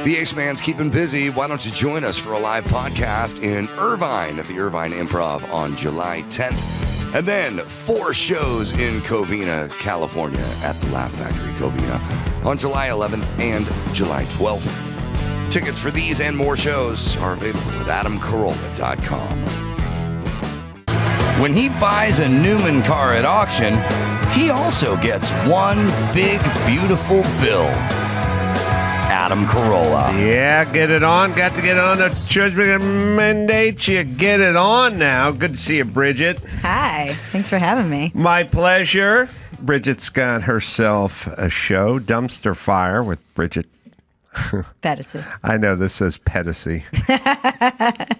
The Ace Man's keeping busy. Why don't you join us for a live podcast in Irvine at the Irvine Improv on July 10th. And then 4 shows in Covina, California at the Laugh Factory Covina on July 11th and July 12th. Tickets for these and more shows are available at adamcarolla.com. When he buys a Newman car at auction, he also gets one big, beautiful bill. Adam Carolla. Yeah, get it on. Got to get on the Judgment mandate. You get it on now. Good to see you, Bridget. Hi. Thanks for having me. My pleasure. Bridget's got herself a show, Dumpster Fire, with Bridget Phetasy. I know this says Phetasy.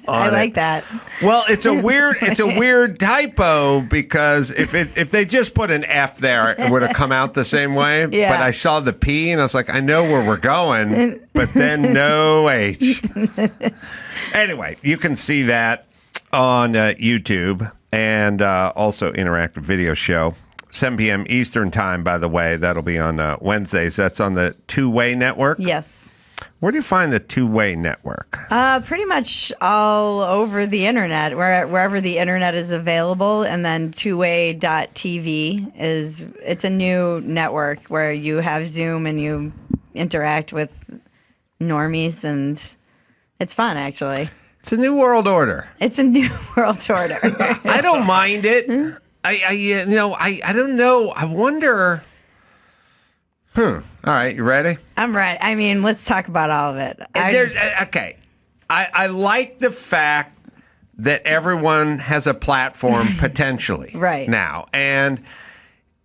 I like that. Well, it's a weird typo because if they just put an F there, it would have come out the same way. Yeah. But I saw the P and I was like, I know where we're going, but then no H. Anyway, you can see that on YouTube and also interactive video show. 7 p.m. Eastern time, by the way. That'll be on Wednesdays. That's on the Two-Way Network? Yes. Where do you find the Two-Way Network? Pretty much all over the internet, wherever the internet is available. And then twoway.tv it's a new network where you have Zoom and you interact with normies, and it's fun, actually. It's a new world order. It's a new world order. I don't mind it. I don't know. I wonder. All right, you ready? I'm ready. I mean, let's talk about all of it. Okay. I like the fact that everyone has a platform potentially right now. And,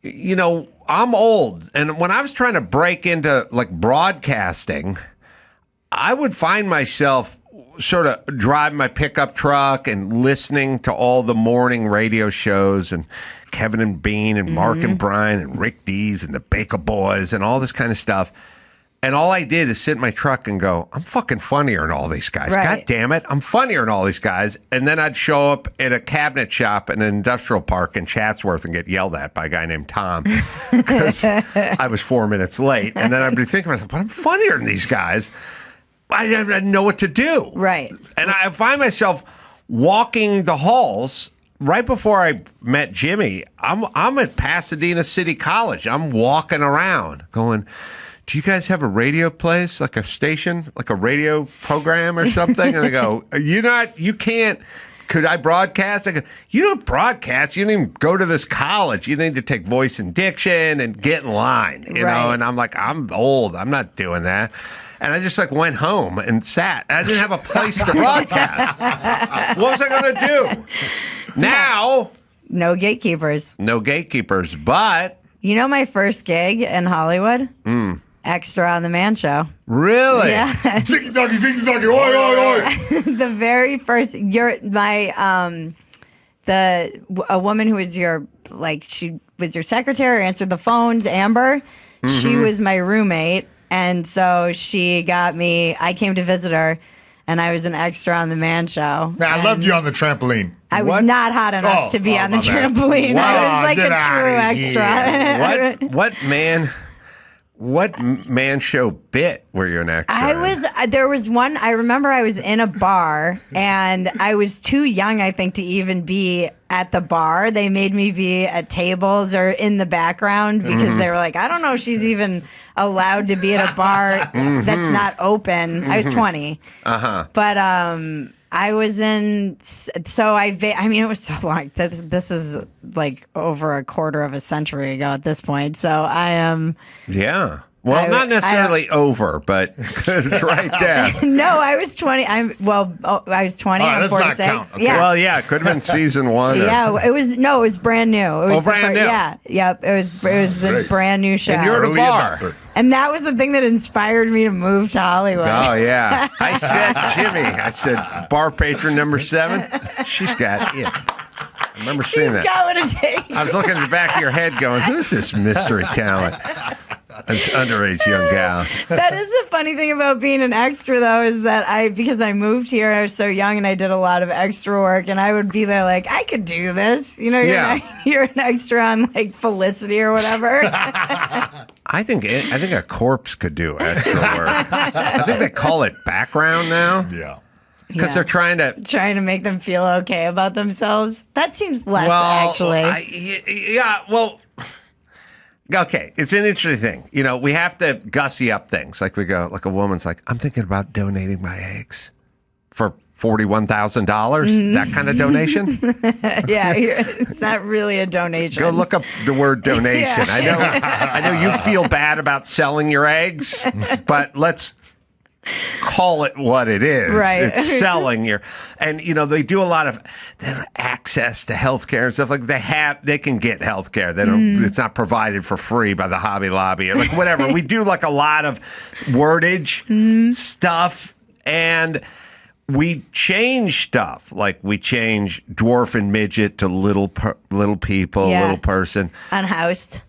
I'm old. And when I was trying to break into like broadcasting, I would find myself sort of drive my pickup truck and listening to all the morning radio shows and Kevin and Bean and Mark and Brian and Rick Dees and the Baker Boys and all this kind of stuff. And all I did is sit in my truck and go, I'm fucking funnier than all these guys. Right. God damn it. I'm funnier than all these guys. And then I'd show up at a cabinet shop in an industrial park in Chatsworth and get yelled at by a guy named Tom because I was 4 minutes late. And then I'd be thinking to myself, but I'm funnier than these guys. I didn't know what to do. Right. And I find myself walking the halls right before I met Jimmy. I'm at Pasadena City College. I'm walking around going, do you guys have a radio place, like a station, like a radio program or something? And they go, you can't. Could I broadcast? I go, you don't broadcast. You didn't even go to this college. You need to take voice and diction and get in line, you know? And I'm like, I'm old. I'm not doing that. And I just went home and sat. I didn't have a place to broadcast. What was I going to do? Now. No gatekeepers. No gatekeepers, but. You know my first gig in Hollywood? Extra on the Man Show. Really? Yeah. Ziggy-zaggy, oi, oi, oi. The very first, a woman who was she was your secretary, answered the phones, Amber. She was my roommate. And so she got me, I came to visit her, and I was an extra on the Man Show. Man, I loved you on the trampoline. I was not hot enough to be on the trampoline. Wow, I was a true extra. What Man Show bit were you an extra in? There was one, I remember I was in a bar, and I was too young, I think, to even be at the bar. They made me be at tables or in the background because they were like, I don't know if she's even allowed to be at a bar that's not open. I was 20. But I was in, it was so long. This is like over a quarter of a century ago at this point. So I am. Yeah. Well, not necessarily over, but it's right there. No, I was 20. I was 20. I'm 46. Okay. Yeah. Well, yeah, it could have been season one. Yeah, it was brand new. It was brand new. Yeah, yep. It was the brand new show. And you're at a bar. And that was the thing that inspired me to move to Hollywood. Oh, yeah. I said, bar patron number 7. She's got it. I remember seeing that. She's got what it takes. I was looking at the back of your head going, who's this mystery talent? This underage young gal. That is the funny thing about being an extra, though, is that because I moved here, I was so young and I did a lot of extra work, and I would be there like, I could do this. You're an extra on like Felicity or whatever. I think a corpse could do extra work. I think they call it background now. Yeah. Because they're trying to make them feel okay about themselves. That seems less, actually. Okay, it's an interesting thing. You know, we have to gussy up things. Like we go, like a woman's like, I'm thinking about donating my eggs for $41,000. That kind of donation. Yeah, it's not really a donation. Go look up the word donation. Yeah. I know you feel bad about selling your eggs, but let's call it what it is. Right. It's selling your, and you know, they do a lot of access to healthcare and stuff like they can get healthcare. They don't, it's not provided for free by the Hobby Lobby or like whatever. We do like a lot of wordage stuff, and we change stuff. Like we change dwarf and midget to little people, little person. Unhoused.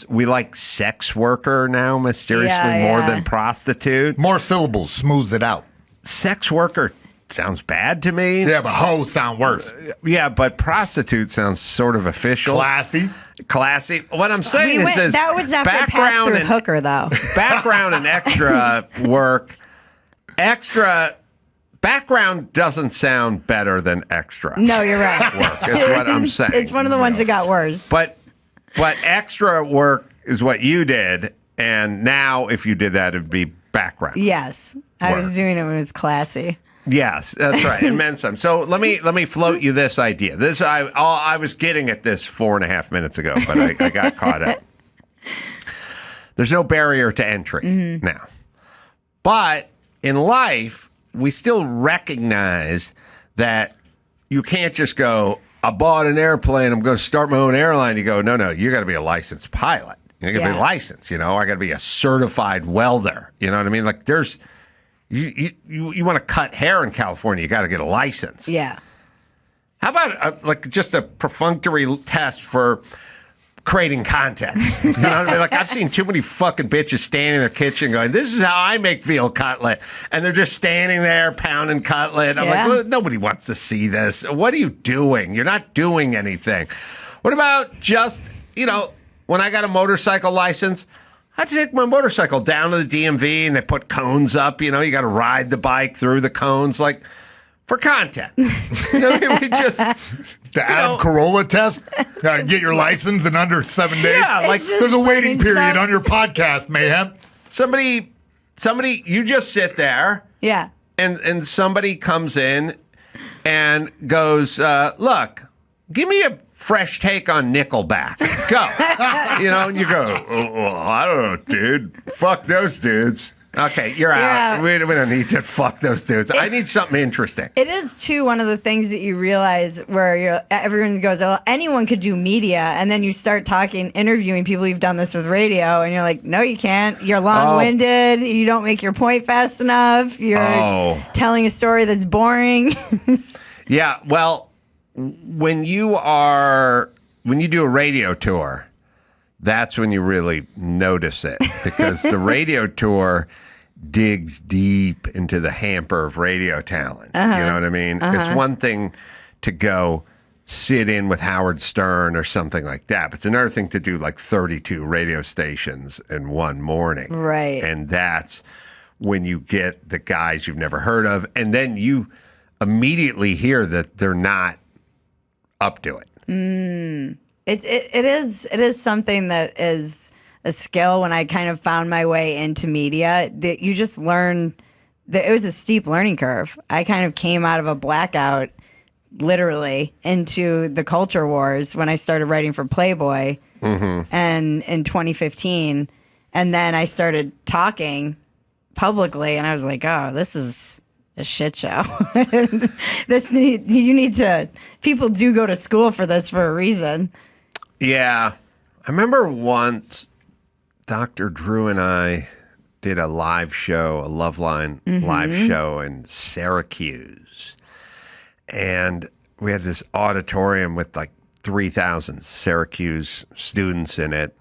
We like sex worker now, mysteriously more than prostitute. More syllables smooths it out. Sex worker sounds bad to me. Yeah, but hoe sound worse. Yeah, but prostitute sounds sort of official. Classy. What I'm saying is that was after background and hooker, though. Background and extra work. Background doesn't sound better than extra. No, you're right. Work is what I'm saying. It's one of the ones that got worse. But extra work is what you did, and now if you did that, it'd be background. Yes, I was doing it when it was classy. Yes, that's right. It meant something. So let me float you this idea. I was getting at this 4.5 minutes ago, but I got caught up. There's no barrier to entry now, but in life, we still recognize that you can't just go, I bought an airplane, I'm going to start my own airline. You go, no, you got to be a licensed pilot. You got to be licensed, I got to be a certified welder. You know what I mean? Like there's, you want to cut hair in California, you got to get a license. Yeah. How about like just a perfunctory test for creating content? You know what I mean? Like I've seen too many fucking bitches standing in their kitchen going, this is how I make veal cutlet. And they're just standing there pounding cutlet. I'm like, well, nobody wants to see this. What are you doing? You're not doing anything. What about just, when I got a motorcycle license, I had to take my motorcycle down to the DMV and they put cones up. You got to ride the bike through the cones like for content. We just... The Adam Carolla test? Get your license in under 7 days? Yeah, like there's a waiting period on your podcast, Mayhem. Somebody, you just sit there. Yeah. And somebody comes in and goes, look, give me a fresh take on Nickelback. Go. And you go, I don't know, dude. Fuck those dudes. Okay, you're out. We don't need to fuck those dudes. I need something interesting. It is, too, one of the things that you realize where everyone goes, well, anyone could do media. And then you start interviewing people who've done this with radio. And you're like, no, you can't. You're long-winded. You don't make your point fast enough. You're telling a story that's boring. Yeah, well, when you do a radio tour, that's when you really notice it, because the radio tour digs deep into the hamper of radio talent. You know what I mean? It's one thing to go sit in with Howard Stern or something like that, but it's another thing to do like 32 radio stations in one morning. Right. And that's when you get the guys you've never heard of, and then you immediately hear that they're not up to it. It is something that is a skill. When I kind of found my way into media, that you just learn that it was a steep learning curve. I kind of came out of a blackout, literally, into the culture wars when I started writing for Playboy, and in 2015, and then I started talking publicly, and I was like, oh, this is a shit show. People do go to school for this for a reason. Yeah. I remember once Dr. Drew and I did a live show, a Loveline live show in Syracuse. And we had this auditorium with like 3,000 Syracuse students in it.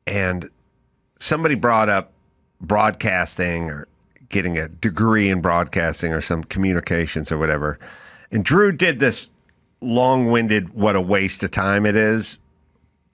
And somebody brought up broadcasting or getting a degree in broadcasting or some communications or whatever. And Drew did this long-winded, what a waste of time it is.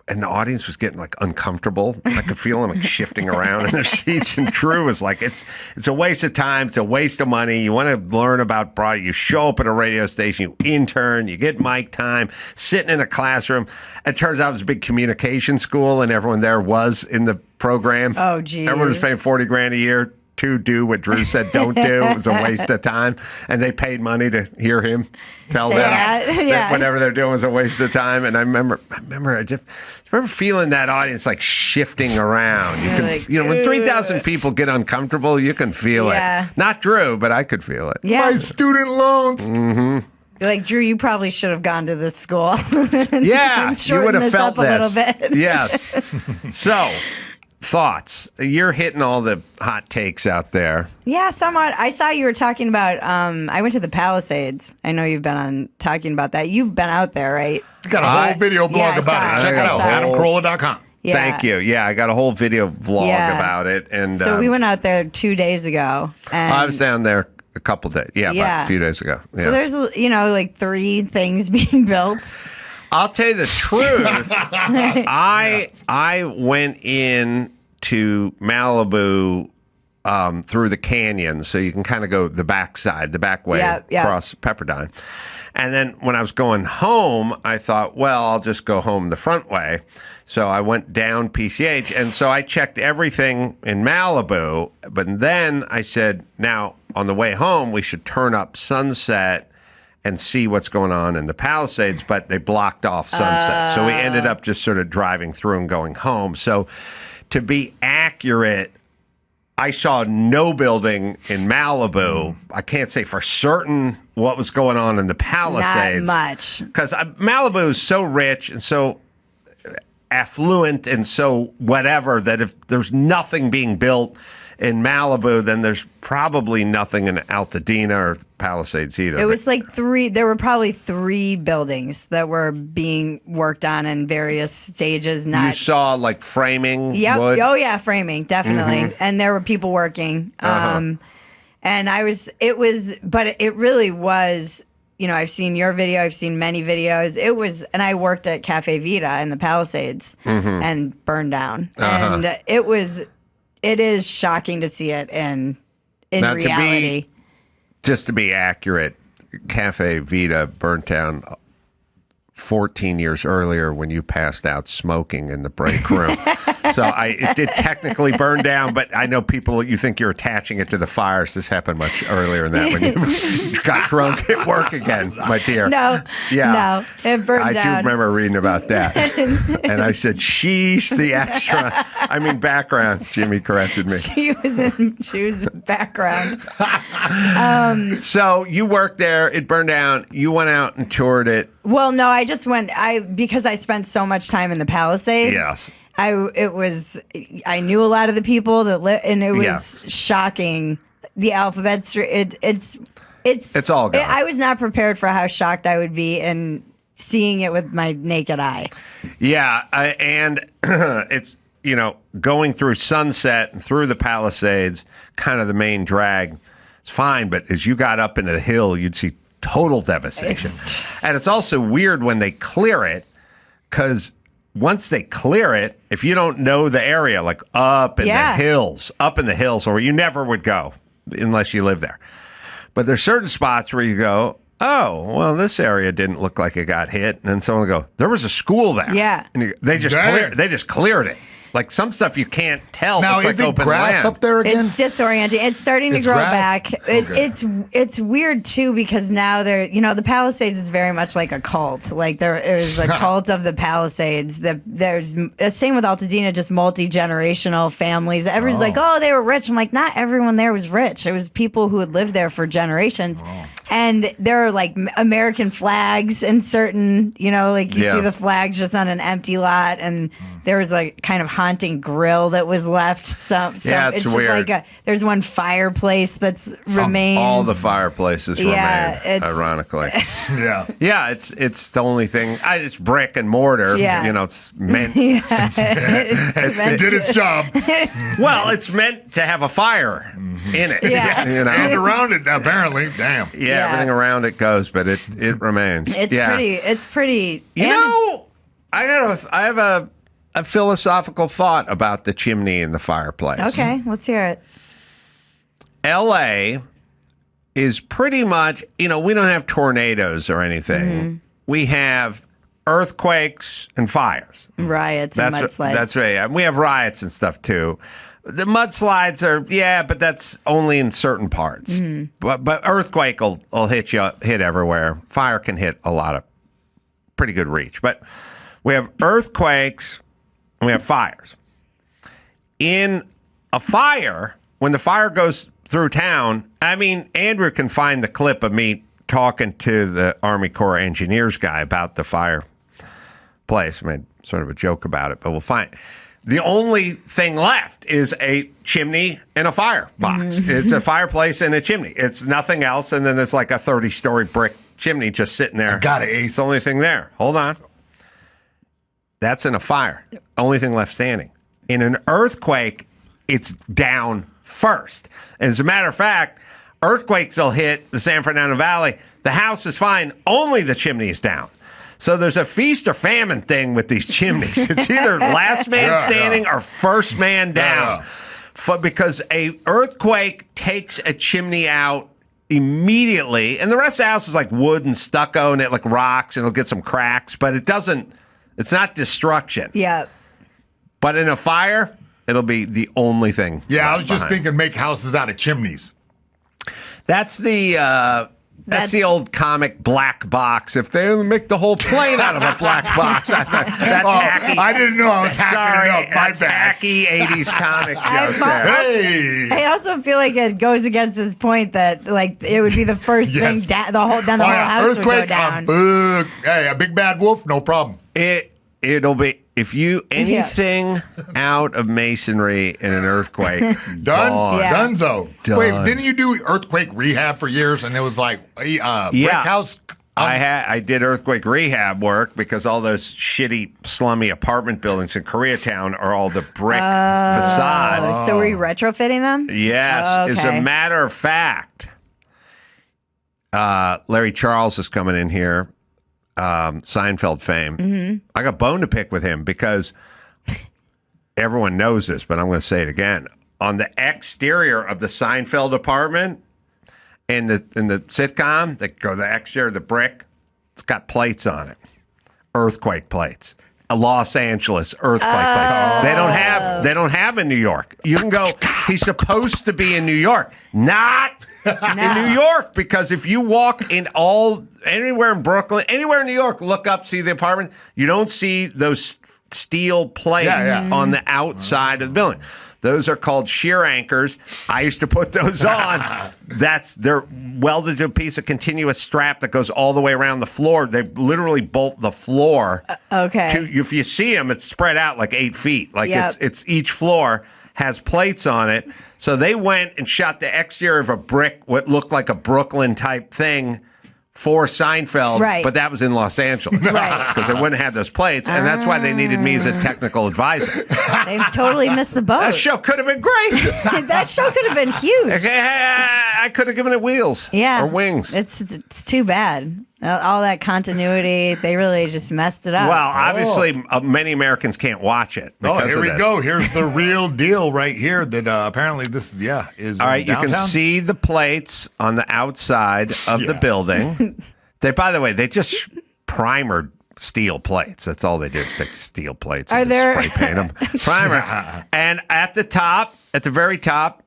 and the audience was getting like uncomfortable. I could feel them like shifting around in their seats. And Drew was like, it's a waste of time. It's a waste of money. You want to learn about broad. You show up at a radio station, you intern, you get mic time, sitting in a classroom. It turns out it was a big communication school, and everyone there was in the program. Oh, geez. Everyone was paying $40,000 a year to do what Drew said don't do. It was a waste of time. And they paid money to hear him tell them that whatever they're doing was a waste of time. And I remember I just remember feeling that audience like shifting around. You can, like, when 3,000 people get uncomfortable, you can feel it. Not Drew, but I could feel it. Yeah. My student loans. Mm-hmm. You're like, Drew, you probably should have gone to this school. Yeah, you would have felt this up a little bit. Yes. So, thoughts. You're hitting all the hot takes out there. Yeah, somewhat. I saw you were talking about, I went to the Palisades. I know you've been on talking about that. You've been out there, right? He's got a whole video blog about it. Check it out, AdamCarolla.com. Yeah. Thank you. Yeah, I got a whole video vlog about it. And so we went out there 2 days ago. And I was down there a couple days. Yeah, about a few days ago. Yeah. So there's, like 3 things being built. I'll tell you the truth. I went in to Malibu through the canyon, so you can kind of go the back way across Pepperdine. And then when I was going home, I thought, well, I'll just go home the front way. So I went down PCH, and so I checked everything in Malibu. But then I said, now on the way home, we should turn up Sunset and see what's going on in the Palisades, but they blocked off Sunset. So we ended up just sort of driving through and going home. So to be accurate, I saw no building in Malibu. I can't say for certain what was going on in the Palisades. Not much. Because Malibu is so rich and so affluent and so whatever that if there's nothing being built in Malibu, then there's probably nothing in Altadena or Palisades either. It was like 3. There were probably 3 buildings that were being worked on in various stages. You saw like framing? Yep. Wood? Oh yeah, framing, definitely. Mm-hmm. And there were people working. And but it really was, I've seen your video, I've seen many videos. And I worked at Cafe Vita in the Palisades and burned down. And it is shocking to see it in now, reality. Just to be accurate, Cafe Vita burnt down 14 years earlier when you passed out smoking in the break room. So it did technically burn down, but I know people, you think you're attaching it to the fires. This happened much earlier than that when you got drunk at work again, my dear. No, it burned down. I do remember reading about that. And I said, sheesh, the extra. I mean, background. Jimmy corrected me. She was in background. So you worked there. It burned down. You went out and toured it. Well, no, I just went. Because I spent so much time in the Palisades. Yes. I knew a lot of the people that lived, and it was shocking. The Alphabet Street. It's all gone. I was not prepared for how shocked I would be in seeing it with my naked eye. Yeah, and it's going through Sunset and through the Palisades, kind of the main drag. It's fine, but as you got up into the hill, you'd see total devastation. And it's also weird when they clear it, because once they clear it, if you don't know the area, like up in the hills, or you never would go unless you live there. But there's certain spots where you go, oh, well, this area didn't look like it got hit. And then someone will go, there was a school there. Yeah. And they just cleared it. Like some stuff you can't tell. Now, it's is like it grass land. up there again? It's disorienting. It's starting to grow back. It's weird too, because now the Palisades is very much like a cult. Like there is a cult of the Palisades. There's same with Altadena, just multi-generational families. Everyone's like, oh, they were rich. I'm like, not everyone there was rich. It was people who had lived there for generations. And there are like American flags in certain, like you see the flags just on an empty lot, and there was like kind of haunting grill that was left. It's weird. Just like there's one fireplace that's remained. All the fireplaces remain, ironically. Yeah, it's the only thing. It's brick and mortar. Yeah. It's meant. It did its job. Well, it's meant to have a fire in it. Yeah. And around it, apparently. Damn. Yeah, everything around it goes, but it remains. It's pretty. I have a philosophical thought about the chimney and the fireplace. Okay, let's hear it. L.A. is pretty much, we don't have tornadoes or anything. We have earthquakes and fires. Riots and mudslides. That's right. And we have riots and stuff, too. The mudslides are, but that's only in certain parts. But earthquake will hit everywhere. Fire can hit a lot of pretty good reach. But we have earthquakes and we have fires. In a fire, when the fire goes through town, Andrew can find the clip of me talking to the Army Corps of Engineers guy about the fireplace. Sort of a joke about it, but we'll find it. The only thing left is a chimney and a firebox. It's a fireplace and a chimney. It's nothing else. And then there's like a 30-story brick chimney just sitting there. I got it, Ace. It's the only thing there. Hold on. That's in a fire. Only thing left standing. In an earthquake, it's down first. And as a matter of fact, earthquakes will hit the San Fernando Valley. The house is fine. Only the chimney is down. So there's a feast or famine thing with these chimneys. It's either last man standing or first man down. Because a earthquake takes a chimney out immediately, and the rest of the house is like wood and stucco, and it like rocks, and it'll get some cracks, but it's not destruction. Yeah. But in a fire, it'll be the only thing. Yeah, I was just thinking make houses out of chimneys. That's the old comic black box. If they make the whole plane out of a black box, that's hacky. I didn't know I was hacking it up. My that's bad. hacky 80s comic joke there. Hey. I also feel like it goes against his point that it would be the first thing then the whole house would go down. Hey, a big bad wolf, no problem. It'll be if you anything out of masonry in an earthquake. Done. Yeah. Donezo. Done. Wait, didn't you do earthquake rehab for years? And it was like brick house. I did earthquake rehab work because all those shitty, slummy apartment buildings in Koreatown are all the brick facade. So were you retrofitting them? Yes. Okay. As a matter of fact, Larry Charles is coming in here. Seinfeld fame. I got a bone to pick with him because everyone knows this, but I'm going to say it again. On the exterior of the Seinfeld apartment in the sitcom, the exterior of the brick, it's got plates on it, earthquake plates. A Los Angeles earthquake plate. They don't have in New York. You can go. He's supposed to be in New York, not in New York, because if you walk in anywhere in Brooklyn, anywhere in New York, look up, see the apartment. You don't see those steel plates on the outside of the building. Those are called shear anchors. I used to put those on. They're welded to a piece of continuous strap that goes all the way around the floor. They literally bolt the floor. Okay. If you see them, it's spread out like 8 feet. Like it's each floor has plates on it. So they went and shot the exterior of a brick, what looked like a Brooklyn type thing, for Seinfeld, right. But that was in Los Angeles. Right. Because they wouldn't have those plates, and that's why they needed me as a technical advisor. They totally missed the boat. That show could have been great. That show could have been huge. I could have given it wheels or wings. It's too bad. All that continuity, they really just messed it up. Well, obviously, many Americans can't watch it. Oh, here we go. Here's the real deal right here that apparently this is all right, downtown. You can see the plates on the outside of the building. By the way, they just primered steel plates. That's all they did, stick steel plates and spray paint them. Primer. And at the very top,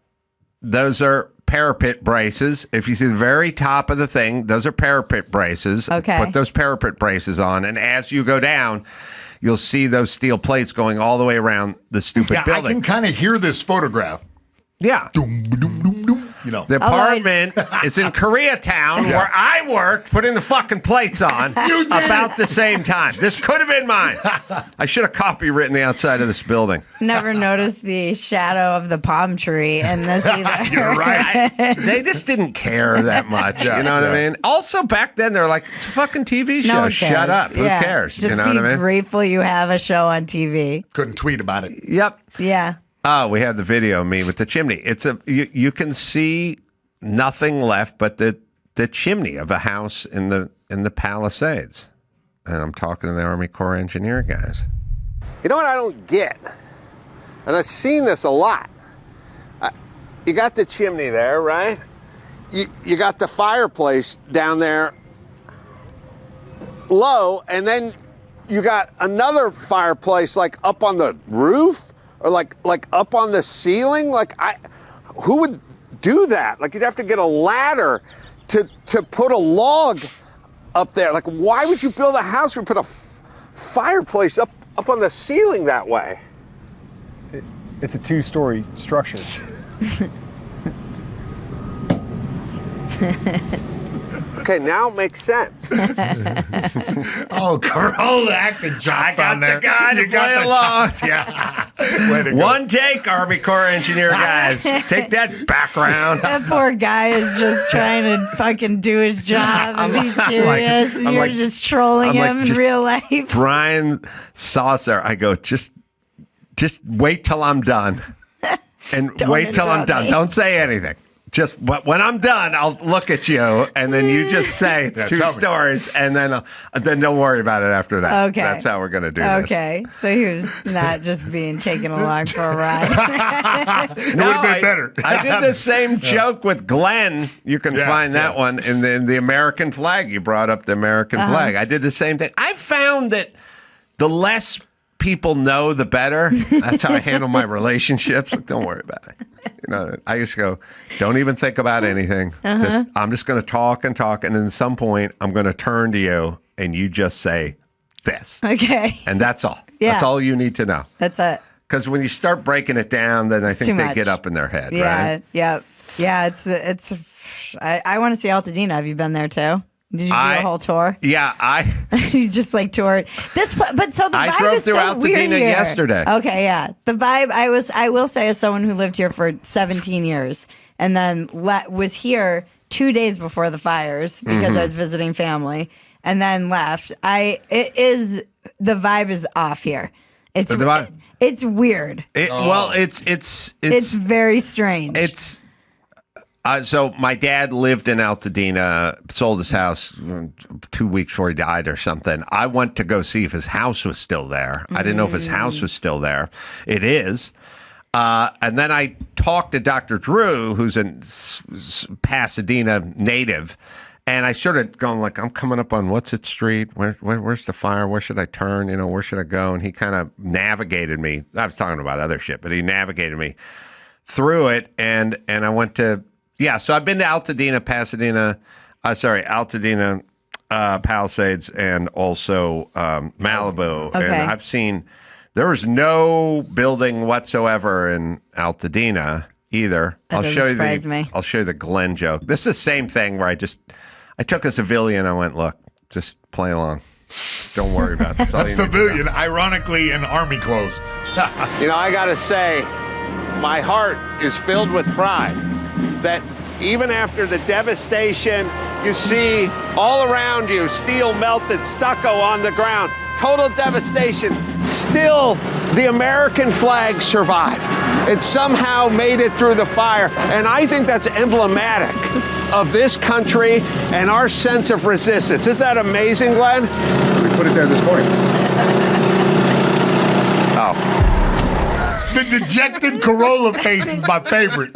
those are parapet braces. If you see the very top of the thing, those are parapet braces. Okay. Put those parapet braces on, and as you go down, you'll see those steel plates going all the way around the stupid building. I can kind of hear this photograph. Yeah. Doom, doom, doom, doom. The apartment is in Koreatown, where I worked, putting the fucking plates on about the same time. This could have been mine. I should have copywritten the outside of this building. Never noticed the shadow of the palm tree in this either. You're right. They just didn't care that much. You know what I mean? Also, back then, they're like, it's a fucking TV show. No one cares. Shut up. Who cares? Just you know be what I mean? grateful you have a show on TV. Couldn't tweet about it. Yep. Yeah. Oh, we have the video of me with the chimney. It's you can see nothing left but the chimney of a house in the Palisades. And I'm talking to the Army Corps engineer guys. You know what I don't get? And I've seen this a lot. You got the chimney there, right? You got the fireplace down there low, and then you got another fireplace like up on the roof or like up on the ceiling. Who would do that? Like, you'd have to get a ladder to put a log up there. Like, why would you build a house where you put a fireplace up on the ceiling that way? It's a 2-story structure. Okay, now it makes sense. Oh, Carolla acting chops on there. The guy to play along. Yeah. Way to go. One take, Army Corps engineer guys. Take that background. That poor guy is just trying to fucking do his job and be serious, and you're just trolling him in real life. Brian Saucer, I go, just wait till I'm done. And wait till I'm done. Don't say anything. Just when I'm done, I'll look at you, and then you just say it's 2 stories, and then don't worry about it after that. Okay. That's how we're going to do this. Okay. So he was not just being taken along for a ride. It would have been better. I did the same joke with Glenn. You can find that one in the American flag. You brought up the American flag. I did the same thing. I found that the less people know, the better. That's how I handle my relationships. Like, don't worry about it. You know, I just go, don't even think about anything. I'm just going to talk, and then at some point, I'm going to turn to you, and you just say this. Okay. And that's all. Yeah. That's all you need to know. That's it. Because when you start breaking it down, then I think too they much. get up in their head, Yeah. right? Yeah. It's. I want to see Altadena. Have you been there too? Did you do a whole tour? Yeah, You just like toured this, but so the vibe I drove is through so weird Altadena here. yesterday. Okay, yeah, the vibe. I will say, as someone who lived here for 17 years and then was here 2 days before the fires because I was visiting family, and then left. The vibe is off here. It's weird. It's very strange. It's. So my dad lived in Altadena, sold his house 2 weeks before he died or something. I went to go see if his house was still there. I didn't know if his house was still there. It is. And then I talked to Dr. Drew, who's a Pasadena native, and I started going like, I'm coming up on what's it street? Where's the fire? Where should I turn? You know, where should I go? And he kind of navigated me. I was talking about other shit, but he navigated me through it, and I went to. Yeah, so I've been to Altadena, Palisades, and also Malibu. Okay. And I've seen there was no building whatsoever in Altadena either. That doesn't surprise me. I'll show you the Glenn joke. This is the same thing where I took a civilian. I went, look, just play along. Don't worry about it. A civilian, ironically, in army clothes. You know, I gotta say, my heart is filled with pride that even after the devastation, you see all around you steel melted, stucco on the ground, total devastation. Still, the American flag survived. It somehow made it through the fire. And I think that's emblematic of this country and our sense of resistance. Isn't that amazing, Glenn? We put it there this morning. Oh. The dejected Carolla face is my favorite.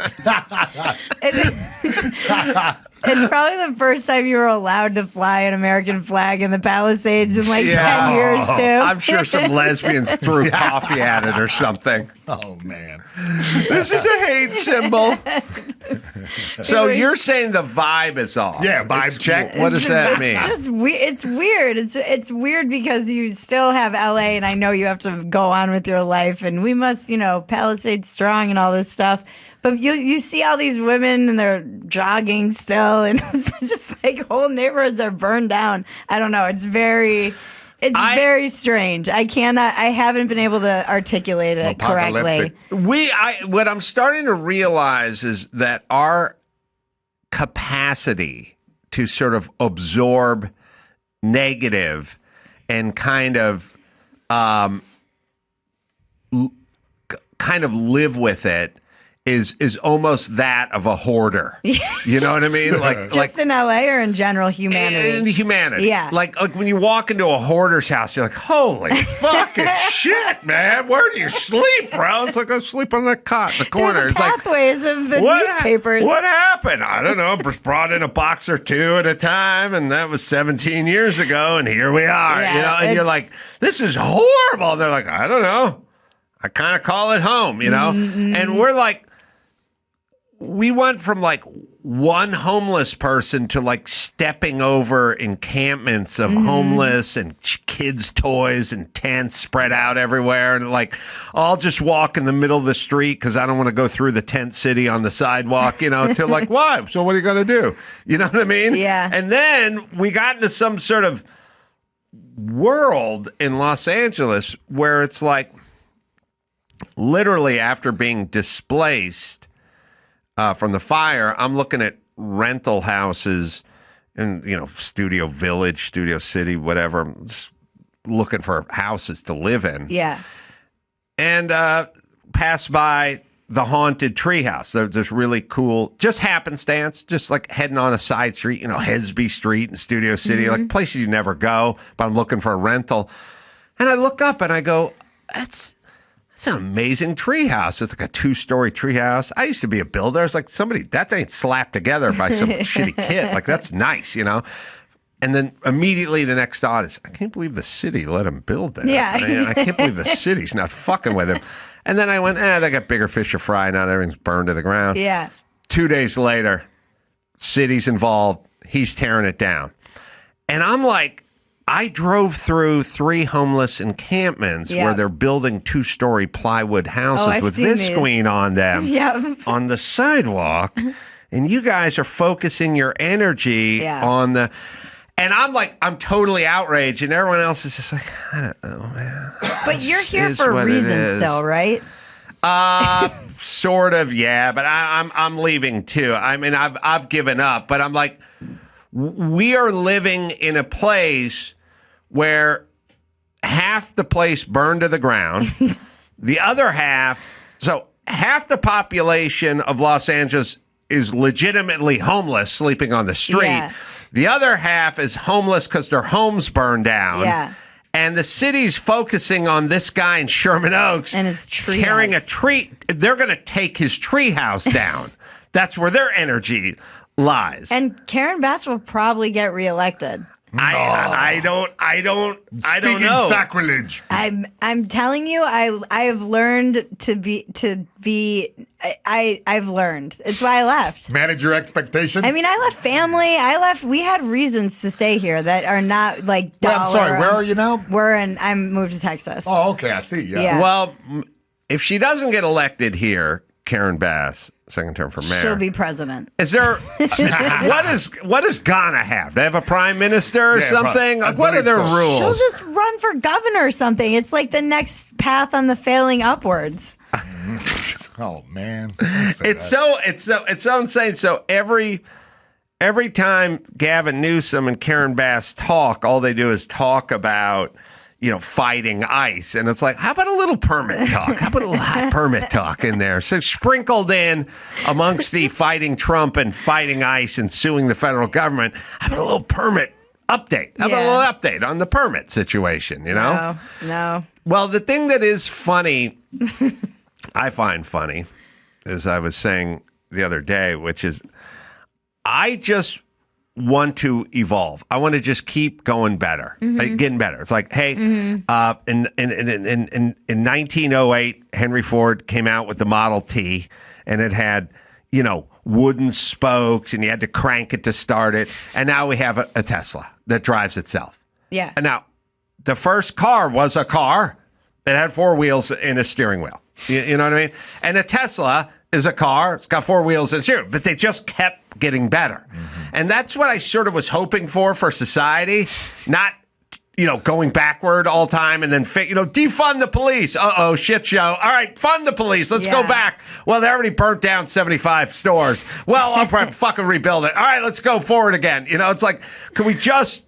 It's probably the first time you were allowed to fly an American flag in the Palisades in like 10 years, too. I'm sure some lesbians threw coffee at it or something. Oh, man. This is a hate symbol. So you're saying the vibe is off? Yeah, vibe check. What does that mean? It's weird. It's weird because you still have LA, and I know you have to go on with your life, and we must, Palisades strong and all this stuff. But you see all these women, and they're jogging still, and it's just like whole neighborhoods are burned down. I don't know. It's very strange. I haven't been able to articulate it correctly. What I'm starting to realize is that our capacity to sort of absorb negative and kind of live with it is almost that of a hoarder. You know what I mean? Just in LA or in general humanity? In humanity. Yeah. Like when you walk into a hoarder's house, you're like, holy fucking shit, man. Where do you sleep, bro? It's like I sleep on the cot in the corner. The it's like, pathways of the newspapers. What happened? I don't know. Just brought in a box or two at a time, and that was 17 years ago, and here we are. Yeah, and you're like, this is horrible. And they're like, I don't know. I kind of call it home, And we're like, we went from like one homeless person to like stepping over encampments of homeless and kids' toys and tents spread out everywhere. And like, I'll just walk in the middle of the street because I don't want to go through the tent city on the sidewalk, to like, why? So what are you going to do? You know what I mean? Yeah. And then we got into some sort of world in Los Angeles where it's like literally after being displaced from the fire, I'm looking at rental houses in, Studio Village, Studio City, whatever. I'm just looking for houses to live in. Yeah. And pass by the haunted treehouse. There's really cool, just happenstance, just like heading on a side street, Hesby Street in Studio City, like places you never go, but I'm looking for a rental. And I look up and I go, that's an amazing treehouse. It's like a 2-story treehouse. I used to be a builder. I was like, that ain't slapped together by some shitty kid. Like, that's nice, And then immediately the next thought is, I can't believe the city let him build that. Yeah. I can't believe the city's not fucking with him. And then I went, they got bigger fish to fry now. Everything's burned to the ground. Yeah. 2 days later, city's involved. He's tearing it down. And I'm like, I drove through 3 homeless encampments where they're building 2-story plywood houses with visqueen on them on the sidewalk. And you guys are focusing your energy on the... And I'm like, I'm totally outraged. And everyone else is just like, I don't know, man. But you're here for a reason still, right? Sort of, yeah. But I'm leaving too. I mean, I've given up. But I'm like, we are living in a place where half the place burned to the ground, the other half, so half the population of Los Angeles is legitimately homeless, sleeping on the street. Yeah. The other half is homeless because their homes burned down. Yeah. And the city's focusing on this guy in Sherman Oaks and his tree tearing house. a tree. They're going to take his tree house down. That's where their energy lies. And Karen Bass will probably get reelected. I don't Speaking know. Sacrilege. I'm telling you, I have learned I've learned. It's why I left. Manage your expectations. I mean, I left family. We had reasons to stay here that are not like Wait, dollar. I'm sorry, where are you now? I moved to Texas. Oh, okay, I see. Yeah. Yeah. Well, if she doesn't get elected here, Karen Bass, second term for mayor, She'll be president. Is there what does Ghana have? They have a prime minister or something? Like, what are their rules? She'll just run for governor or something. It's like the next path on the failing upwards. Oh man, It's so insane. So every time Gavin Newsom and Karen Bass talk, all they do is talk about fighting ICE. And it's like, how about a little permit talk? How about a little hot permit talk in there? So sprinkled in amongst the fighting Trump and fighting ICE and suing the federal government, how about a little permit update? How about a little update on the permit situation, No. Well, the thing that is funny, I find funny, as I was saying the other day, which is I just want to evolve. I want to just keep going better, getting better. It's like, hey, in 1908, Henry Ford came out with the Model T, and it had, wooden spokes, and you had to crank it to start it. And now we have a Tesla that drives itself. Yeah. And now, the first car was a car that had 4 wheels and a steering wheel. You know what I mean? And a Tesla is a car. It's got 4 wheels and a steering wheel. But they just kept getting better. And that's what I sort of was hoping for society. Not, going backward all time and then, defund the police. Uh-oh, shit show. All right, fund the police. Let's go back. Well, they already burnt down 75 stores. Well, I'll fucking rebuild it. All right, let's go forward again. It's like, can we just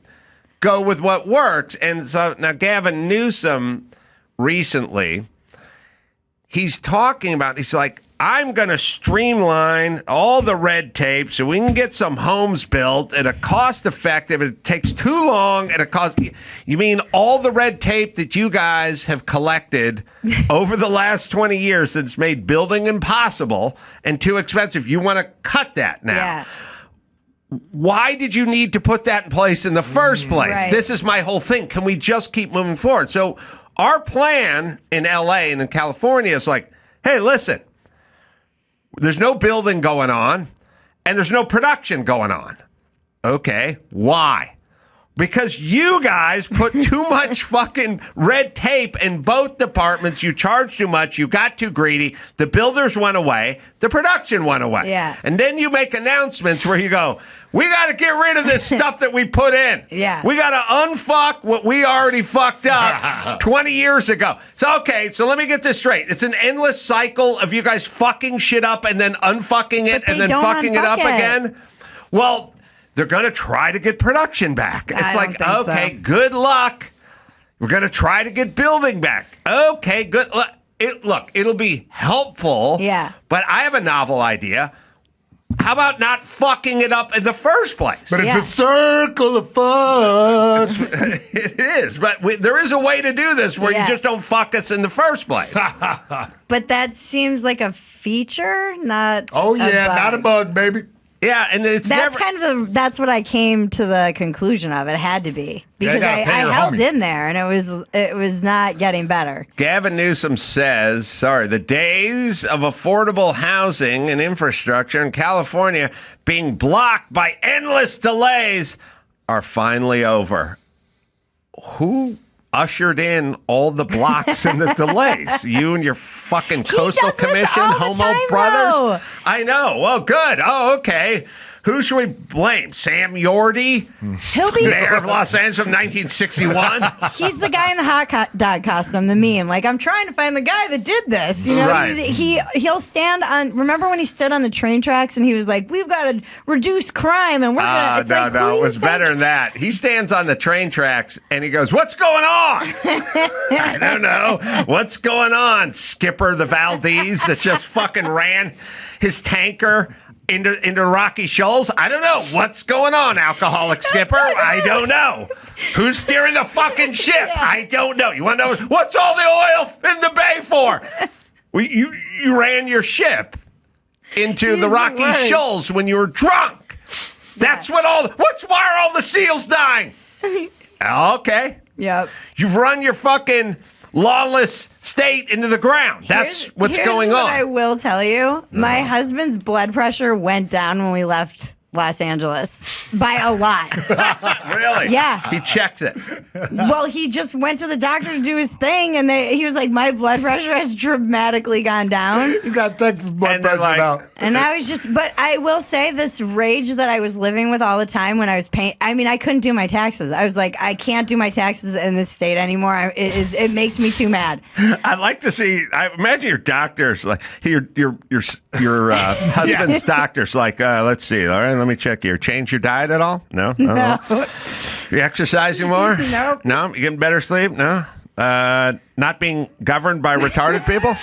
go with what works? And so now Gavin Newsom recently, he's talking about, he's like, I'm going to streamline all the red tape so we can get some homes built at a cost-effective. It takes too long at a cost. You mean all the red tape that you guys have collected over the last 20 years that's made building impossible and too expensive? You want to cut that now. Yeah. Why did you need to put that in place in the first place? Right. This is my whole thing. Can we just keep moving forward? So our plan in LA and in California is like, hey, listen, there's no building going on and there's no production going on. Okay, why? Because you guys put too much fucking red tape in both departments. You charged too much. You got too greedy. The builders went away. The production went away. Yeah. And then you make announcements where you go, we got to get rid of this stuff that we put in. Yeah. We got to unfuck what we already fucked up 20 years ago. So let me get this straight. It's an endless cycle of you guys fucking shit up and then unfucking it But and they then don't fucking it unfuck up it. again. Well, they're going to try to get production back. It's I like, don't think okay, so. good luck. We're going to try to get building back. Okay, good luck. Look, it'll be helpful. Yeah. But I have a novel idea. How about not fucking it up in the first place? But it's Yeah. a circle of fucks. It is. But there is a way to do this where Yeah. you just don't fuck us in the first place. But that seems like a feature, not Oh, yeah, not a bug, baby. Yeah, and it's That's never... that's what I came to the conclusion of. It had to be because gotta I pay your held homies. in there and it was not getting better. Gavin Newsom says, the days of affordable housing and infrastructure in California being blocked by endless delays are finally over. Who ushered in all the blocks and the delays? You and your fucking Coastal does this Commission, all the Homo time, Brothers? though. I know. Well, good. Oh, okay. Who should we blame? Sam Yordi, He'll be mayor of Los Angeles from 1961? He's the guy in the hot dog costume, the meme. Like, I'm trying to find the guy that did this. You know, Right. he'll stand on. Remember when he stood on the train tracks and he was like, "We've got to reduce crime," and we're gonna. It's like, who No. do It you was think- better than that. He stands on the train tracks and he goes, "What's going on?" I don't know. What's going on, Skipper the Valdez that just fucking ran his tanker into Rocky Shoals? I don't know. What's going on, alcoholic Skipper? I don't know. Who's steering the fucking ship? I don't know. You want to know what's all the oil in the bay for? You ran your ship into He's the the Rocky worst. Shoals when you were drunk. That's why are all the seals dying? Okay. Yep. You've run your fucking lawless state into the ground. That's what's Here's going what I on. will tell you. My husband's blood pressure went down when we left Los Angeles by a lot. Really? Yeah. He checked it. Well, he just went to the doctor to do his thing, and he was like, my blood pressure has dramatically gone down. You got Texas blood And they're pressure like- now. And I was just, but I will say this rage that I was living with all the time when I was paying, I mean, I couldn't do my taxes. I was like, I can't do my taxes in this state anymore. It makes me too mad. I'd like to see. I imagine your doctor's like your husband's doctor's like. Let's see. All right, let me check here. Change your diet at all? No. No. You exercising more? Nope. No. You getting better sleep? No. Not being governed by retarded people?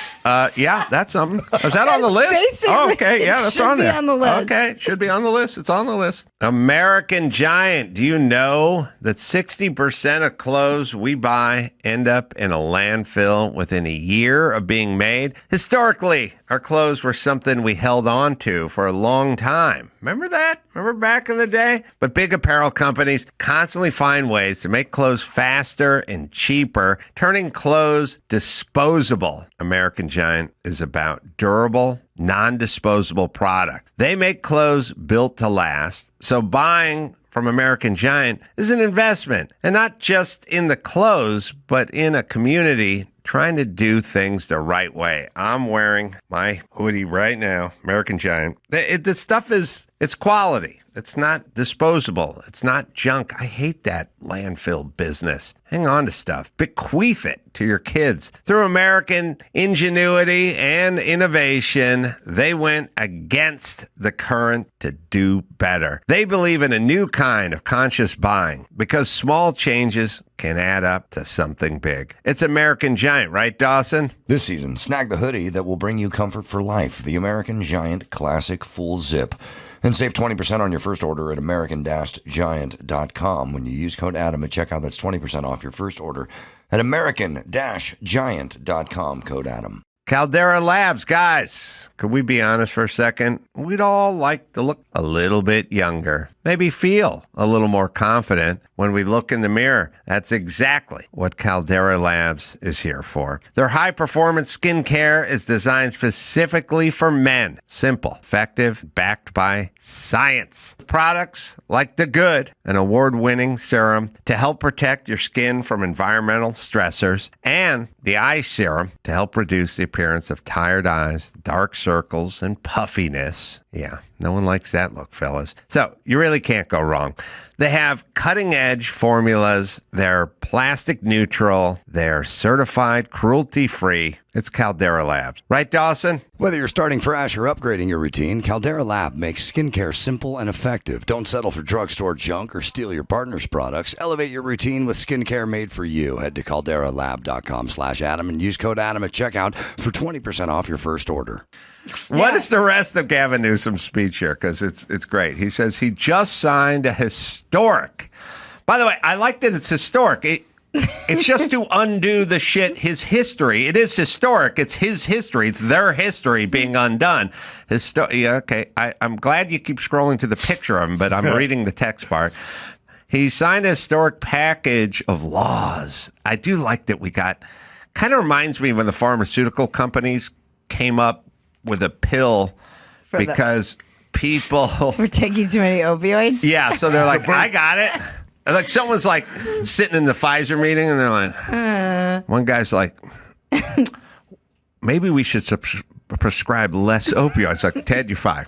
Yeah, that's something. Is that on the list? Basically, Oh, okay. Yeah, it that's should on be there. on the list. Okay, it should be on the list. It's on the list. American Giant. Do you know that 60% of clothes we buy end up in a landfill within a year of being made? Historically, our clothes were something we held on to for a long time. Remember that? Remember back in the day? But big apparel companies constantly find ways to make clothes faster and cheaper, turning clothes disposable. American Giant is about durable, non-disposable product. They make clothes built to last, so buying from American Giant is an investment, and not just in the clothes, but in a community trying to do things the right way. I'm wearing my hoodie right now, American Giant. This stuff it's quality. It's not disposable. It's not junk. I hate that landfill business. Hang on to stuff. Bequeath it to your kids. Through American ingenuity and innovation, they went against the current to do better. They believe in a new kind of conscious buying because small changes can add up to something big. It's American Giant, right, Dawson? This season, snag the hoodie that will bring you comfort for life, the American Giant Classic Full Zip. And save 20% on your first order at american-giant.com. When you use code Adam at checkout, that's 20% off your first order at american-giant.com, code Adam. Caldera Labs, guys, could we be honest for a second? We'd all like to look a little bit younger, maybe feel a little more confident when we look in the mirror. That's exactly what Caldera Labs is here for. Their high-performance skincare is designed specifically for men. Simple, effective, backed by science. Products like the Good, an award-winning serum to help protect your skin from environmental stressors, and the Eye Serum to help reduce the appearance of tired eyes, dark circles, and puffiness. Yeah, no one likes that look, fellas. So you really can't go wrong. They have cutting-edge formulas. They're plastic neutral. They're certified cruelty-free. It's Caldera Labs. Right, Dawson? Whether you're starting fresh or upgrading your routine, Caldera Lab makes skincare simple and effective. Don't settle for drugstore junk or steal your partner's products. Elevate your routine with skincare made for you. Head to calderalab.com/Adam and use code Adam at checkout for 20% off your first order. What is the rest of Gavin Newsom's speech here? Because it's great. He says he just signed a historic. By the way, I like that it's historic. It's just to undo the shit, his history. It is historic. It's his history. It's their history being undone. Yeah, okay. I'm glad you keep scrolling to the picture of him, but I'm reading the text part. He signed a historic package of laws. I do like that we got, kind of reminds me when the pharmaceutical companies came up with a pill because people were taking too many opioids. Yeah, so they're like, I got it. Like someone's like sitting in the Pfizer meeting and they're like, one guy's like, maybe we should prescribe less opioids. Like, Ted, you're fired.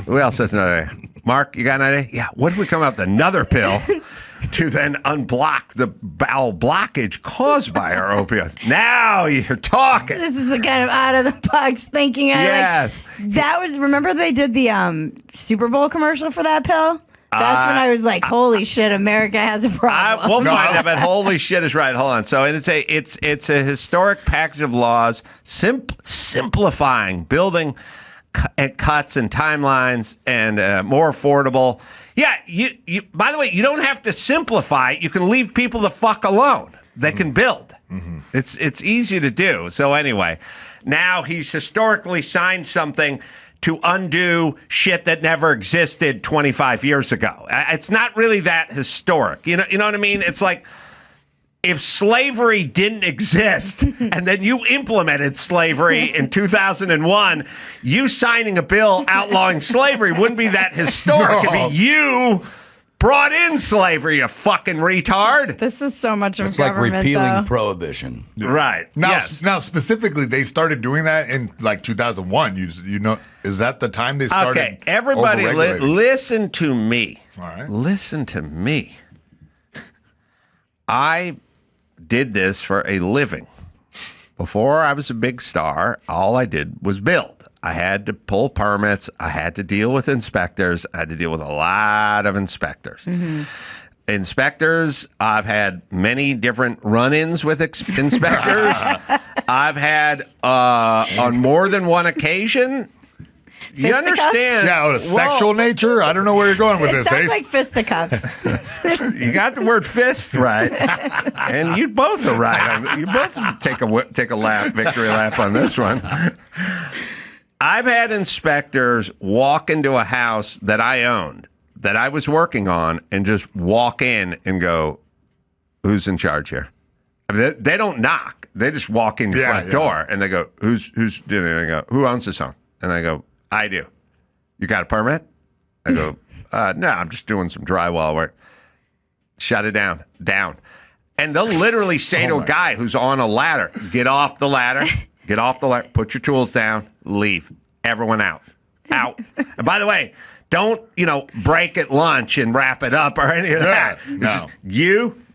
Who else has another idea? Mark, you got an idea? Yeah, what if we come up with another pill to then unblock the bowel blockage caused by our opioids? Now you're talking. This is the kind of out of the box thinking. Yes. That was, remember they did the Super Bowl commercial for that pill? That's when I was like, holy shit, America has a problem. We'll find out, but holy shit is right. Hold on. So it's a historic package of laws simplifying, building cuts and timelines and more affordable. Yeah, you. By the way, you don't have to simplify it. You can leave people the fuck alone. They can build. Mm-hmm. It's easy to do. So anyway, now he's historically signed something to undo shit that never existed 25 years ago. It's not really that historic. You know what I mean? It's like if slavery didn't exist and then you implemented slavery in 2001, you signing a bill outlawing slavery wouldn't be that historic. No. It'd be you brought in slavery, you fucking retard. This is so much of It's like government, repealing though. prohibition. Right. Now, Yes. now specifically, they started doing that in like 2001. You know, is that the time they started? Okay, everybody, overregulating? listen to me. All right. Listen to me. I did this for a living. Before I was a big star, all I did was build. I had to pull permits. I had to deal with inspectors. I had to deal with a lot of inspectors. Mm-hmm. Inspectors, I've had many different run-ins with inspectors. I've had, on more than one occasion, you understand? Yeah, of sexual nature. I don't know where you're going with It this. sounds Ace. like fisticuffs. You got the word fist right, and you both are right. You both take a lap, victory lap on this one. I've had inspectors walk into a house that I owned, that I was working on, and just walk in and go, "Who's in charge here?" I mean, they don't knock; they just walk in the front door, and they go, "Who's doing it?" And I go, "Who owns this home?" And I go, "I do." "You got a permit?" I go, "No, I'm just doing some drywall work." "Shut it down." And they'll literally say to a guy who's on a ladder, "Get off the ladder. Get off the ladder. Put your tools down. Leave. Everyone out." Out. And by the way, don't, break at lunch and wrap it up or any of that. No.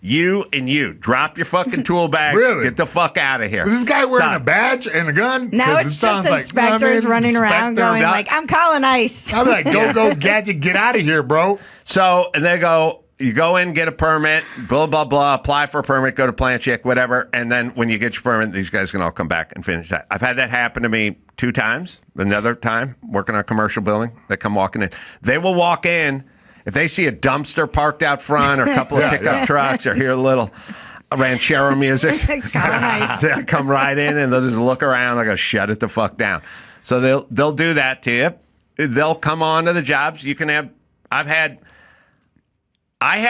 You, and you. Drop your fucking tool bag. Really? Get the fuck out of here. Is this guy wearing Done. a badge and a gun? Now 'Cause it's it sounds just like, inspectors running around Inspector, going like, I'm calling ICE. I'm like, go, gadget, get out of here, bro. So, and they go, you go in, get a permit, blah, blah, blah, apply for a permit, go to plan check, whatever. And then when you get your permit, these guys can all come back and finish that. I've had that happen to me 2 times. Another time, working on a commercial building, they come walking in. They will walk in. If they see a dumpster parked out front or a couple of pickup trucks or hear a little ranchero music, they'll come right in and they'll just look around. They'll go, shut it the fuck down. So they'll do that to you. They'll come on to the jobs. You can have, I had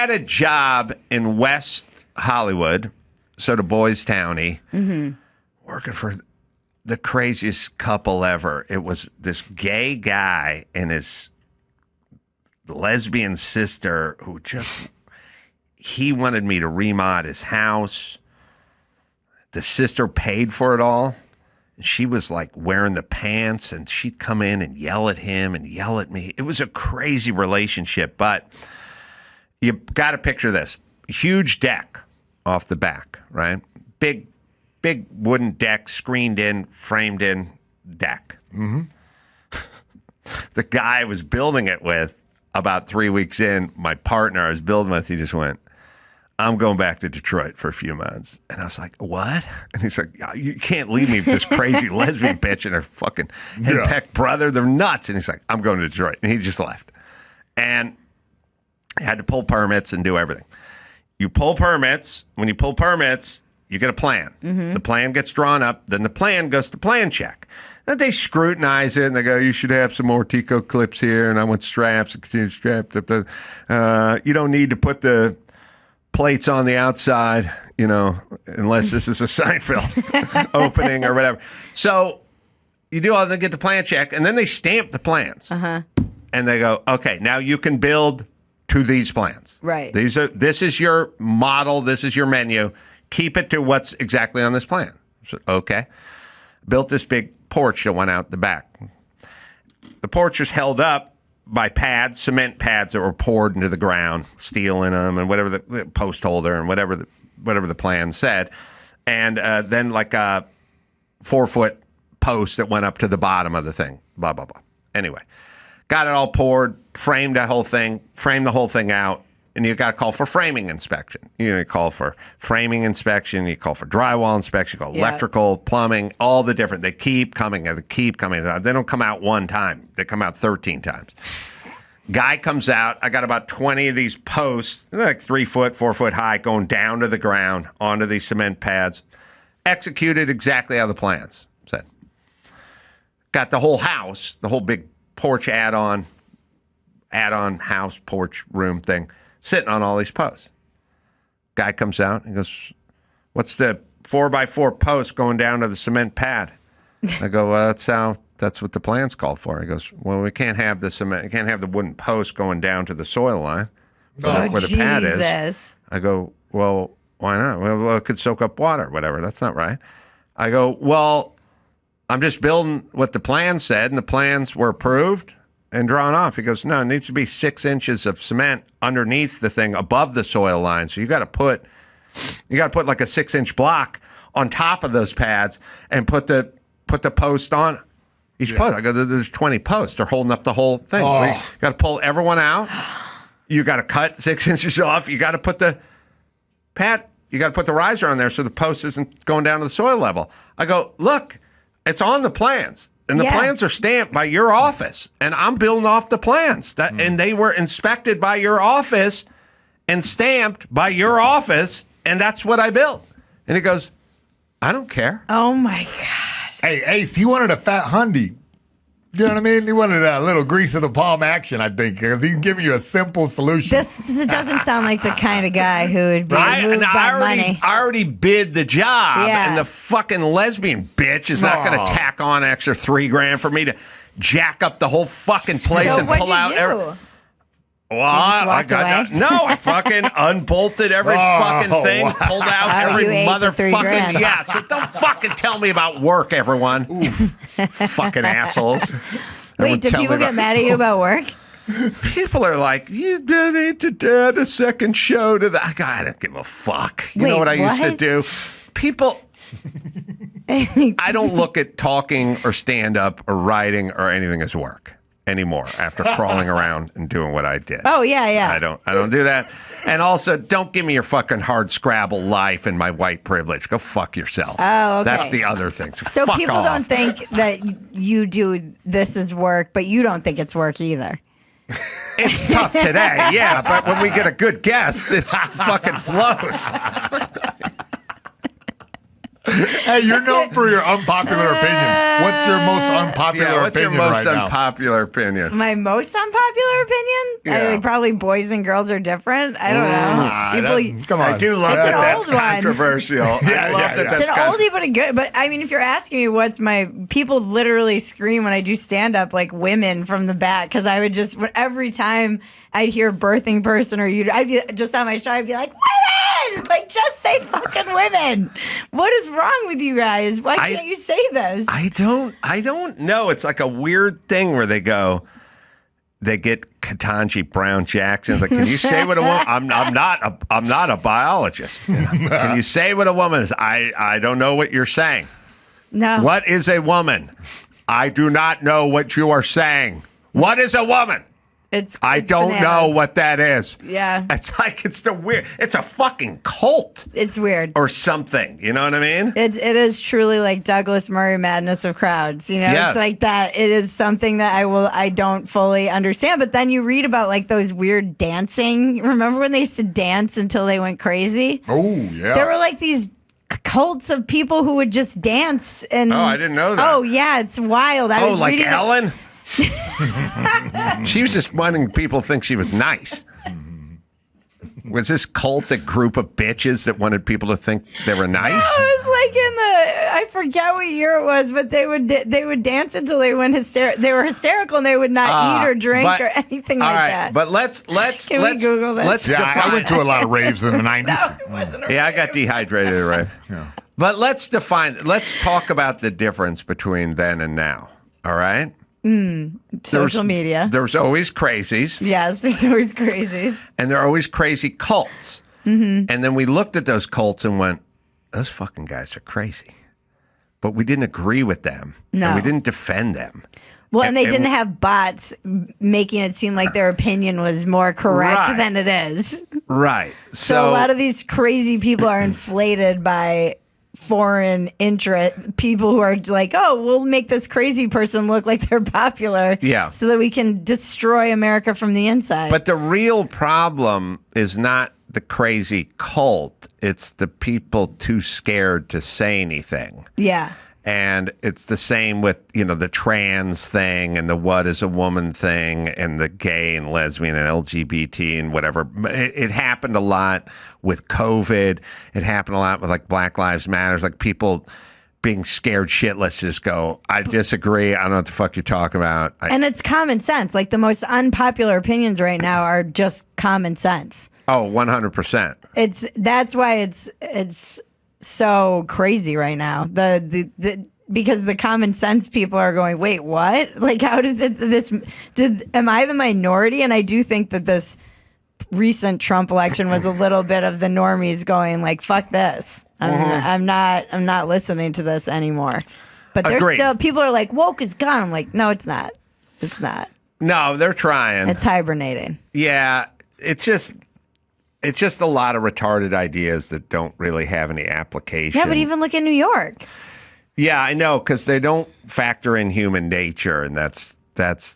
a job in West Hollywood, sort of Boys Towny, working for the craziest couple ever. It was this gay guy and his lesbian sister who he wanted me to remod his house. The sister paid for it all. And she was like wearing the pants and she'd come in and yell at him and yell at me. It was a crazy relationship, but you got to picture this. Huge deck off the back, right? Big wooden deck, screened in, framed in deck. Mm-hmm. The guy I was building it with, about 3 weeks in, my partner I was building with, he just went, I'm going back to Detroit for a few months. And I was like, what? And he's like, you can't leave me with this crazy lesbian bitch and her fucking henpecked brother. They're nuts. And he's like, I'm going to Detroit. And he just left. And I had to pull permits and do everything. You pull permits. When you pull permits, you get a plan. Mm-hmm. The plan gets drawn up. Then the plan goes to plan check. Then they scrutinize it and they go, you should have some more Tico clips here. And I want straps and continue strapped up. You don't need to put the plates on the outside, unless this is a Seinfeld opening or whatever. So you do all that, get the plan check, and then they stamp the plans. Uh-huh. And they go, okay, now you can build to these plans. Right. This is your model. This is your menu. Keep it to what's exactly on this plan. So, okay. Built this big porch that went out the back. The porch was held up by pads, cement pads that were poured into the ground, steel in them, and whatever the post holder and whatever the plan said, and then like a 4-foot post that went up to the bottom of the thing. Blah blah blah. Anyway, got it all poured, framed the whole thing out, and you got to call for framing inspection. You call for framing inspection, you call for drywall inspection, you call electrical, plumbing, all the different. They keep coming. They don't come out one time. They come out 13 times. Guy comes out. I got about 20 of these posts, like 3 foot, 4 foot high, going down to the ground onto these cement pads. Executed exactly how the plans said. Got the whole house, the whole big porch add-on house, porch, room thing, sitting on all these posts. Guy comes out and goes, what's the 4x4 post going down to the cement pad? I go, well, that's what the plans called for. He goes, well, we can't have the wooden post going down to the soil line where the pad is. I go, well, why not? Well, it could soak up water, whatever. That's not right. I go, well, I'm just building what the plan said, and the plans were approved and drawn off. He goes, no, it needs to be 6 inches of cement underneath the thing above the soil line. So you got to put like a 6-inch block on top of those pads and put the post on each post. I go, there's 20 posts. They're holding up the whole thing. Oh. You got to pull everyone out. You got to cut 6 inches off. You got to put the pad. You got to put the riser on there so the post isn't going down to the soil level. I go, look, it's on the plans. And the plans are stamped by your office, and I'm building off the plans. And they were inspected by your office and stamped by your office, and that's what I built. And he goes, I don't care. Oh, my God. Hey, Ace, he wanted a fat Hyundai. You know what I mean? He wanted a little grease of the palm action, I think, because he can give you a simple solution. This doesn't sound like the kind of guy who would be moved by money. I already bid the job, and the fucking lesbian bitch is not going to tack on an extra $3,000 for me to jack up the whole fucking place and pull out every. Well, I fucking unbolted every fucking thing, pulled out every motherfucking. So don't fucking tell me about work, everyone. Fucking assholes. Wait, do people get mad at you about work? People are like, you need to add a second show to that. I don't give a fuck. You know Wait, what I used to what? do? People, I don't look at talking or stand up or writing or anything as work anymore after crawling around and doing what I did. Oh, yeah. I don't do that. And also, don't give me your fucking hard Scrabble life and my white privilege. Go fuck yourself. Oh, okay. That's the other thing. So fuck people off. don't think that you do this as work, but you don't think it's work either. It's tough today, yeah, but when we get a good guest, it's fucking flows. Hey, you're known for your unpopular opinion. What's your most unpopular what's your opinion most right now? unpopular opinion? My most unpopular opinion? Yeah. Probably boys and girls are different. I don't know. Come on. I do love It's that an that's old one. controversial. I love that It's that's an oldie but a good. But I mean, if you're asking me what's my, people literally scream when I do stand up like women from the back, because I would just, every time I'd hear a birthing person or I'd be just on my show, I'd be like, women! Like, just say fucking women. What is wrong with you guys? Why can't you say this? I don't know. It's like a weird thing where they get Ketanji Brown Jackson. It's like, can you say what a woman? I'm not a biologist. Can you say what a woman is? I don't know what you're saying. No. What is a woman? I do not know what you are saying. What is a woman? I don't know bananas. what that is. Yeah. It's like it's a fucking cult It's weird. or something. You know what I mean? It is truly like Douglas Murray madness of crowds. You know, Yes. It's like that. It is something that I don't fully understand. But then you read about like those weird dancing. Remember when they used to dance until they went crazy? Oh, yeah. There were like these cults of people who would just dance. And Oh, I didn't know that. Oh yeah, it's wild. I was like reading Ellen? She was just wanting people to think she was nice. Was this cultic group of bitches that wanted people to think they were nice? It was like in I forget what year it was, but they would dance until they went hysterical. They were hysterical and they would not eat or drink but- or anything all like right, that. But let's Can we Google this? Let's Yeah, I define. went to a lot of raves in the 90s. Yeah, I got dehydrated, right? But let's talk about the difference between then and now. All right? Social media. There's always crazies, Yes, it's always crazy. and there are always crazy cults. Mm-hmm. And then we looked at those cults and went, those fucking guys are crazy. But we didn't agree with them. No. And we didn't defend them. Well, and they and- didn't have bots making it seem like their opinion was more correct Right. than it is. Right. So a lot of these crazy people are inflated by foreign interest, people who are like, oh, we'll make this crazy person look like they're popular, Yeah. so that we can destroy America from the inside. But the real problem is not the crazy cult. It's the people too scared to say anything. yeah, And it's the same with, the trans thing and the what is a woman thing and the gay and lesbian and LGBT and whatever. It happened a lot with COVID. It happened a lot with like Black Lives Matters, like people being scared shitless, just go, I disagree. I don't know what the fuck you're talking about. and it's common sense. Like the most unpopular opinions right now are just common sense. Oh, 100%. That's why it's so crazy right now. Because the common sense people are going, wait, what? Like, how does am I the minority? And I do think that this recent Trump election was a little bit of the normies going like, fuck this. I'm not listening to this anymore. But there's Agreed. still, people are like, woke is gone. I'm like, no, it's not. It's not. No, they're trying. It's hibernating. Yeah, it's just a lot of retarded ideas that don't really have any application. Yeah, but even look at New York. Yeah, I know, because they don't factor in human nature, and that's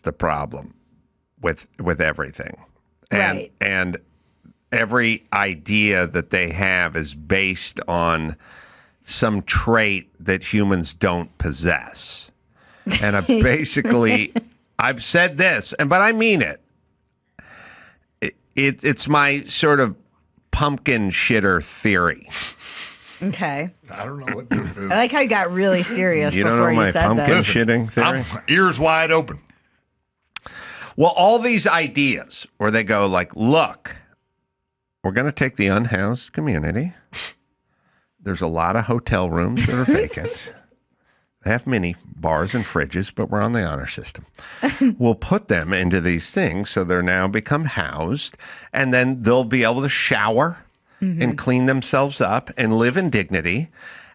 the problem with everything. Right. And every idea that they have is based on some trait that humans don't possess. And I've said this, but I mean it. It's my sort of pumpkin shitter theory. Okay. I don't know what this is. I like how you got really serious You don't before know you my said pumpkin this. shitting theory? I'm ears wide open. Well, all these ideas where they go like, look, we're going to take the unhoused community. There's a lot of hotel rooms that are vacant. They have mini bars and fridges, but we're on the honor system. We'll put them into these things so they're now become housed, and then they'll be able to shower and clean themselves up and live in dignity.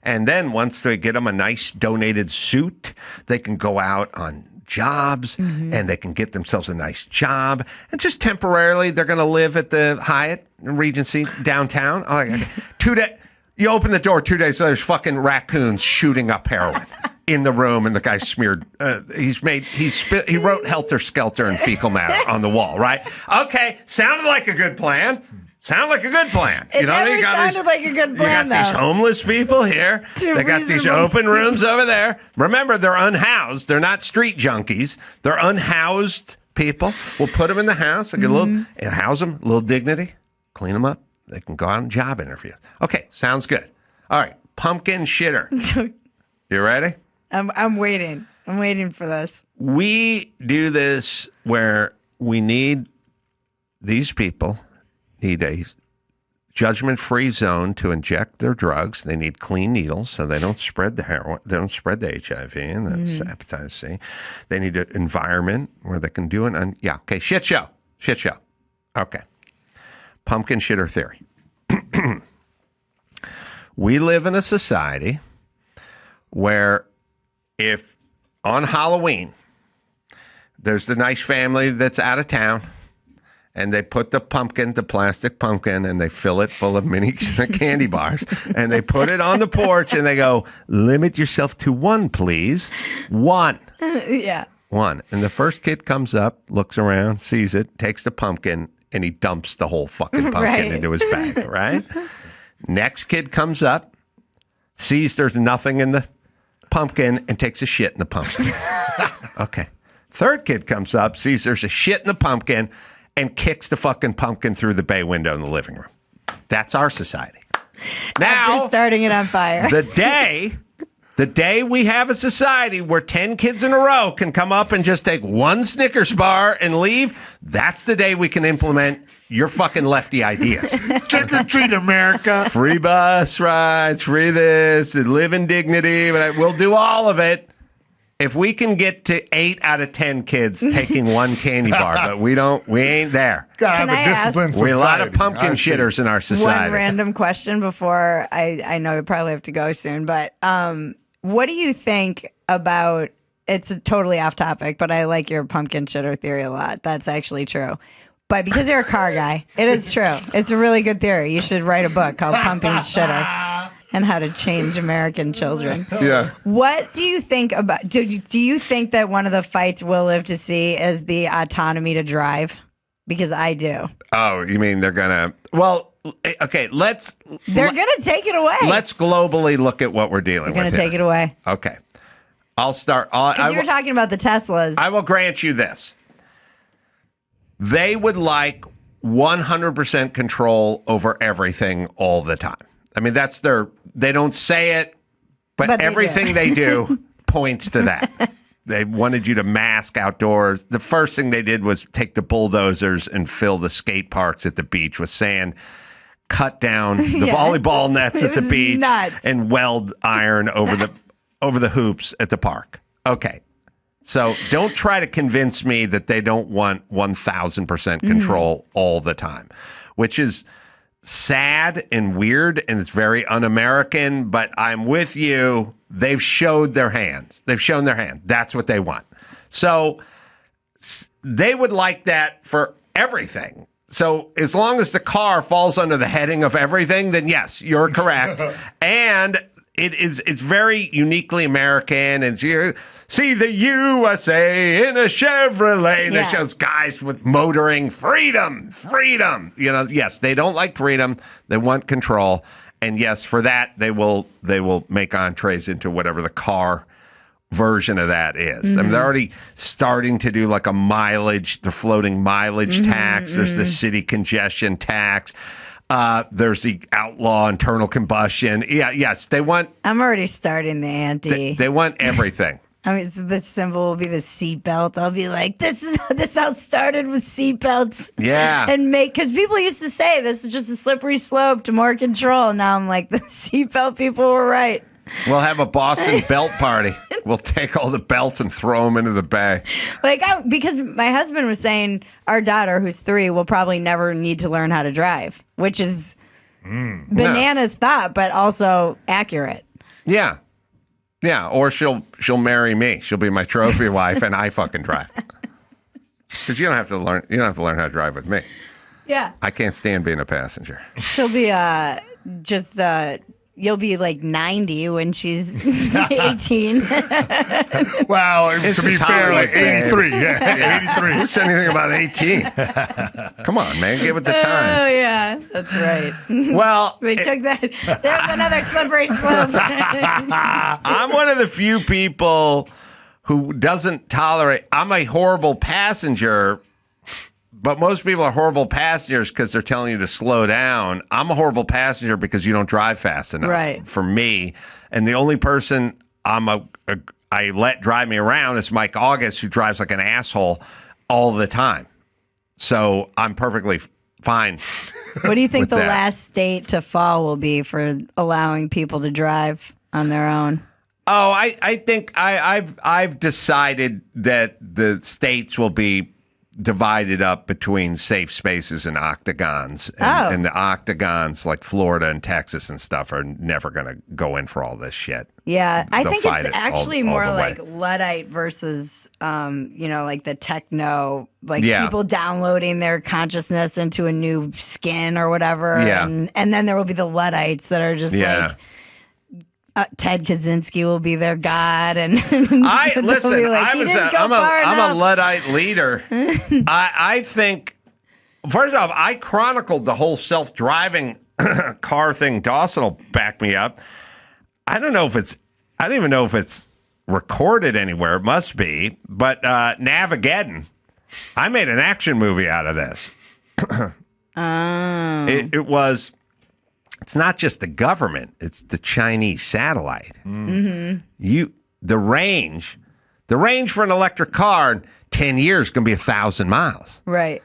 And then once they get them a nice donated suit, they can go out on jobs and they can get themselves a nice job. And just temporarily, they're going to live at the Hyatt Regency downtown. Oh, okay. 2 days. You open the door 2 days, so there's fucking raccoons shooting up heroin in the room, and the guy smeared. He wrote Helter Skelter and fecal matter on the wall. Right? Okay, sounded like a good plan. Sounded like a good plan. It never sounded like a good plan, though. You got these homeless people here. They got these open rooms over there. Remember, they're unhoused. They're not street junkies. They're unhoused people. We'll put them in the house. House them, a little dignity, clean them up. They can go out on job interviews. Okay, sounds good. All right, pumpkin shitter. You ready? I'm waiting. I'm waiting for this. We do this where we need these people need a judgment-free zone to inject their drugs. They need clean needles so they don't spread the heroin, they don't spread the HIV and the hepatitis C. They need an environment where they can do it. Okay, shit show. Okay. Pumpkin shitter theory. We live in a society where if on Halloween there's the nice family that's out of town, and they put the plastic pumpkin, and they fill it full of mini candy bars, and they put it on the porch, and they go, limit yourself to one, please. One. Yeah. One. And the first kid comes up, looks around, sees it, takes the pumpkin, and he dumps the whole fucking pumpkin into his bag, right? Next kid comes up, sees there's nothing in the pumpkin, and takes a shit in the pumpkin. Okay. Third kid comes up, sees there's a shit in the pumpkin, and kicks the fucking pumpkin through the bay window in the living room. That's our society. Now, after starting it on fire. The day we have a society where 10 kids in a row can come up and just take one Snickers bar and leave, that's the day we can implement your fucking lefty ideas. Trick or treat, America. Free bus rides, free this, and live in dignity. We'll do all of it. If we can get to 8 out of 10 kids taking one candy bar, but we ain't there. Gotta have a disciplined society. We're a lot of pumpkin shitters in our society. One random question before I know you probably have to go soon, but what do you think about? It's totally off topic, but I like your pumpkin shitter theory a lot. That's actually true. But because you're a car guy, it is true. It's a really good theory. You should write a book called Pumpkin Shitter. And how to change American children. Yeah. What do you think about? Do you think that one of the fights we'll live to see is the autonomy to drive? Because I do. Oh, you mean they're gonna? Well, okay. They're gonna take it away. Let's globally look at what we're dealing with. They're gonna take it away. Okay. I'll start. You were talking about the Teslas. I will grant you this. They would like 100% control over everything all the time. I mean, they don't say it, but everything they do points to that. They wanted you to mask outdoors. The first thing they did was take the bulldozers and fill the skate parks at the beach with sand, cut down the volleyball nets at the beach, and weld iron over the hoops at the park. Okay. So don't try to convince me that they don't want 1,000% control all the time, which is sad and weird, and it's very un-American, but I'm with you. They've showed their hands. That's what they want. So they would like that for everything. So as long as the car falls under the heading of everything, then yes, you're correct. And it's very uniquely American, and you see the USA in a Chevrolet that shows guys with motoring freedom. You know, yes, they don't like freedom. They want control. And yes, for that, they will make entrees into whatever the car version of that is. I mean, they're already starting to do like the floating mileage tax. There's the city congestion tax. There's the outlaw internal combustion. Yeah, yes, they want. I'm already starting the ante. They want everything. I mean, so the symbol will be the seatbelt. I'll be like, this how it started with seatbelts. Yeah. And because people used to say this is just a slippery slope to more control. Now I'm like, the seatbelt people were right. We'll have a Boston belt party. We'll take all the belts and throw them into the bay. Because my husband was saying our daughter, who's 3, will probably never need to learn how to drive, which is bananas thought, but also accurate. Yeah. Yeah, or she'll marry me. She'll be my trophy wife, and I fucking drive. Because you don't have to learn how to drive with me. Yeah. I can't stand being a passenger. She'll be you'll be like 90 when she's 18. Wow, to be fair, like 83. Yeah, 83. Who said anything about 18? Come on, man, get with the times. Oh, yeah, that's right. Well, they took that. There's another slippery slope. I'm one of the few people who doesn't tolerate. I'm a horrible passenger, but most people are horrible passengers because they're telling you to slow down. I'm a horrible passenger because you don't drive fast enough. Right. For me, and the only person I let drive me around is Mike August, who drives like an asshole all the time. So I'm perfectly fine. What do you think the that. last state to fall will be for allowing people to drive on their own? Oh, I think I've decided that the states will be divided up between safe spaces and octagons. And the octagons, like Florida and Texas and stuff, are never going to go in for all this shit. Yeah, I They'll think fight it's it actually all more the like way. Luddite versus, like the techno, like Yeah. people downloading their consciousness into a new skin or whatever. Yeah. And then there will be the Luddites that are just Yeah. like, Ted Kaczynski will be their god, and Listen. be like, I'm a Luddite leader. I think, first off, I chronicled the whole self-driving car thing. Dawson will back me up. I don't even know if it's recorded anywhere. It must be, but Navageddon. I made an action movie out of this. It was. It's not just the government; it's the Chinese satellite. Mm-hmm. The range for an electric car in 10 years is going to be 1,000 miles. right.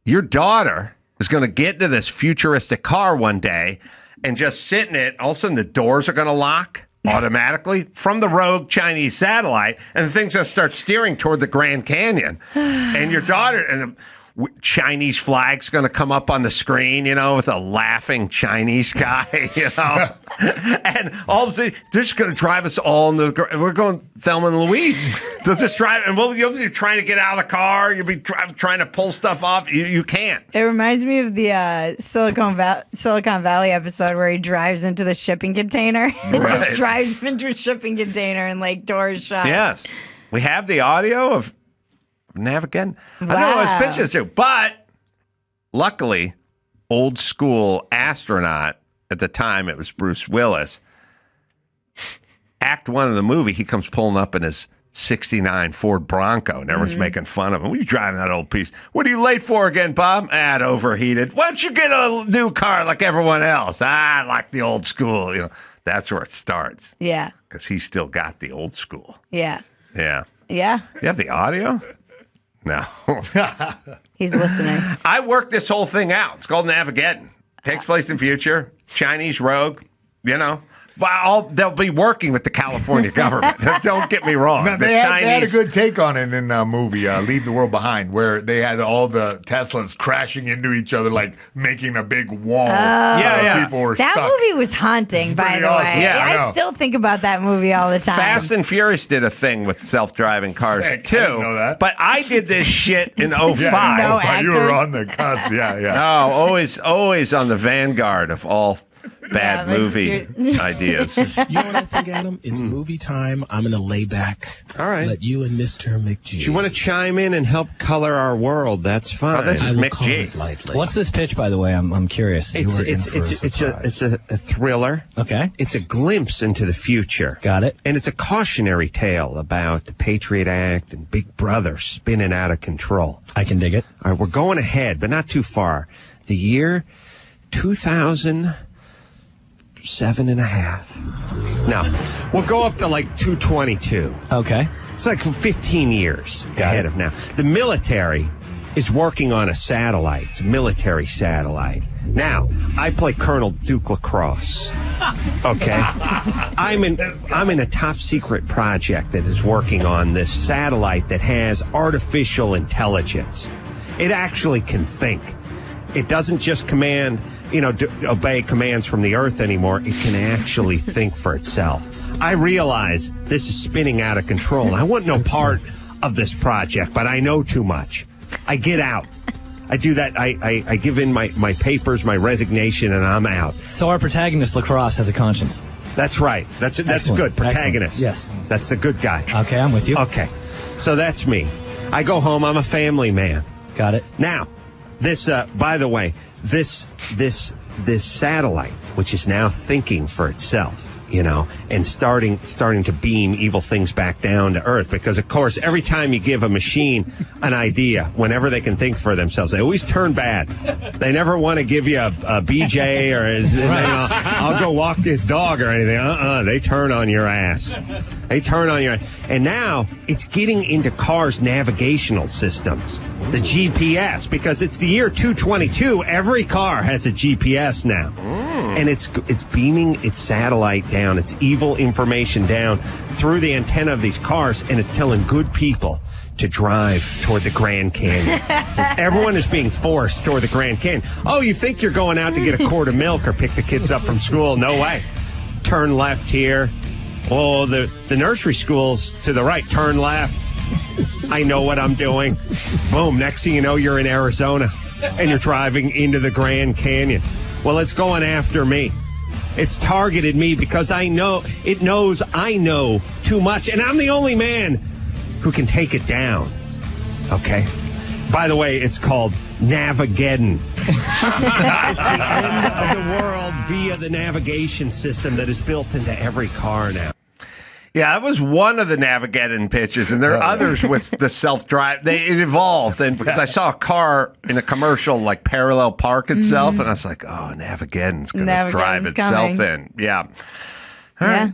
Your daughter is going to get into this futuristic car one day and just sit in it. All of a sudden, the doors are going to lock automatically from the rogue Chinese satellite, and the thing's going to start steering toward the Grand Canyon. And your daughter and the Chinese flag's going to come up on the screen, with a laughing Chinese guy, and all of a sudden they're just going to drive us all we're going Thelma and Louise. They'll just drive, and you'll be trying to get out of the car. You'll be trying to pull stuff off. You can't. It reminds me of the Silicon Valley episode where he drives into the shipping container. It just drives him into a shipping container and like doors shut. Yes, we have the audio of Navageddon. I don't know what I was pitching to, but luckily, old school astronaut at the time, it was Bruce Willis. Act 1 of the movie, he comes pulling up in his 69 Ford Bronco, and everyone's making fun of him. What are you driving that old piece? What are you late for again, Bob? It overheated. Why don't you get a new car like everyone else? I like the old school. That's where it starts. Yeah. Because he's still got the old school. Yeah. Yeah. Yeah. You have the audio? No. He's listening. I worked this whole thing out. It's called Navageddon. Takes place in future. Chinese rogue, Well, they'll be working with the California government. Don't get me wrong. No, they had a good take on it in a movie, Leave the World Behind, where they had all the Teslas crashing into each other, like making a big wall. Yeah. People were That stuck. movie was haunting, by pretty the awesome. way. Yeah, I know. I still think about that movie all the time. Fast and Furious did a thing with self-driving cars, Sick. too. I didn't know that. But I did this shit in 05. No you were actors. on the cusp. Yeah. Oh, always on the vanguard of all bad that's movie ideas. You know what I think, Adam? It's movie time. I'm going to lay back. All right. Let you and Mr. McG. If you want to chime in and help color our world, that's fine. Oh, this I is will Mick call G. it lightly. What's this pitch, by the way? I'm curious. It's You were in for a surprise. a thriller. Okay. It's a glimpse into the future. Got it. And it's a cautionary tale about the Patriot Act and Big Brother spinning out of control. I can dig it. All right, we're going ahead, but not too far. The year 2007.5. No, we'll go up to like 222. Okay. It's like 15 years ahead of now. The military is working on a satellite. It's a military satellite. Now, I play Colonel Duke Lacrosse. Okay? I'm in a top secret project that is working on this satellite that has artificial intelligence. It actually can think. It doesn't just obey commands from the Earth anymore. It can actually think for itself. I realize this is spinning out of control, and I want no part of this project, but I know too much. I get out. I do that. I give in my papers, my resignation, and I'm out. So our protagonist, Lacrosse, has a conscience. That's right. That's good. Protagonist. Excellent. Yes. That's the good guy. Okay, I'm with you. Okay. So that's me. I go home. I'm a family man. Got it. Now, this, by the way, this satellite, which is now thinking for itself, and starting to beam evil things back down to Earth. Because, of course, every time you give a machine an idea, whenever they can think for themselves, they always turn bad. They never want to give you a BJ or, I'll go walk this dog or anything. They turn on your ass. And now it's getting into cars' navigational systems, the GPS, because it's the year 222. Every car has a GPS now. And it's beaming its satellite down, its evil information down through the antenna of these cars, and it's telling good people to drive toward the Grand Canyon. Everyone is being forced toward the Grand Canyon. Oh, you think you're going out to get a quart of milk or pick the kids up from school? No way. Turn left here. Oh, the nursery school's to the right. Turn left. I know what I'm doing. Boom. Next thing you know, you're in Arizona, and you're driving into the Grand Canyon. Well, it's going after me. It's targeted me because I know I know too much, and I'm the only man who can take it down. Okay? By the way, it's called Navageddon. It's the end of the world via the navigation system that is built into every car now. Yeah, that was one of the Navageddon pitches, and there are others with the self-drive. It evolved, and because I saw a car in a commercial like parallel park itself, and I was like, "Oh, Navageddon's going to drive itself in." Yeah. All right.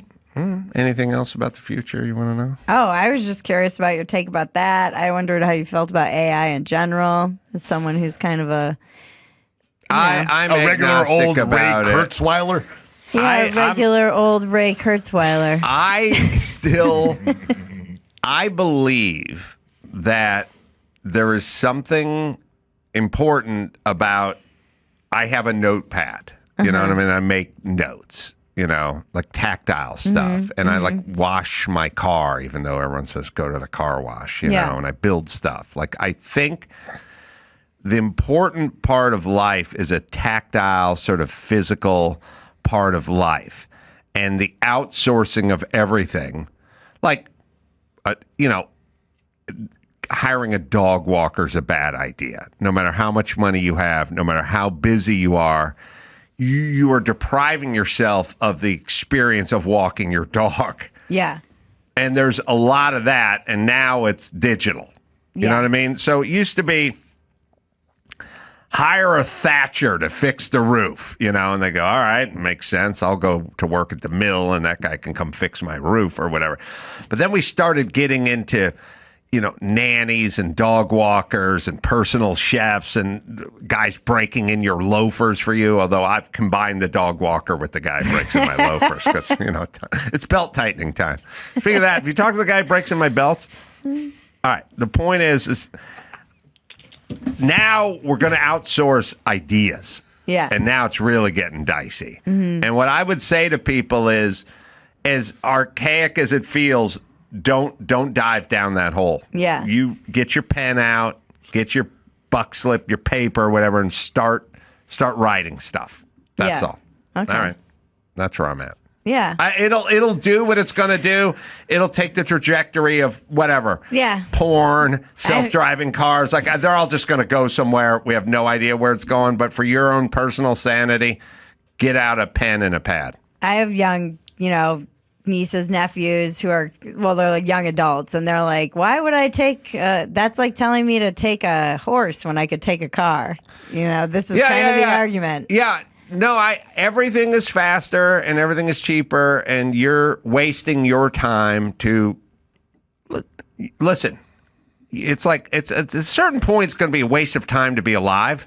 Anything else about the future you want to know? Oh, I was just curious about your take about that. I wondered how you felt about AI in general, as someone who's kind of I'm a regular old Ray about Kurzweiler. Regular old Ray Kurzweiler. I believe that there is something important about, I have a notepad, you know what I mean? I make notes, like tactile stuff. And I like wash my car, even though everyone says go to the car wash, you know, and I build stuff. Like, I think the important part of life is a tactile, sort of physical part of life, and the outsourcing of everything, like, hiring a dog walker is a bad idea. No matter how much money you have, no matter how busy you are, you are depriving yourself of the experience of walking your dog. Yeah. And there's a lot of that, and now it's digital. You know what I mean? So it used to be, hire a thatcher to fix the roof, and they go, all right, makes sense. I'll go to work at the mill, and that guy can come fix my roof or whatever. But then we started getting into, nannies and dog walkers and personal chefs and guys breaking in your loafers for you, although I've combined the dog walker with the guy who breaks in my loafers because, it's belt tightening time. Speaking of that, if you talk to the guy who breaks in my belts, all right, the point is now we're going to outsource ideas. Yeah. And now it's really getting dicey. And what I would say to people is, as archaic as it feels, don't dive down that hole. Yeah. You get your pen out, get your buck slip, your paper, whatever, and start writing stuff. That's all. Okay. All right. That's where I'm at. Yeah. It'll do what it's going to do. It'll take the trajectory of whatever. Yeah. Porn, self-driving cars. Like, they're all just going to go somewhere. We have no idea where it's going. But for your own personal sanity, get out a pen and a pad. I have young, nieces, nephews who are, they're like young adults. And they're like, why would I take, that's like telling me to take a horse when I could take a car. This is kind of the argument. Yeah. No, everything is faster and everything is cheaper, and you're wasting your time to listen. it's like it's at a certain point it's going to be a waste of time to be alive.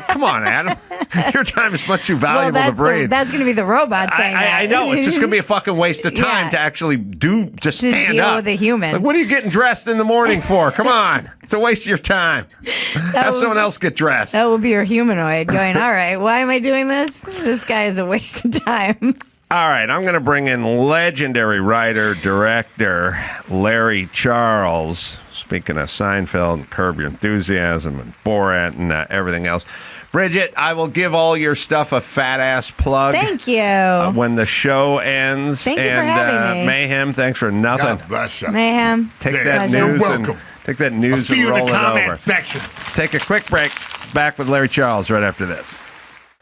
Come on, Adam. Your time is much too valuable to breathe. That's going to be the robot saying that. I know. It's just going to be a fucking waste of time Yeah. to actually just To stand deal up. with a human. Like, what are you getting dressed in the morning for? Come on. It's a waste of your time. Have someone else get dressed. That will be your humanoid going, all right, why am I doing this? This guy is a waste of time. All right, I'm going to bring in legendary writer, director Larry Charles. Speaking of Seinfeld and Curb Your Enthusiasm and Borat and everything else. Bridget, I will give all your stuff a fat-ass plug. Thank you. When the show ends. Thank you for having me. Mayhem, thanks for nothing. God bless you. Mayhem. Take Yeah, that you're news welcome. take that news I'll see and you in roll the it comment over. section. Take a quick break. Back with Larry Charles right after this.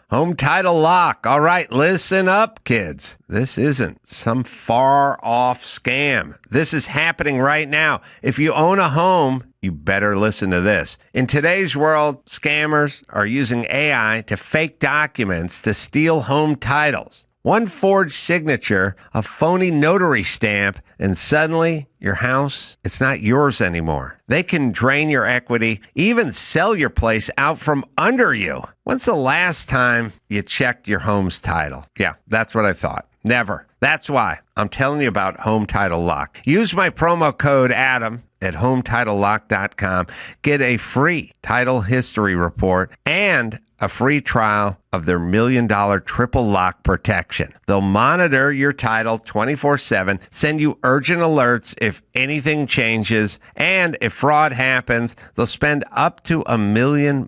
Home title lock. All right, listen up, kids. This isn't some far-off scam. This is happening right now. If you own a home, you better listen to this. In today's world, scammers are using AI to fake documents to steal home titles. One forged signature, a phony notary stamp, and suddenly your house, it's not yours anymore. They can drain your equity, even sell your place out from under you. When's the last time you checked your home's title? Yeah, that's what I thought. Never. That's why I'm telling you about Home Title Lock. Use my promo code Adam at HometitleLock.com. Get a free title history report and a free trial of their $1 million triple lock protection. They'll monitor your title 24/7, send you urgent alerts if anything changes, and if fraud happens, they'll spend up to $1 million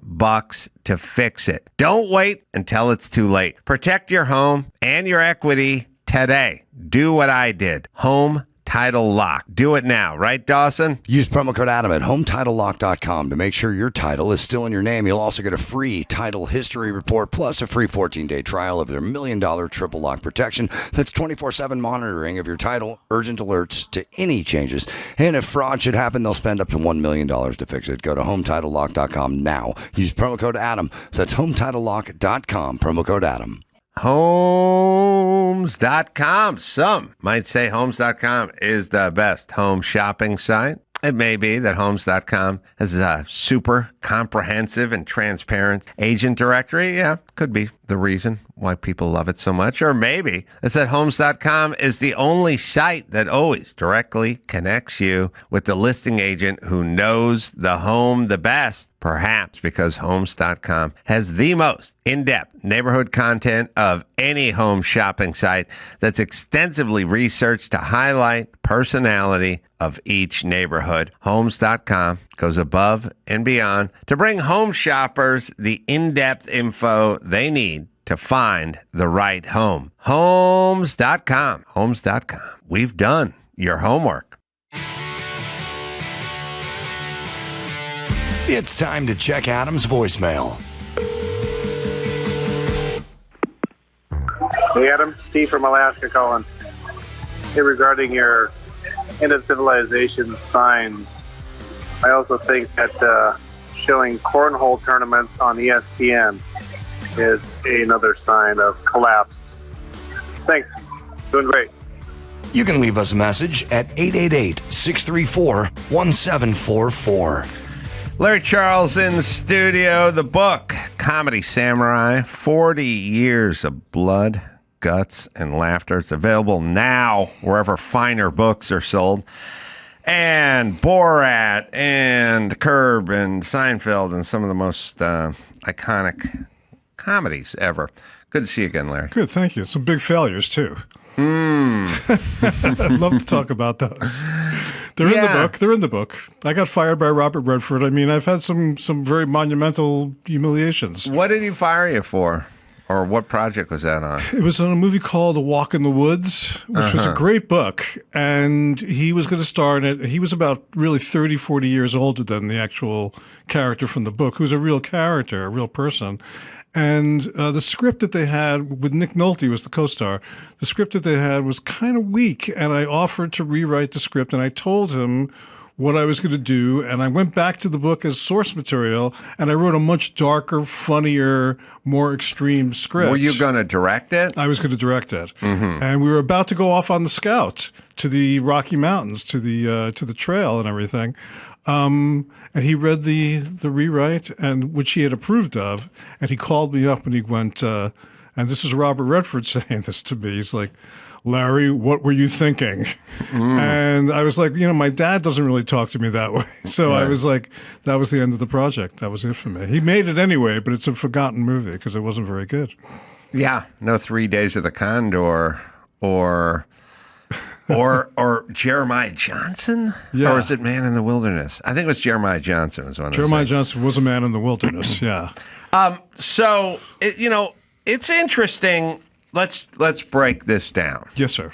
to fix it. Don't wait until it's too late. Protect your home and your equity today. Do what I did. Home Title Lock. Do it now, right, Dawson? Use promo code Adam at HometitleLock.com to make sure your title is still in your name. You'll also get a free title history report plus a free 14-day trial of their $1 million triple lock protection. That's 24/7 monitoring of your title, urgent alerts to any changes. And if fraud should happen, they'll spend up to $1 million to fix it. Go to HometitleLock.com now. Use promo code Adam. That's HometitleLock.com. Promo code Adam. Homes.com. Some might say Homes.com is the best home shopping site. It may be that Homes.com has a super comprehensive and transparent agent directory. Yeah, could be the reason why people love it so much. Or maybe it's that Homes.com is the only site that always directly connects you with the listing agent who knows the home the best. Perhaps because Homes.com has the most in-depth neighborhood content of any home shopping site that's extensively researched to highlight personality of each neighborhood. Homes.com goes above and beyond to bring home shoppers the in-depth info they need to find the right home. Homes.com. Homes.com. We've done your homework. It's time to check Adam's voicemail. Hey, Adam. Steve from Alaska calling. Hey, regarding your end of civilization signs, I also think that showing cornhole tournaments on ESPN is another sign of collapse. Thanks. Doing great. You can leave us a message at 888-634-1744. Larry Charles in the studio. The book, Comedy Samurai, 40 Years of Blood, Guts, and Laughter. It's available now wherever finer books are sold. And Borat and Curb and Seinfeld and some of the most iconic comedies ever. Good to see you again, Larry. Good, thank you. Some big failures, too. I'd love to talk about those. They're in the book. They're in the book. I got fired by Robert Redford. I mean, I've had some very monumental humiliations. What did he fire you for? Or what project was that on? It was on a movie called A Walk in the Woods, which was a great book. And he was going to star in it. He was about really 30, 40 years older than the actual character from the book, who's a real character, a real person. And the script that they had with Nick Nolte was the co-star. The script that they had was kind of weak, and I offered to rewrite the script, and I told him what I was going to do, and I went back to the book as source material, and I wrote a much darker, funnier, more extreme script. Were you going to direct it? I was going to direct it, and we were about to go off on the scout to the Rocky Mountains, to the trail and everything. And he read the rewrite, and which he had approved of, and he called me up and he went, and this is Robert Redford saying this to me. He's like, Larry, what were you thinking? And I was like, my dad doesn't really talk to me that way. So I was like, that was the end of the project. That was it for me. He made it anyway, but it's a forgotten movie because it wasn't very good. Yeah, no 3 Days of the Condor or Jeremiah Johnson? Yeah. Or is it Man in the Wilderness? I think it was Jeremiah Johnson was one. Jeremiah Johnson was a man in the wilderness, yeah. So, it's interesting. Let's break this down. Yes, sir.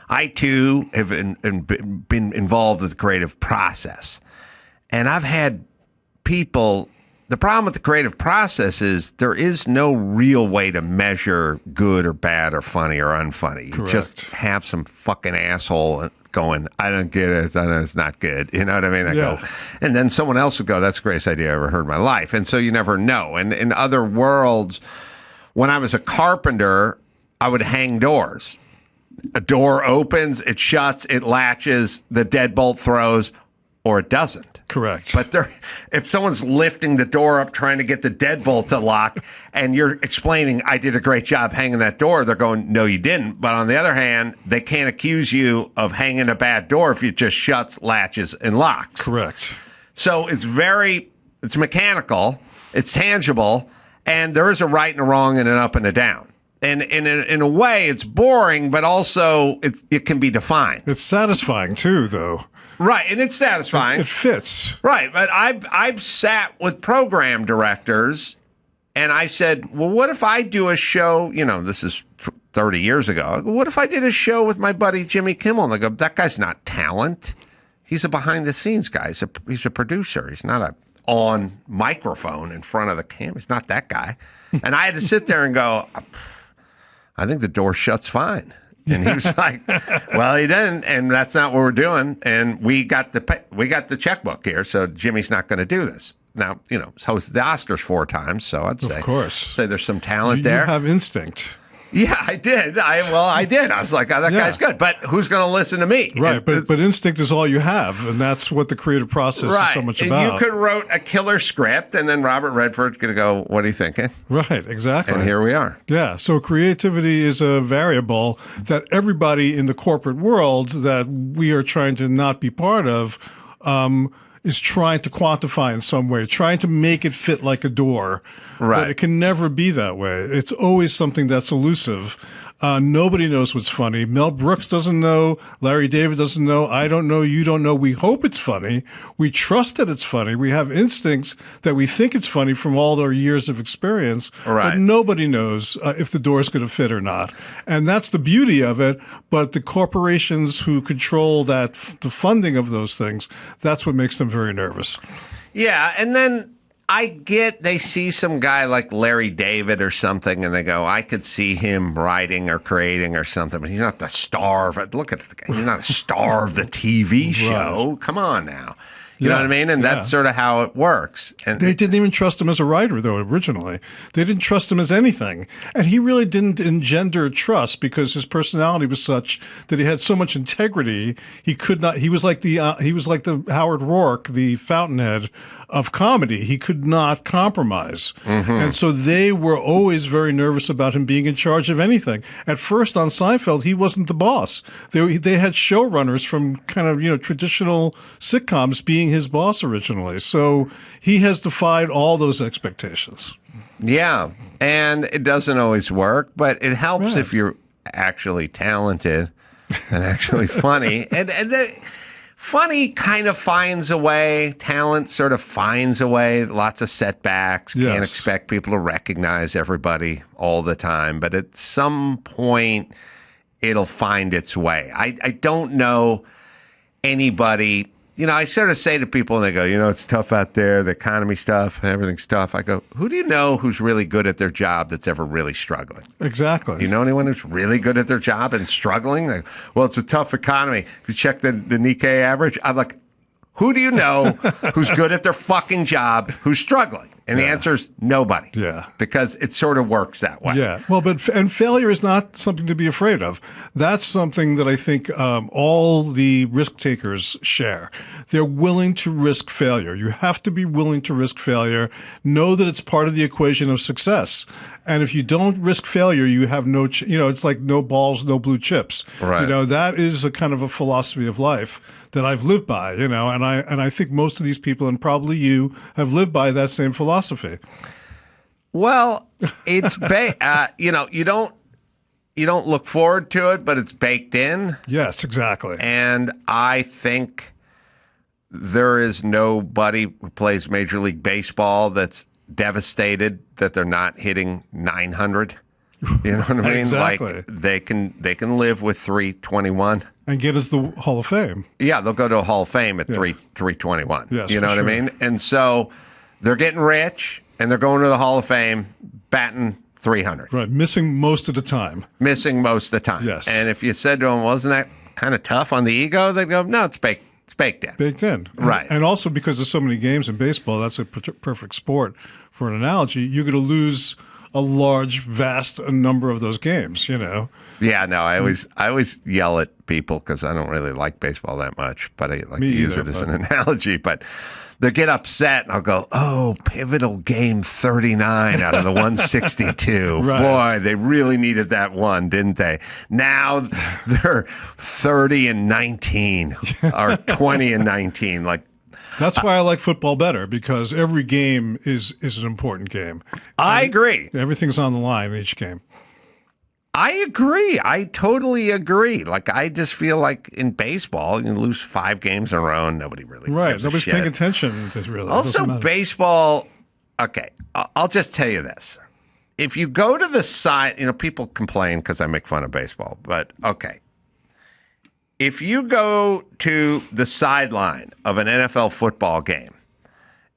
I, too, have been involved with the creative process. And I've had people... The problem with the creative process is there is no real way to measure good or bad or funny or unfunny. You Correct. just have some fucking asshole going, I don't get it. I know it's not good. You know what I mean? I go, and then someone else would go, that's the greatest idea I ever heard in my life. And so you never know. And in other worlds, when I was a carpenter, I would hang doors. A door opens, it shuts, it latches, the deadbolt throws, or it doesn't. Correct. But if someone's lifting the door up trying to get the deadbolt to lock and you're explaining, I did a great job hanging that door, they're going, no, you didn't. But on the other hand, they can't accuse you of hanging a bad door if it just shuts, latches, and locks. Correct. So it's mechanical, it's tangible, and there is a right and a wrong and an up and a down. And in a way, it's boring, but also it can be defined. It's satisfying, too, though. Right, and it's satisfying. It fits. Right, but I've sat with program directors, and I said, well, what if I do a show, this is 30 years ago, what if I did a show with my buddy Jimmy Kimmel? And they go, that guy's not talent. He's a behind-the-scenes guy. He's a producer. He's not a on microphone in front of the camera. He's not that guy. And I had to sit there and go, I think the door shuts fine. And he was like, well, he didn't, and that's not what we're doing. And we got the checkbook here, so Jimmy's not going to do this. Now, he's hosted the Oscars 4 times, so I'd say there's some talent there. You have instinct. Yeah, I did. I did. I was like, oh, that guy's good. But who's going to listen to me? Right, but instinct is all you have, and that's what the creative process is so much about. And you could wrote a killer script, and then Robert Redford's going to go, what are you thinking? Right, exactly. And here we are. Yeah, so creativity is a variable that everybody in the corporate world that we are trying to not be part of is trying to quantify in some way, trying to make it fit like a door. Right. But it can never be that way. It's always something that's elusive. Nobody knows what's funny. Mel Brooks doesn't know. Larry David doesn't know. I don't know. You don't know. We hope it's funny. We trust that it's funny. We have instincts that we think it's funny from all our years of experience. Right. But nobody knows if the door's going to fit or not. And that's the beauty of it. But the corporations who control the funding of those things, that's what makes them very nervous. Yeah, and then I get they see some guy like Larry David or something, and they go, I could see him writing or creating or something, but he's not the star of it. Look at the guy. He's not a star of the TV show. Right. Come on now. You know what I mean? And that's sort of how it works. And they didn't even trust him as a writer, though, originally. They didn't trust him as anything. And he really didn't engender trust because his personality was such that he had so much integrity, he could not. He was like the Howard Rourke, the fountainhead of comedy. He could not compromise. Mm-hmm. And so they were always very nervous about him being in charge of anything. At first on Seinfeld, he wasn't the boss. They had showrunners from kind of, traditional sitcoms being his boss originally. So he has defied all those expectations. Yeah. And it doesn't always work, but it helps if you're actually talented and actually funny. And funny kind of finds a way. Talent sort of finds a way. Lots of setbacks. Yes. Can't expect people to recognize everybody all the time. But at some point, it'll find its way. I don't know anybody. I sort of say to people, and they go, it's tough out there, the economy stuff, everything's tough. I go, who do you know who's really good at their job that's ever really struggling? Exactly. Do you know anyone who's really good at their job and struggling? Like, well, it's a tough economy. If you check the Nikkei average, I'm like, who do you know who's good at their fucking job who's struggling? And the answer is nobody. Yeah. Because it sort of works that way. Yeah. Well, and failure is not something to be afraid of. That's something that I think all the risk takers share. They're willing to risk failure. You have to be willing to risk failure. Know that it's part of the equation of success. And if you don't risk failure, you have no, it's like no balls, no blue chips. Right. That is a kind of a philosophy of life that I've lived by, and I think most of these people, and probably you, have lived by that same philosophy. Well, it's you don't look forward to it, but it's baked in. Yes, exactly. And I think there is nobody who plays Major League Baseball that's devastated that they're not hitting 900. You know what I mean? Exactly. Like they can live with 321 and get us the Hall of Fame. Yeah, they'll go to a Hall of Fame at 321. Yes, you know what sure. I mean? And so they're getting rich and they're going to the Hall of Fame batting 300. Right, missing most of the time. Yes. And if you said to them, wasn't that kind of tough on the ego? They'd go, no, it's baked in. Baked in. Right. And also because there's so many games in baseball, that's a perfect sport for an analogy. You're going to lose a large, vast number of those games, Yeah, no, I always yell at people because I don't really like baseball that much, but I like to use it as an analogy. But they get upset, and I'll go, "Oh, pivotal game 39 out of the 162. Right. Boy, they really needed that one, didn't they? Now they're 30-19 or 20-19, like." That's why I like football better, because every game is an important game. I agree. Everything's on the line in each game. I agree. I totally agree. Like, I just feel like in baseball, you lose 5 games in a row and nobody really gives a Nobody's shit. paying attention to really. Also, baseball, okay, I'll just tell you this. If you go to the side, people complain because I make fun of baseball, but okay. If you go to the sideline of an NFL football game,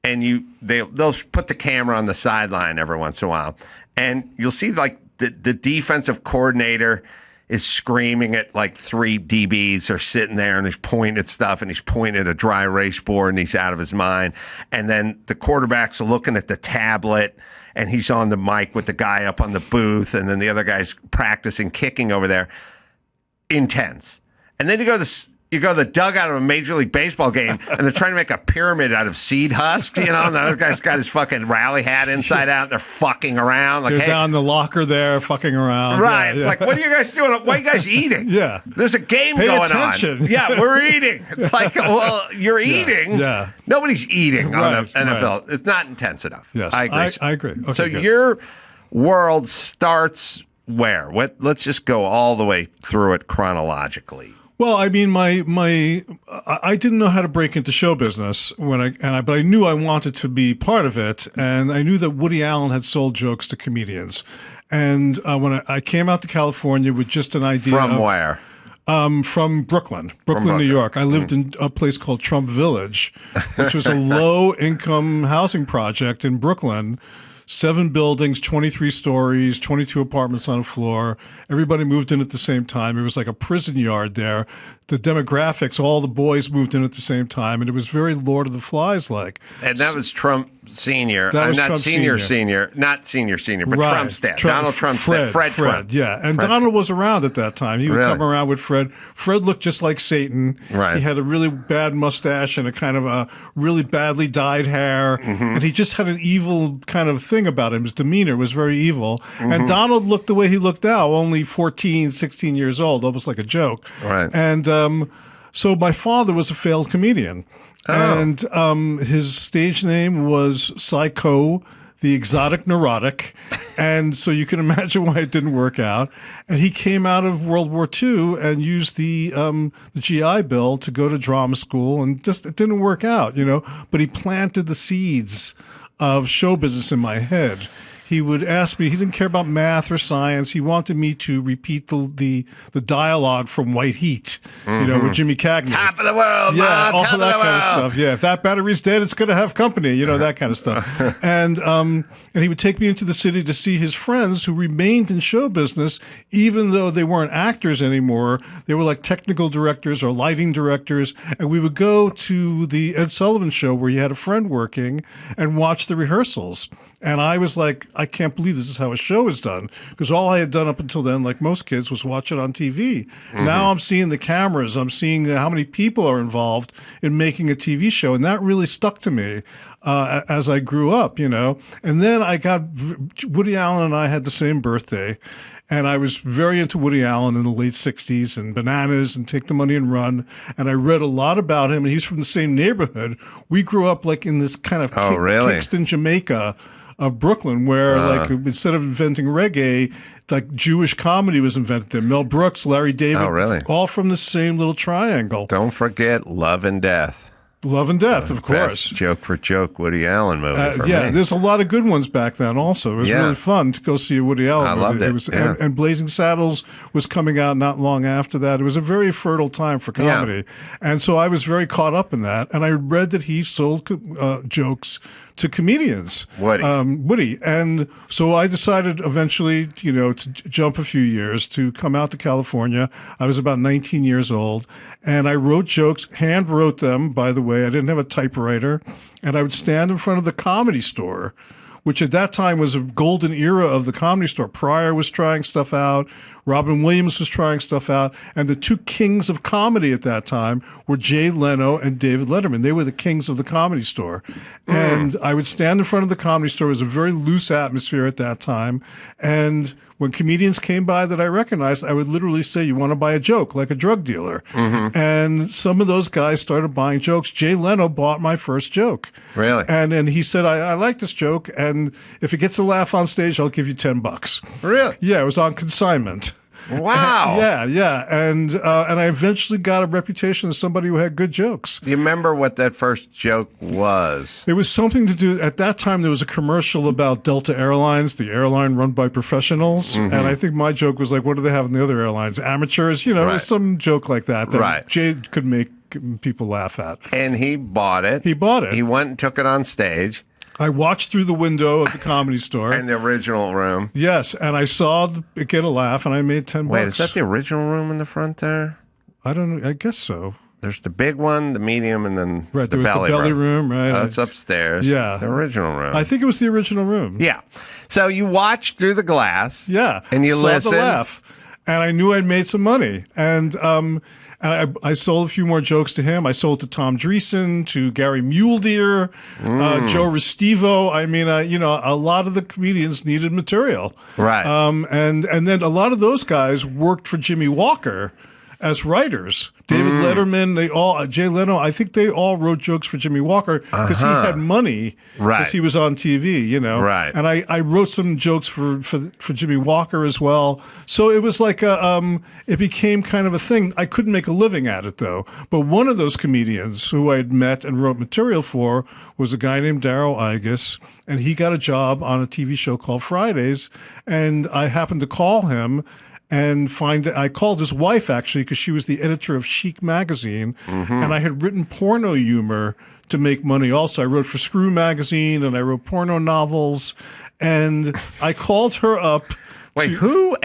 and they'll put the camera on the sideline every once in a while, and you'll see like the defensive coordinator is screaming at like 3 DBs are sitting there and he's pointing at stuff and he's pointing at a dry erase board and he's out of his mind. And then the quarterback's looking at the tablet and he's on the mic with the guy up on the booth, and then the other guy's practicing kicking over there. Intense. And then you go to the dugout of a Major League Baseball game, and they're trying to make a pyramid out of seed husks, and the other guy's got his fucking rally hat inside out, and they're fucking around. Like, they're down the locker there, fucking around. Right. Yeah, it's like, what are you guys doing? What are you guys eating? Yeah. There's a game Pay going attention. on. Yeah, we're eating. It's like, well, you're eating. Yeah. Nobody's eating on Right, NFL. right. It's not intense enough. Yes, I agree. I agree. Okay, so good. your world starts where? Let's just go all the way through it chronologically. Well, I mean, I didn't know how to break into show business but I knew I wanted to be part of it, and I knew that Woody Allen had sold jokes to comedians, and when I came out to California with just an idea From where? From Brooklyn, New York. I lived in a place called Trump Village, which was a low-income housing project in Brooklyn. 7 buildings, 23 stories, 22 apartments on a floor. Everybody moved in at the same time. It was like a prison yard there. The demographics, all the boys moved in at the same time, and it was very Lord of the Flies-like. And that was Trump Senior. That was not Trump senior, Senior. not senior, but Right. Trump's dad. Donald Trump's dad. Fred Trump. Yeah. And Fred. Donald was around at that time. He would come around with Fred. Fred looked just like Satan. Right. He had a really bad mustache and a kind of a really badly dyed hair. Mm-hmm. And he just had an evil kind of thing about him. His demeanor was very evil. Mm-hmm. And Donald looked the way he looked now, only 14, 16 years old, almost like a joke. Right. And so my father was a failed comedian. Oh. And his stage name was Psycho, the Exotic Neurotic. And so you can imagine why it didn't work out. And he came out of World War II and used the GI Bill to go to drama school, and just it didn't work out, But he planted the seeds of show business in my head. he would ask me. He didn't care about math or science. He wanted me to repeat the dialogue from White Heat, with Jimmy Cagney. Top of the world, yeah, Mom, all top of that of the kind of world. stuff. Yeah, if that battery's dead, it's going to have company. That kind of stuff. And he would take me into the city to see his friends who remained in show business, even though they weren't actors anymore. They were like technical directors or lighting directors, and we would go to the Ed Sullivan Show where he had a friend working and watch the rehearsals. And I was like, I can't believe this is how a show is done. Because all I had done up until then, like most kids, was watch it on TV. Now I'm seeing the cameras. I'm seeing how many people are involved in making a TV show. And that really stuck to me as I grew up, And then I got Woody Allen and I had the same birthday. And I was very into Woody Allen in the late 60s and Bananas and Take the Money and Run. And I read a lot about him. And he's from the same neighborhood. We grew up like in this kind of Kingston, Jamaica of Brooklyn, where like instead of inventing reggae, like Jewish comedy was invented there. Mel Brooks, Larry David, all from the same little triangle. Don't forget Love and Death. Love and Death, of course. Best joke for joke Woody Allen movie for me. There's a lot of good ones back then also. It was really fun to go see a Woody Allen movie. Loved it. And Blazing Saddles was coming out not long after that. It was a very fertile time for comedy. And so I was very caught up in that. And I read that he sold jokes to comedians. Woody. And so I decided eventually, to jump a few years to come out to California. I was about 19 years old. And I wrote jokes, hand wrote them, by the way. I didn't have a typewriter. And I would stand in front of the Comedy Store, which at that time was a golden era of the Comedy Store. Pryor was trying stuff out. Robin Williams was trying stuff out. And the two kings of comedy at that time were Jay Leno and David Letterman. They were the kings of the Comedy Store. And I would stand in front of the Comedy Store. It was a very loose atmosphere at that time. And when comedians came by that I recognized, I would literally say, you want to buy a joke, like a drug dealer. And some of those guys started buying jokes. Jay Leno bought my first joke. Really? And he said, I like this joke, and if it gets a laugh on stage, I'll give you $10. Really? Yeah, it was on consignment. Wow. Yeah. And I eventually got a reputation as somebody who had good jokes. Do you remember what that first joke was? It was something to do, at that time, there was a commercial about Delta Airlines, the airline run by professionals. And I think my joke was like, what do they have in the other airlines? Amateurs? It was some joke like that Jay could make people laugh at. And he bought it. He bought it. He went and took it on stage. I watched through the window of the Comedy Store. In the original room. Yes, and I saw it get a laugh, and I made $10. Wait, is that the original room in the front there? I don't know. I guess so. There's the big one, the medium, and then there the was belly the belly room, right? That's upstairs. Yeah. The original room. I think it was the original room. Yeah. So you watched through the glass. Yeah. And you saw listened. the laugh. And I knew I'd made some money. And I sold a few more jokes to him. I sold to Tom Dreesen, to Gary Muledeer, Joe Restivo. I mean, a lot of the comedians needed material. Right. And then a lot of those guys worked for Jimmy Walker as writers. David Letterman, Jay Leno, I think they all wrote jokes for Jimmy Walker because he had money because he was on TV, Right. And I wrote some jokes for Jimmy Walker as well. So it was like it became kind of a thing. I couldn't make a living at it though. But one of those comedians who I had met and wrote material for was a guy named Darryl Igus, and he got a job on a TV show called Fridays, and I happened to call him. And I called his wife, actually, because she was the editor of Chic magazine. And I had written porno humor to make money also. I wrote for Screw magazine, and I wrote porno novels. And I called her up. Wait, who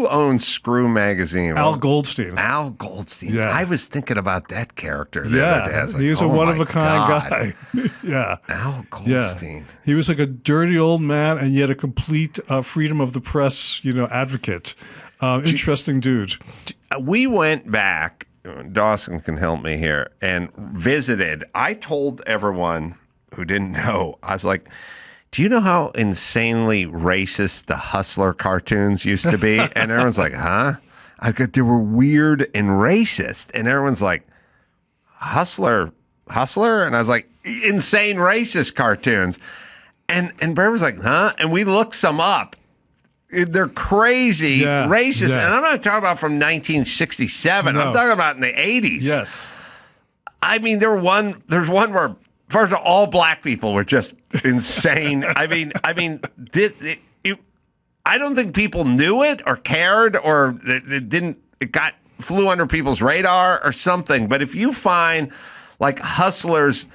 owns Screw magazine? Al Goldstein. Al Goldstein. Yeah. I was thinking about that character the other day. I was like, he was a one-of-a-kind guy. Yeah. Al Goldstein. Yeah. He was like a dirty old man and yet a complete freedom of the press, advocate. Interesting dude. We went back, Dawson can help me here, and visited. I told everyone who didn't know, I was like, do you know how insanely racist the Hustler cartoons used to be? And everyone's like, huh? I go, they were weird and racist. And everyone's like, Hustler? And I was like, insane racist cartoons. And Brad was like, huh? And we looked some up. They're crazy, racist. Yeah. And I'm not talking about from 1967. No. I'm talking about in the 80s. Yes. I mean, there's one where First of all black people were just insane. I mean, I don't think people knew it or cared or it flew under people's radar or something. But if you find like Hustler's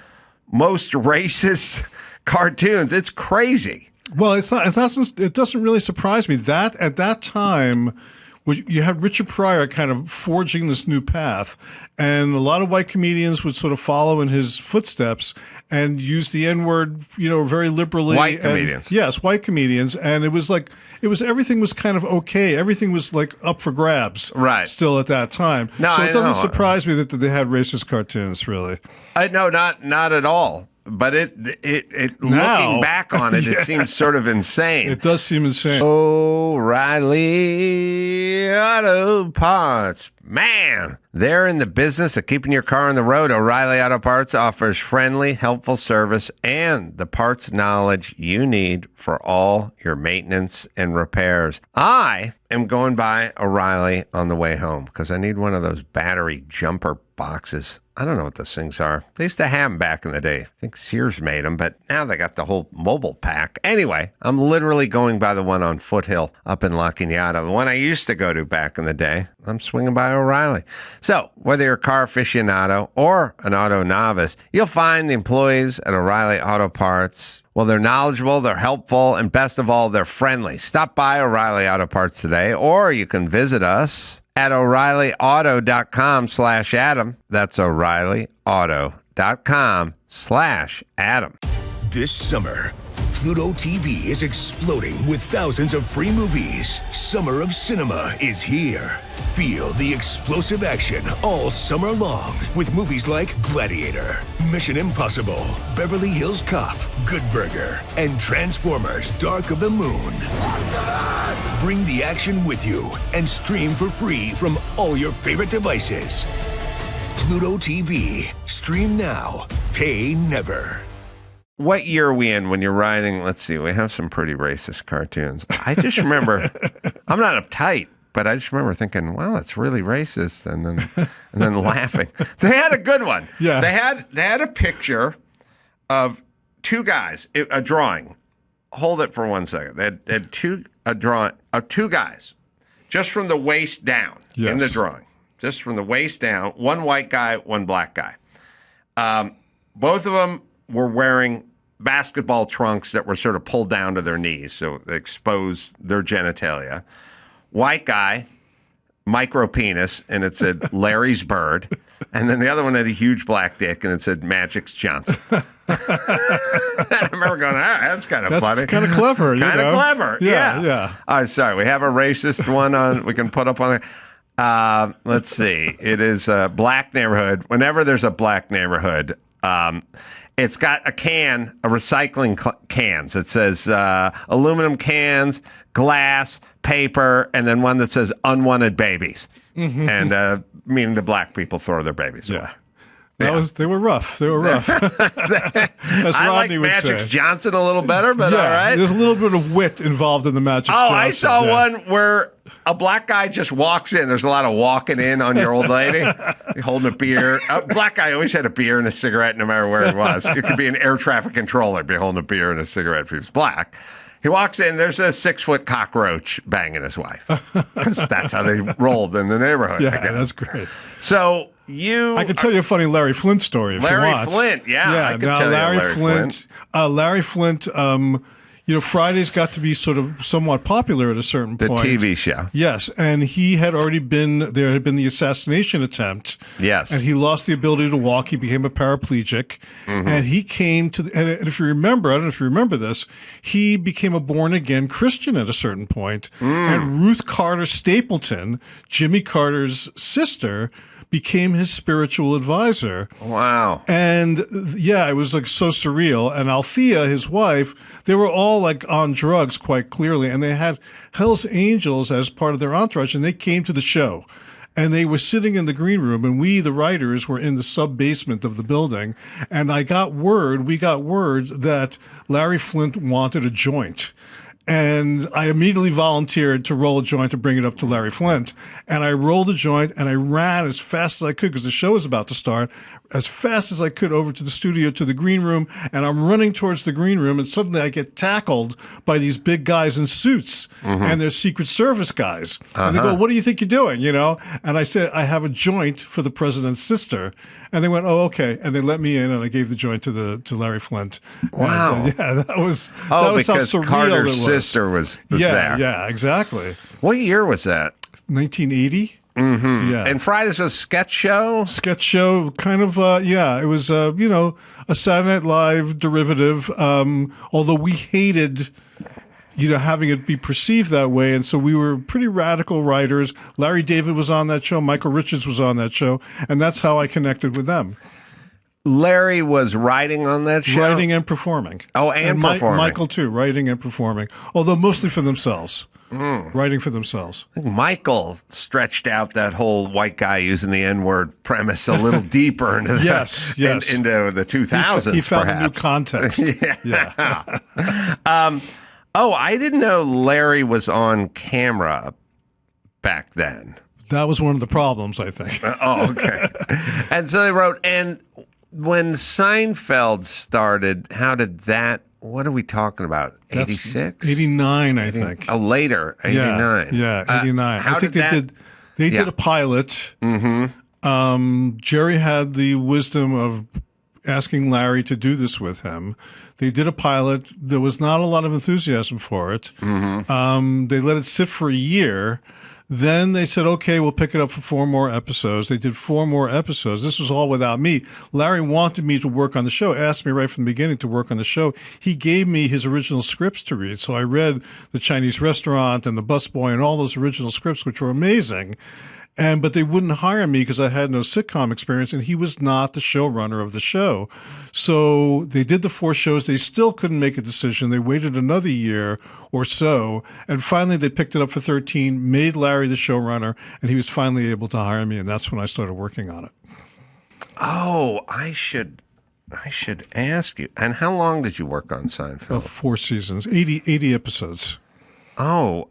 most racist cartoons, it's crazy. Well, it's not. It doesn't really surprise me that at that time, you had Richard Pryor kind of forging this new path, and a lot of white comedians would sort of follow in his footsteps and use the N-word, very liberally. White comedians. Yes, white comedians. And it was everything was kind of okay. Everything was like up for grabs. Right. Still at that time. No, so it doesn't surprise me that they had racist cartoons, really. No, not at all. But it looking back on it, it seems sort of insane. It does seem insane. O'Reilly Auto Parts. Man, they're in the business of keeping your car on the road. O'Reilly Auto Parts offers friendly, helpful service and the parts knowledge you need for all your maintenance and repairs. I am going by O'Reilly on the way home because I need one of those battery jumper boxes. I don't know what those things are. They used to have them back in the day. I think Sears made them, but now they got the whole mobile pack. Anyway, I'm literally going by the one on Foothill up in La Cañada, the one I used to go to back in the day. I'm swinging by O'Reilly. So whether you're a car aficionado or an auto novice, you'll find the employees at O'Reilly Auto Parts, well, they're knowledgeable, they're helpful, and best of all, they're friendly. Stop by O'Reilly Auto Parts today, or you can visit us at O'ReillyAuto.com/Adam. That's O'ReillyAuto.com/Adam. This summer, Pluto TV is exploding with thousands of free movies. Summer of Cinema is here. Feel the explosive action all summer long with movies like Gladiator, Mission Impossible, Beverly Hills Cop, Good Burger, and Transformers: Dark of the Moon. Bring the action with you and stream for free from all your favorite devices. Pluto TV. Stream now. Pay never. What year are we in when you're writing? Let's see. We have some pretty racist cartoons. I just remember, I'm not uptight, but I just remember thinking, wow, that's really racist, and then laughing. They had a good one. Yeah. They had a picture of two guys, a drawing. Hold it for 1 second. They had a drawing of two guys, just from the waist down in the drawing. Just from the waist down, one white guy, one black guy. Both of them were wearing basketball trunks that were sort of pulled down to their knees, so they exposed their genitalia. White guy, micro penis, and it said Larry's Bird. And then the other one had a huge black dick, and it said Magic's Johnson. I remember going, that's kind of funny. That's kind of clever. Kind of clever, yeah. All right, sorry. We have a racist one on. We can put up on the. Let's see. It is a black neighborhood. Whenever there's a black neighborhood, it's got a recycling cans. It says aluminum cans, glass, paper, and then one that says unwanted babies. Mm-hmm. And meaning the black people throw their babies away. They were rough. They were rough. As I like Rodney would Magic's say. Johnson a little better, but all right. There's a little bit of wit involved in the Magic's Johnson. I saw one where a black guy just walks in. There's a lot of walking in on your old lady. Holding a beer. A black guy always had a beer and a cigarette no matter where he was. It could be an air traffic controller, be holding a beer and a cigarette if he was black. He walks in, there's a 6-foot cockroach banging his wife. Because that's how they rolled in the neighborhood. Yeah, that's great. So I could tell you a funny Larry Flint story if you want. Larry Flint, I could tell Larry you Larry Flint. Larry Flint, Fridays got to be sort of somewhat popular at a certain point. The TV show. Yes, and he had already there had been the assassination attempt. Yes. And he lost the ability to walk. He became a paraplegic. Mm-hmm. And he came to, and if you remember, I don't know if you remember this, he became a born-again Christian at a certain point. And Ruth Carter Stapleton, Jimmy Carter's sister, became his spiritual advisor. Wow. And it was like so surreal. And Althea, his wife, they were all like on drugs quite clearly. And they had Hell's Angels as part of their entourage. And they came to the show. And they were sitting in the green room. And we, the writers, were in the sub-basement of the building. And we got word that Larry Flint wanted a joint. And I immediately volunteered to roll a joint to bring it up to Larry Flynt. And I rolled a joint and I ran as fast as I could because the show was about to start, as fast as I could over to the studio, to the green room. And I'm running towards the green room and suddenly I get tackled by these big guys in suits and they're Secret Service guys. And they go, "What do you think you're doing?" You know? And I said, "I have a joint for the president's sister." And they went, "Oh, okay." And they let me in, and I gave the joint to Larry Flynt. Wow. And, yeah, that was because how surreal Carter's it was. sister was there. Yeah, exactly. What year was that? 1980. Mm-hmm. Yeah. And Fridays was a sketch show? Sketch show, kind of, it was, a Saturday Night Live derivative, although we hated having it be perceived that way. And so we were pretty radical writers. Larry David was on that show. Michael Richards was on that show. And that's how I connected with them. Larry was writing on that show? Writing and performing. Oh, and performing. Michael, too, writing and performing. Although mostly for themselves. Writing for themselves. I think Michael stretched out that whole white guy using the N-word premise a little deeper into the, yes. into the 2000s, He found perhaps. a new context. Yeah. I didn't know Larry was on camera back then. That was one of the problems, I think. Okay. And so they wrote, and when Seinfeld started, how did that, what are we talking about? 86? 89, I think. Oh, later, 89. Yeah, 89. I think they did a pilot. Mm-hmm. Jerry had the wisdom of asking Larry to do this with him. They did a pilot. There was not a lot of enthusiasm for it. Mm-hmm. They let it sit for a year. Then they said, okay, we'll pick it up for 4 more episodes. They did 4 more episodes. This was all without me. Larry wanted me to work on the show, asked me right from the beginning to work on the show. He gave me his original scripts to read. So I read The Chinese Restaurant and The Busboy and all those original scripts, which were amazing. But they wouldn't hire me because I had no sitcom experience, and he was not the showrunner of the show. So they did the 4 shows. They still couldn't make a decision. They waited another year or so, and finally they picked it up for 13, made Larry the showrunner, and he was finally able to hire me, and that's when I started working on it. Oh, I should ask you. And how long did you work on Seinfeld? 4 seasons, 80 episodes. Oh,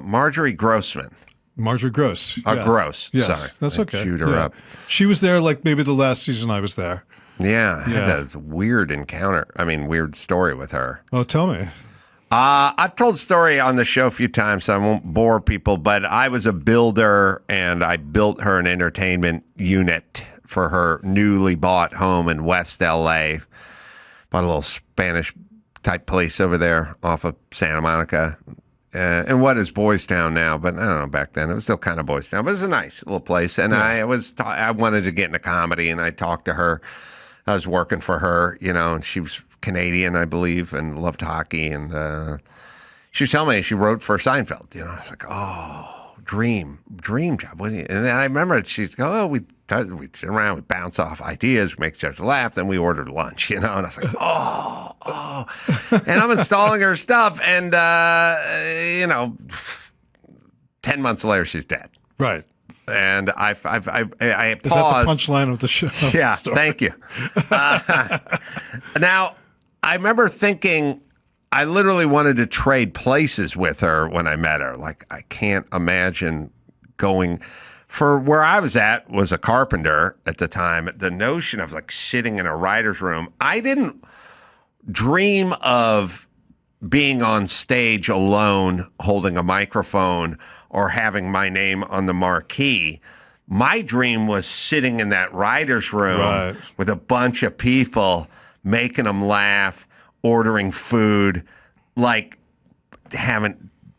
Marjorie Grossman. Marjorie Gross. Yeah. Gross. Yes, sorry. that's okay. Shoot her up. She was there like maybe the last season I was there. Yeah, I had a weird story with her. Oh, tell me. I've told the story on the show a few times, so I won't bore people, but I was a builder, and I built her an entertainment unit for her newly bought home in West L.A. Bought a little Spanish-type place over there off of Santa Monica. And what is Boys Town now? But I don't know, back then it was still kind of Boys Town, but it was a nice little place. And I wanted to get into comedy, and I talked to her. I was working for her, and she was Canadian, I believe, and loved hockey. And she was telling me she wrote for Seinfeld. I was like, oh, dream job. And then I remember she'd go, oh, we'd sit around, we bounce off ideas, we make each other laugh, then we ordered lunch, and I was like, oh. And I'm installing her stuff, and, 10 months later, she's dead. Right. And I paused. Is that the punchline of the show? Yeah, thank you. Now, I remember thinking, I literally wanted to trade places with her when I met her. Like, I can't imagine going... For where I was at was a carpenter at the time. The notion of like sitting in a writer's room, I didn't dream of being on stage alone, holding a microphone or having my name on the marquee. My dream was sitting in that writer's room with a bunch of people, making them laugh, ordering food, like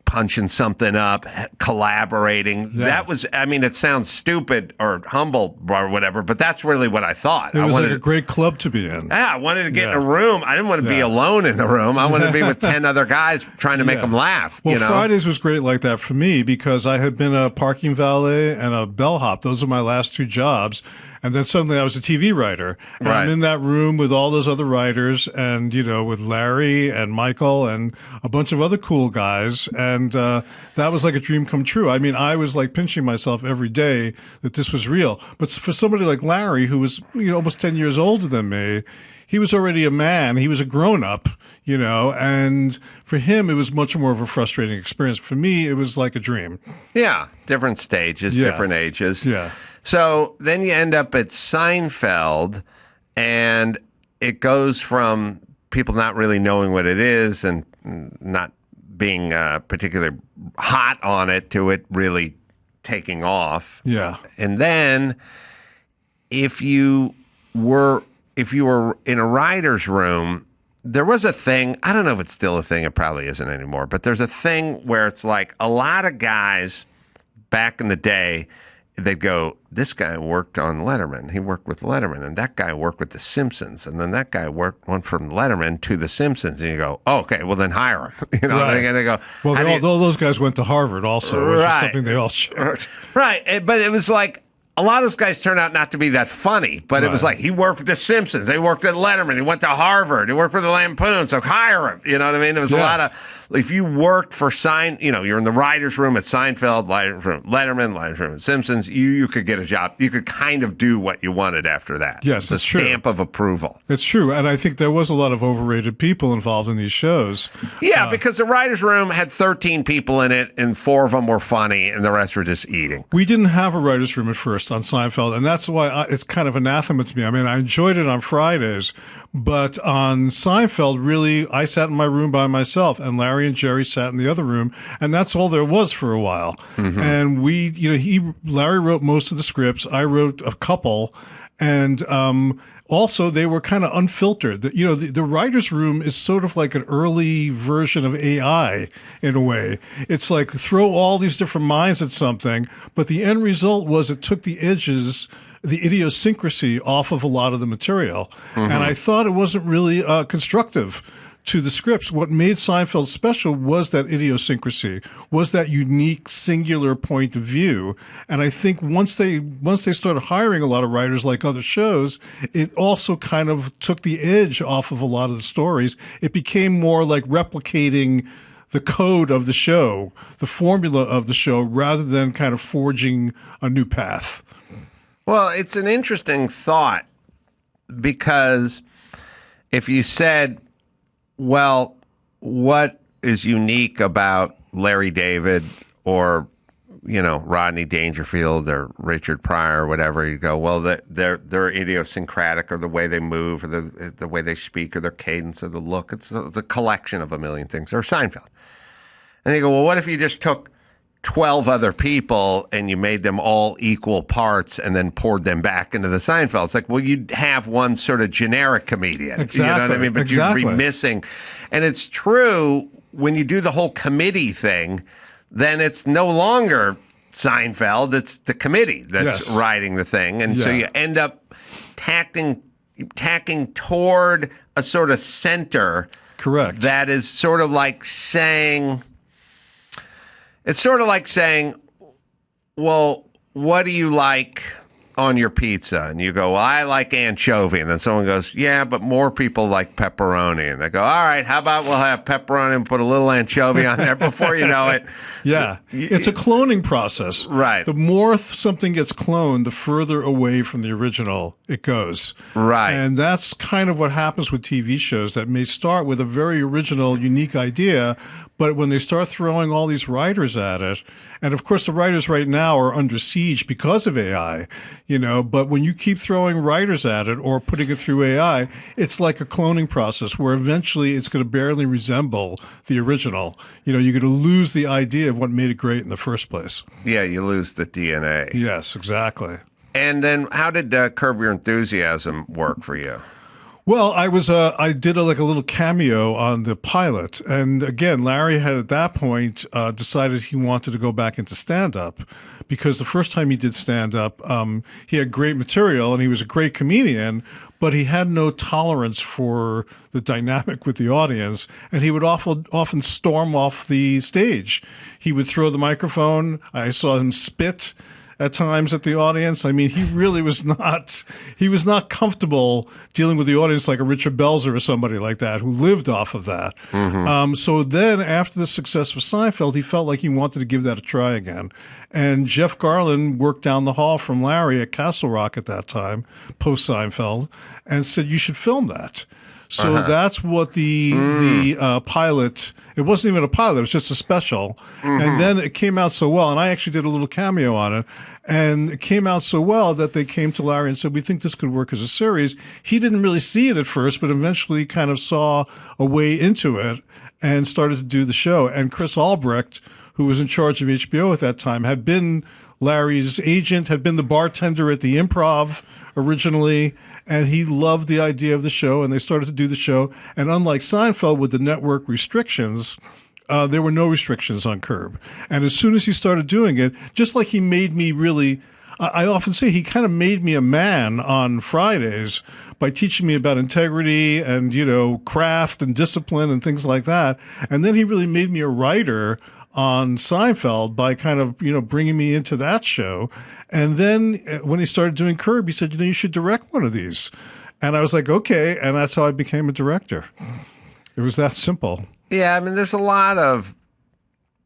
punching something up, collaborating. Yeah. That was, it sounds stupid or humble or whatever, but that's really what I thought. It was like a great club to be in. Yeah, I wanted to get in a room. I didn't want to be alone in the room. I wanted to be with 10 other guys trying to make them laugh. Well, Fridays was great like that for me because I had been a parking valet and a bellhop. Those are my last 2 jobs. And then suddenly I was a TV writer. And I'm in that room with all those other writers and, with Larry and Michael and a bunch of other cool guys. And that was like a dream come true. I mean, I was like pinching myself every day that this was real. But for somebody like Larry, who was, almost 10 years older than me, he was already a man. He was a grown-up, and for him, it was much more of a frustrating experience. For me, it was like a dream. Yeah, different stages, different ages. Yeah. So then you end up at Seinfeld, and it goes from people not really knowing what it is and not being particularly hot on it to it really taking off. Yeah. And then if you were in a writer's room, there was a thing, I don't know if it's still a thing, it probably isn't anymore, but there's a thing where it's like a lot of guys back in the day, they'd go, this guy worked on Letterman. He worked with Letterman, and that guy worked with The Simpsons, and then that guy went from Letterman to The Simpsons, and you go, oh, okay, well then hire him. They're going to go. Well, all those guys went to Harvard also, which is something they all shared. Right, but it was like, a lot of those guys turned out not to be that funny, but it was like he worked with The Simpsons, they worked at Letterman, he went to Harvard, he worked for the Lampoon, so hire him. You know what I mean? It was a lot of, if you worked for you're in the writer's room at Seinfeld, Letterman, writer's room at Simpsons, you could get a job. You could kind of do what you wanted after that. Yes, it's a stamp of approval. It's true, and I think there was a lot of overrated people involved in these shows. Yeah, because the writer's room had 13 people in it, and 4 of them were funny, and the rest were just eating. We didn't have a writer's room at first on Seinfeld, and that's why it's kind of anathema to me. I mean, I enjoyed it on Fridays, but on Seinfeld, really, I sat in my room by myself, and Larry and Jerry sat in the other room, and that's all there was for a while. Mm-hmm. And Larry wrote most of the scripts, I wrote a couple, and also they were kind of unfiltered. The writer's room is sort of like an early version of AI in a way. It's like throw all these different minds at something, but the end result was it took the edges, the idiosyncrasy off of a lot of the material. Mm-hmm. And I thought it wasn't really constructive to the scripts. What made Seinfeld special was that idiosyncrasy, was that unique, singular point of view. And I think once they started hiring a lot of writers like other shows, it also kind of took the edge off of a lot of the stories. It became more like replicating the code of the show, the formula of the show, rather than kind of forging a new path. Well, it's an interesting thought because if you said, well, what is unique about Larry David or, Rodney Dangerfield or Richard Pryor or whatever, you go, well, they're idiosyncratic or the way they move or the way they speak or their cadence or the look. It's the collection of a million things. Or Seinfeld. And you go, well, what if you just took 12 other people and you made them all equal parts and then poured them back into the Seinfeld? It's like, well, you'd have one sort of generic comedian. Exactly. You know what I mean? But exactly. You'd be missing. And it's true, when you do the whole committee thing, then it's no longer Seinfeld, it's the committee that's writing the thing. And so you end up tacking toward a sort of center. Correct. That is sort of like saying... It's sort of like saying, well, what do you like on your pizza? And you go, well, I like anchovy. And then someone goes, yeah, but more people like pepperoni. And they go, all right, how about we'll have pepperoni and put a little anchovy on there before you know it. Yeah, it's a cloning process. Right. The more something gets cloned, the further away from the original it goes. Right. And that's kind of what happens with TV shows that may start with a very original, unique idea, but when they start throwing all these writers at it, and of course the writers right now are under siege because of AI, but when you keep throwing writers at it or putting it through AI, it's like a cloning process where eventually it's going to barely resemble the original. You're going to lose the idea of what made it great in the first place. Yeah, you lose the DNA. Yes, exactly. And then how did Curb Your Enthusiasm work for you? Well, I did a little cameo on the pilot. And again, Larry had at that point decided he wanted to go back into stand-up because the first time he did stand-up, he had great material and he was a great comedian, but he had no tolerance for the dynamic with the audience, and he would often storm off the stage. He would throw the microphone. I saw him spit at times at the audience. I mean, he really was not comfortable dealing with the audience like a Richard Belzer or somebody like that who lived off of that. So then after the success of Seinfeld, he felt like he wanted to give that a try again. And Jeff Garlin worked down the hall from Larry at Castle Rock at that time, post Seinfeld, and said, you should film that. So that's what the pilot, it wasn't even a pilot, it was just a special. And then it came out so well, and I actually did a little cameo on it, and it came out so well that they came to Larry and said, we think this could work as a series. He didn't really see it at first, but eventually kind of saw a way into it and started to do the show. And Chris Albrecht, who was in charge of HBO at that time, had been Larry's agent, had been the bartender at the Improv originally, and he loved the idea of the show, and they started to do the show. And unlike Seinfeld with the network restrictions, there were no restrictions on Curb. And as soon as he started doing it, just like he made me really, I often say he kind of made me a man on Fridays by teaching me about integrity and, craft and discipline and things like that. And then he really made me a writer on Seinfeld by kind of, bringing me into that show. And then when he started doing Curb, he said, you should direct one of these. And I was like, okay. And that's how I became a director. It was that simple. Yeah, I mean, there's a lot of,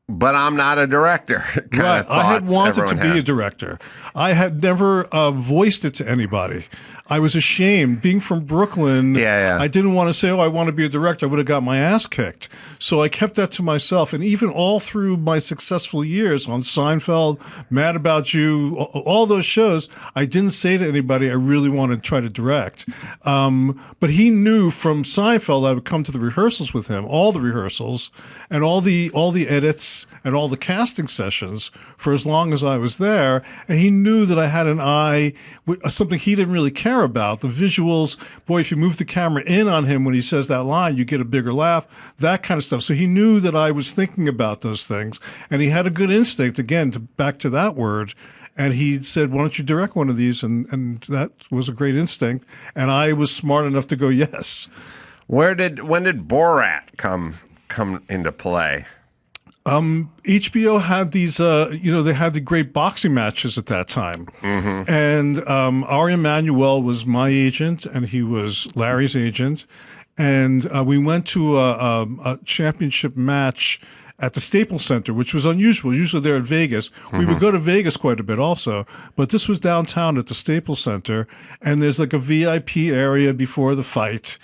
but I'm not a director. Right. I had wanted to be a director. I had never voiced it to anybody. I was ashamed. Being from Brooklyn, I didn't want to say, I want to be a director. I would have got my ass kicked. So I kept that to myself. And even all through my successful years on Seinfeld, Mad About You, all those shows, I didn't say to anybody I really want to try to direct. But he knew from Seinfeld I would come to the rehearsals with him, all the rehearsals, and all the edits and all the casting sessions for as long as I was there. And he knew that I had an eye, something he didn't really care about, the visuals. Boy, if you move the camera in on him when he says that line, you get a bigger laugh, that kind of stuff. So he knew that I was thinking about those things, and he had a good instinct, again, back to that word. And he said, why don't you direct one of these? And that was a great instinct. And I was smart enough to go, yes. When did Borat come into play? HBO had these, they had the great boxing matches at that time. And Ari Emanuel was my agent, and he was Larry's agent. And we went to a championship match at the Staples Center, which was unusual. Usually they're in Vegas. We would go to Vegas quite a bit also, but this was downtown at the Staples Center, and there's like a VIP area before the fight.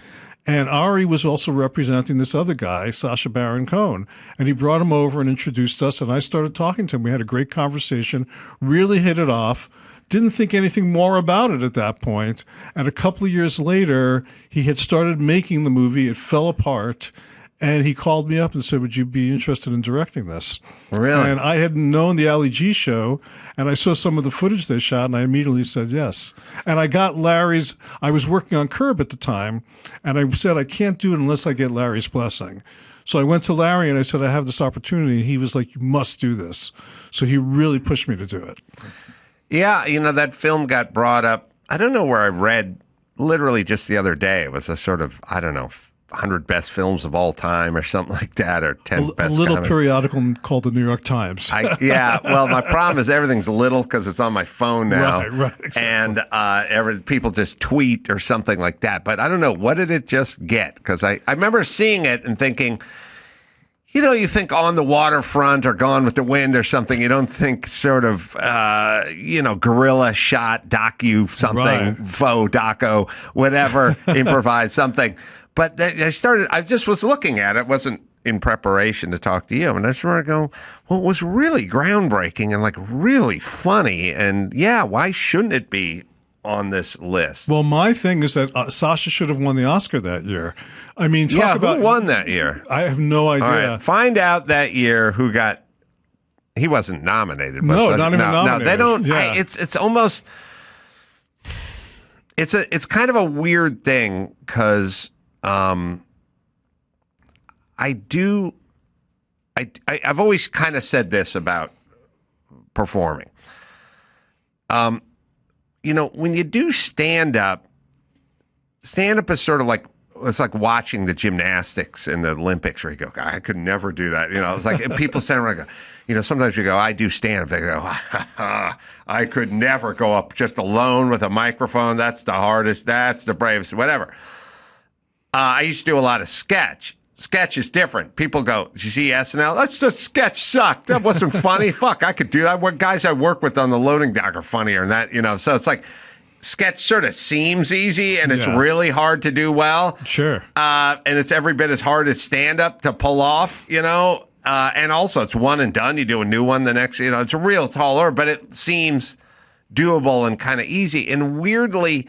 And Ari was also representing this other guy, Sacha Baron Cohen. And he brought him over and introduced us, and I started talking to him. We had a great conversation, really hit it off. Didn't think anything more about it at that point. And a couple of years later, he had started making the movie. It fell apart. And he called me up and said, would you be interested in directing this? Really? And I had known the Ali G show, and I saw some of the footage they shot, and I immediately said yes. And I got Larry's, I was working on Curb at the time, and I said, I can't do it unless I get Larry's blessing. So I went to Larry and I said, I have this opportunity. And he was like, you must do this. So he really pushed me to do it. Yeah, that film got brought up. I don't know where I read, literally just the other day. It was a sort of, 100 best films of all time or something like that, or 10 best. A little periodical called the New York Times. Well, my problem is everything's little because it's on my phone now. Right, exactly. And people just tweet or something like that. But I don't know, what did it just get? Because I remember seeing it and thinking, you think On the Waterfront or Gone with the Wind or something. You don't think sort of, guerrilla shot, docu something, Right. faux doco, whatever, improvised something. But I just was looking at it, wasn't in preparation to talk to you. And I just wanted to go, well, it was really groundbreaking and like really funny. And yeah, why shouldn't it be on this list? Well, my thing is that Sacha should have won the Oscar that year. I mean, talk about who won that year? I have no idea. All right, find out that year who got. He wasn't nominated. No, not even nominated. No, they don't. Yeah. It's almost. It's kind of a weird thing because. I've always kind of said this about performing. When you do stand up is sort of like it's like watching the gymnastics in the Olympics where you go, I could never do that. It's like people stand around and go, sometimes you go, I do stand up. They go, I could never go up just alone with a microphone. That's the hardest. That's the bravest, whatever. I used to do a lot of sketch. Sketch is different. People go, did you see SNL? That's just sketch sucked. That wasn't funny. Fuck, I could do that. What guys I work with on the loading dock are funnier than that, So it's like sketch sort of seems easy and it's really hard to do well. Sure. And it's every bit as hard as stand-up to pull off, and also it's one and done. You do a new one the next, it's a real tall order, but it seems doable and kind of easy. And weirdly,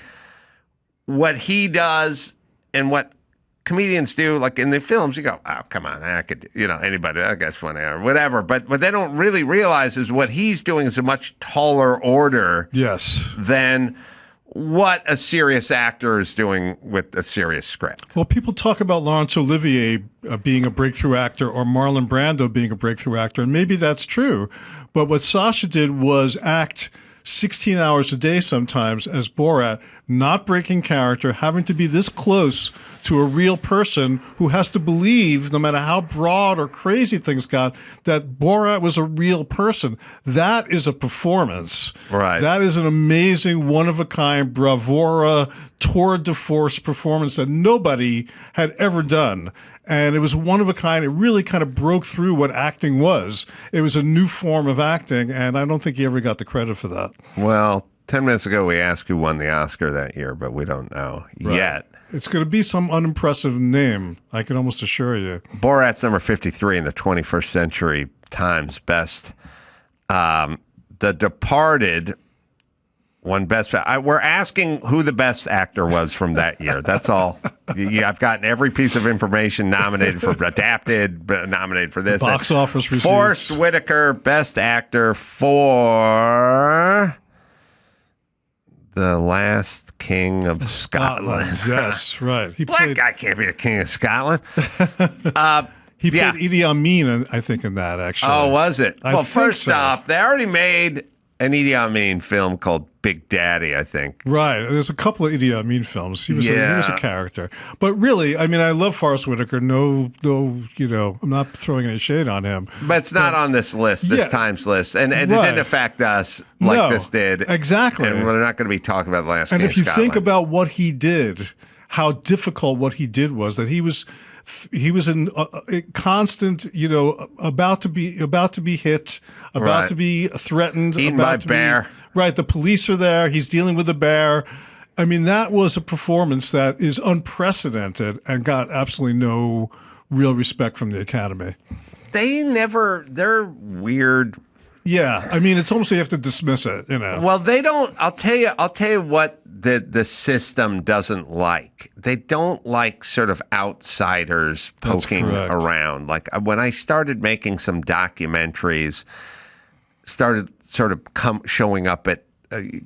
what he does and what comedians do, like in the films, you go, oh, come on, I could, anybody, that guy's funny or whatever. But what they don't really realize is what he's doing is a much taller order than what a serious actor is doing with a serious script. Well, people talk about Laurence Olivier being a breakthrough actor or Marlon Brando being a breakthrough actor, and maybe that's true. But what Sacha did was act 16 hours a day sometimes as Borat, not breaking character, having to be this close to a real person who has to believe, no matter how broad or crazy things got, that Borat was a real person. That is a performance. Right. That is an amazing, one-of-a-kind, bravura, tour de force performance that nobody had ever done. And it was one of a kind. It really kind of broke through what acting was. It was a new form of acting, and I don't think he ever got the credit for that. Well, 10 minutes ago we asked who won the Oscar that year, but we don't know yet. It's going to be some unimpressive name, I can almost assure you. Borat's number 53 in the 21st Century Times best. The Departed won best. We're asking who the best actor was from that year. That's all. I've gotten every piece of information nominated for adapted, nominated for this. Box office receipts. Forrest Whitaker, best actor for The Last King of Scotland. Yes, right. Black guy can't be the king of Scotland. He played Idi Amin, I think, in that, actually. Oh, was it? I well, think first so. off, they already made an Idi Amin film called Big Daddy, I think. Right. There's a couple of Idi Amin films. He was a character. But really, I mean, I love Forrest Whitaker. No, I'm not throwing any shade on him. But it's not on this list, this Times list. And it didn't affect us like this did. Exactly. And we're not going to be talking about The Last King of Scotland. And if you think about what he did, how difficult what he did was, that he was in a constant, about to be hit, about to be threatened, eaten by a bear. Right, the police are there. He's dealing with a bear. I mean, that was a performance that is unprecedented and got absolutely no real respect from the Academy. They're weird. Yeah, I mean, it's almost like you have to dismiss it, Well, they don't. I'll tell you what the system doesn't like. They don't like sort of outsiders poking around. Like when I started making some documentaries, started sort of showing up at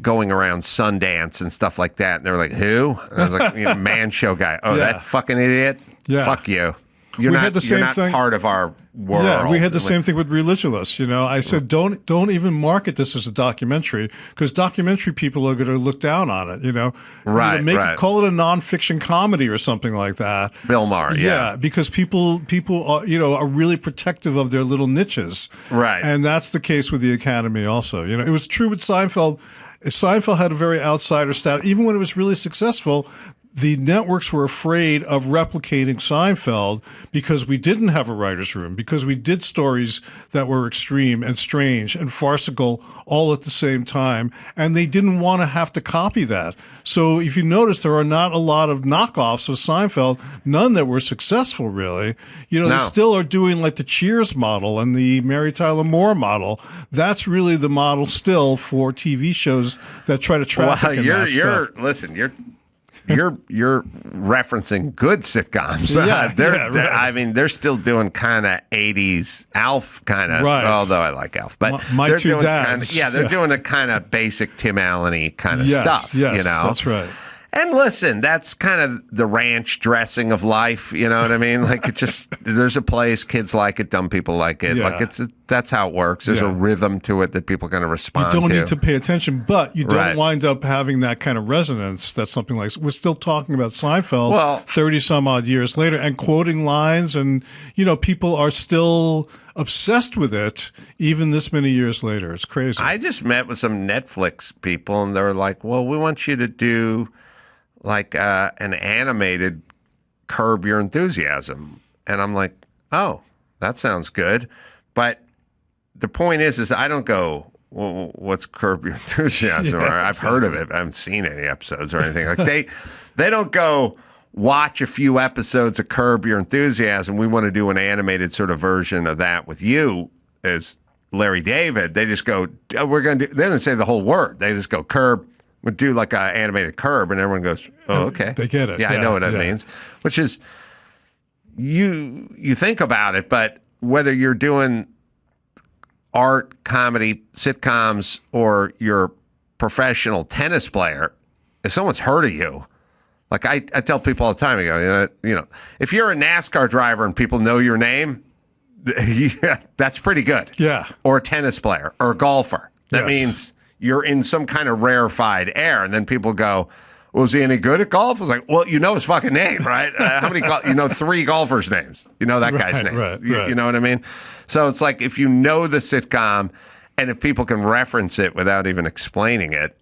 going around Sundance and stuff like that, and they were like, "Who?" And I was like, "Man show guy." Oh, that fucking idiot. Yeah. Fuck you. You're not part of our world. Yeah, we had the same thing with Religulous. I said, don't even market this as a documentary, because documentary people are going to look down on it. Right. Call it a nonfiction comedy or something like that. Bill Maher. Yeah, because people are really protective of their little niches. Right, and that's the case with the Academy also. It was true with Seinfeld. Seinfeld had a very outsider status, even when it was really successful. The networks were afraid of replicating Seinfeld because we didn't have a writer's room, because we did stories that were extreme and strange and farcical all at the same time, and they didn't want to have to copy that. So if you notice, there are not a lot of knockoffs of Seinfeld, none that were successful, really. They still are doing like the Cheers model and the Mary Tyler Moore model. That's really the model still for TV shows that try to traffic in that stuff. Listen, you're referencing good sitcoms. I mean, they're still doing kind of 80s Alf kind of, although I like Alf. But My they're Two doing Dads. they're doing a kind of basic Tim Allen-y kind of stuff. Yes, that's right. And listen, that's kind of the ranch dressing of life. You know what I mean? Like, there's a place, kids like it, dumb people like it. Yeah. Like, that's how it works. There's a rhythm to it that people kind of respond to. You don't need to pay attention, but you don't Right. wind up having that kind of resonance. That's something like, we're still talking about Seinfeld 30 some odd years later and quoting lines, and, people are still obsessed with it even this many years later. It's crazy. I just met with some Netflix people, and they were like, well, we want you to do like an animated Curb Your Enthusiasm. And I'm like, oh, that sounds good. But the point is I don't go, well, what's Curb Your Enthusiasm? Or I've heard of it. I haven't seen any episodes or anything. Like they don't go watch a few episodes of Curb Your Enthusiasm. We want to do an animated sort of version of that with you as Larry David. They just go, we're going to do, they don't say the whole word. They just go, Curb. Would do like an animated Curb, and everyone goes, oh, okay. They get it. Yeah, I know what that means. Which is, you think about it, but whether you're doing art, comedy, sitcoms, or you're a professional tennis player, if someone's heard of you, like I tell people all the time, I go, if you're a NASCAR driver and people know your name, that's pretty good. Yeah. Or a tennis player or a golfer. That Yes. means you're in some kind of rarefied air. And then people go, well, is he any good at golf? I was like, well, his fucking name, right? How many, 3 golfers' names. You know that guy's name. Right. You know what I mean? So it's like, if you know the sitcom and if people can reference it without even explaining it,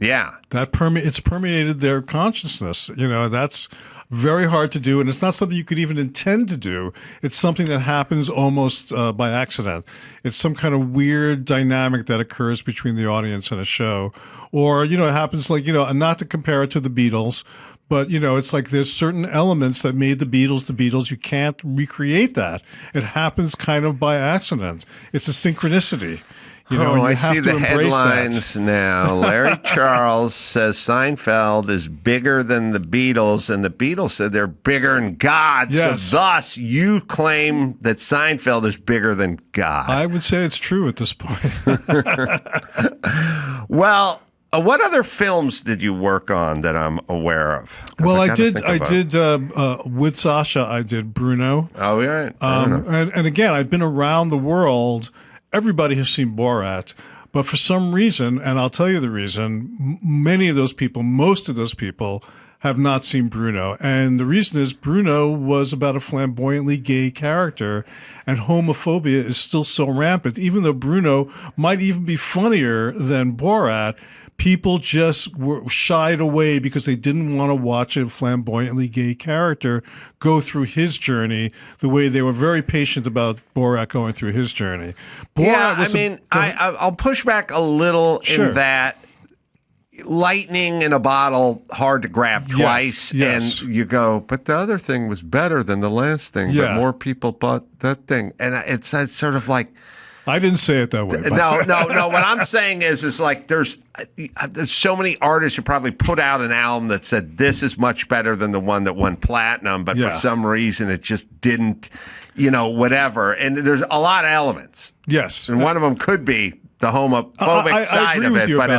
yeah. It's permeated their consciousness. That's very hard to do, and it's not something you could even intend to do. It's something that happens almost by accident. It's some kind of weird dynamic that occurs between the audience and a show. Or, it happens like, and not to compare it to the Beatles, but, it's like there's certain elements that made the Beatles. You can't recreate that. It happens kind of by accident. It's a synchronicity. I see the headlines now. Larry Charles says Seinfeld is bigger than the Beatles, and the Beatles said they're bigger than God. Yes. So thus, you claim that Seinfeld is bigger than God. I would say it's true at this point. Well, what other films did you work on that I'm aware of? Well, I did with Sacha, I did Bruno. Oh, yeah. And again, I've been around the world. Everybody has seen Borat, but for some reason, and I'll tell you the reason, most of those people have not seen Bruno. And the reason is Bruno was about a flamboyantly gay character, and homophobia is still so rampant. Even though Bruno might even be funnier than Borat, people just were shied away because they didn't want to watch a flamboyantly gay character go through his journey the way they were very patient about Borat going through his journey. I'll push back a little in that lightning in a bottle, hard to grab twice, yes. And you go, but the other thing was better than the last thing, but more people bought that thing. And it's sort of like, I didn't say it that way. No. What I'm saying is like there's so many artists who probably put out an album that said this is much better than the one that went platinum, but for some reason it just didn't, whatever. And there's a lot of elements. Yes. And one of them could be the homophobic side of it, but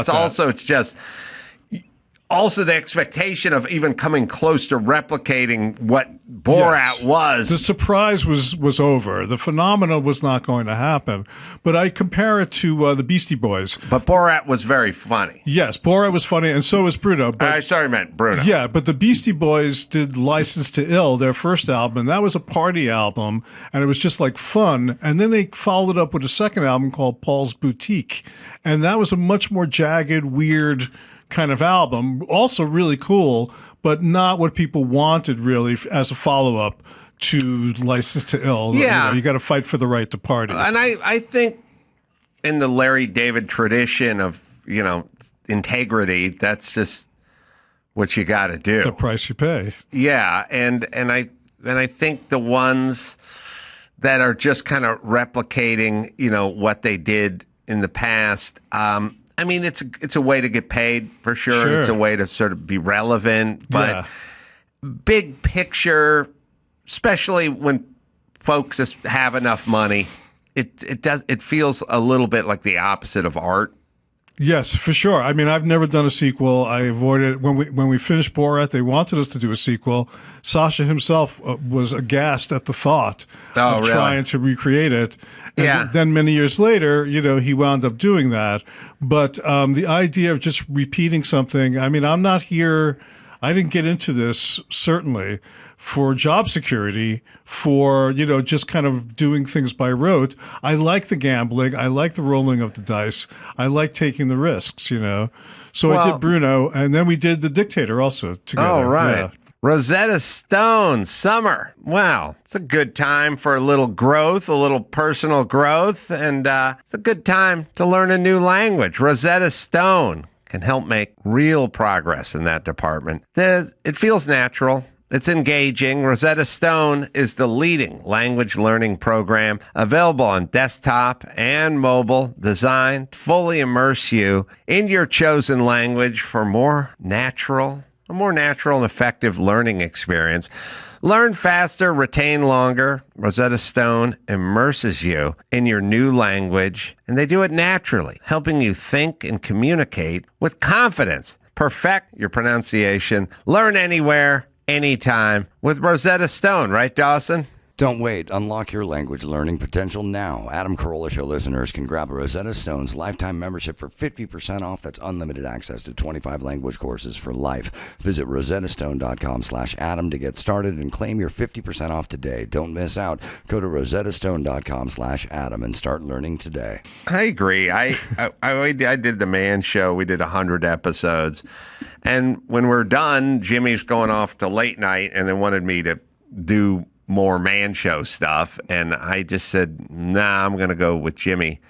it's just also the expectation of even coming close to replicating what Borat was. The surprise was over. The phenomena was not going to happen. But I compare it to the Beastie Boys. But Borat was very funny. Yes, Borat was funny, and so was Bruno. I meant Bruno. Yeah, but the Beastie Boys did License to Ill, their first album, and that was a party album, and it was just like fun. And then they followed it up with a second album called Paul's Boutique, and that was a much more jagged, weird kind of album, also really cool, but not what people wanted really as a follow-up to License to Ill. Yeah. You got to fight for the right to party. And I think in the Larry David tradition of, integrity, that's just what you got to do. The price you pay. Yeah, and I think the ones that are just kind of replicating, what they did in the past, it's a way to get paid for sure. It's a way to sort of be relevant, but big picture, especially when folks just have enough money, it feels a little bit like the opposite of art. Yes, for sure. I mean, I've never done a sequel. I avoided it. When we finished Borat, they wanted us to do a sequel. Sacha himself was aghast at the thought of really? trying to recreate it. And then many years later, he wound up doing that. But the idea of just repeating something, I mean, I'm not here. I didn't get into this, certainly, for job security, for, just kind of doing things by rote. I like the gambling. I like the rolling of the dice. I like taking the risks, So I did Bruno, and then we did The Dictator also together. Oh, right. Yeah. Rosetta Stone, summer. Wow. It's a good time for a little growth, a little personal growth, and it's a good time to learn a new language. Rosetta Stone can help make real progress in that department. It feels natural. It's engaging. Rosetta Stone is the leading language learning program available on desktop and mobile, designed to fully immerse you in your chosen language for a more natural and effective learning experience. Learn faster, retain longer. Rosetta Stone immerses you in your new language, and they do it naturally, helping you think and communicate with confidence. Perfect your pronunciation. Learn anywhere, anytime with Rosetta Stone, right, Dawson? Don't wait. Unlock your language learning potential now. Adam Carolla Show listeners can grab a Rosetta Stone's lifetime membership for 50% off. That's unlimited access to 25 language courses for life. Visit rosettastone.com/Adam to get started and claim your 50% off today. Don't miss out. Go to rosettastone.com/Adam and start learning today. I agree. I did the Man Show. We did 100 episodes. And when we're done, Jimmy's going off to late night and then wanted me to do more Man Show stuff, and I just said, nah, I'm going to go with Jimmy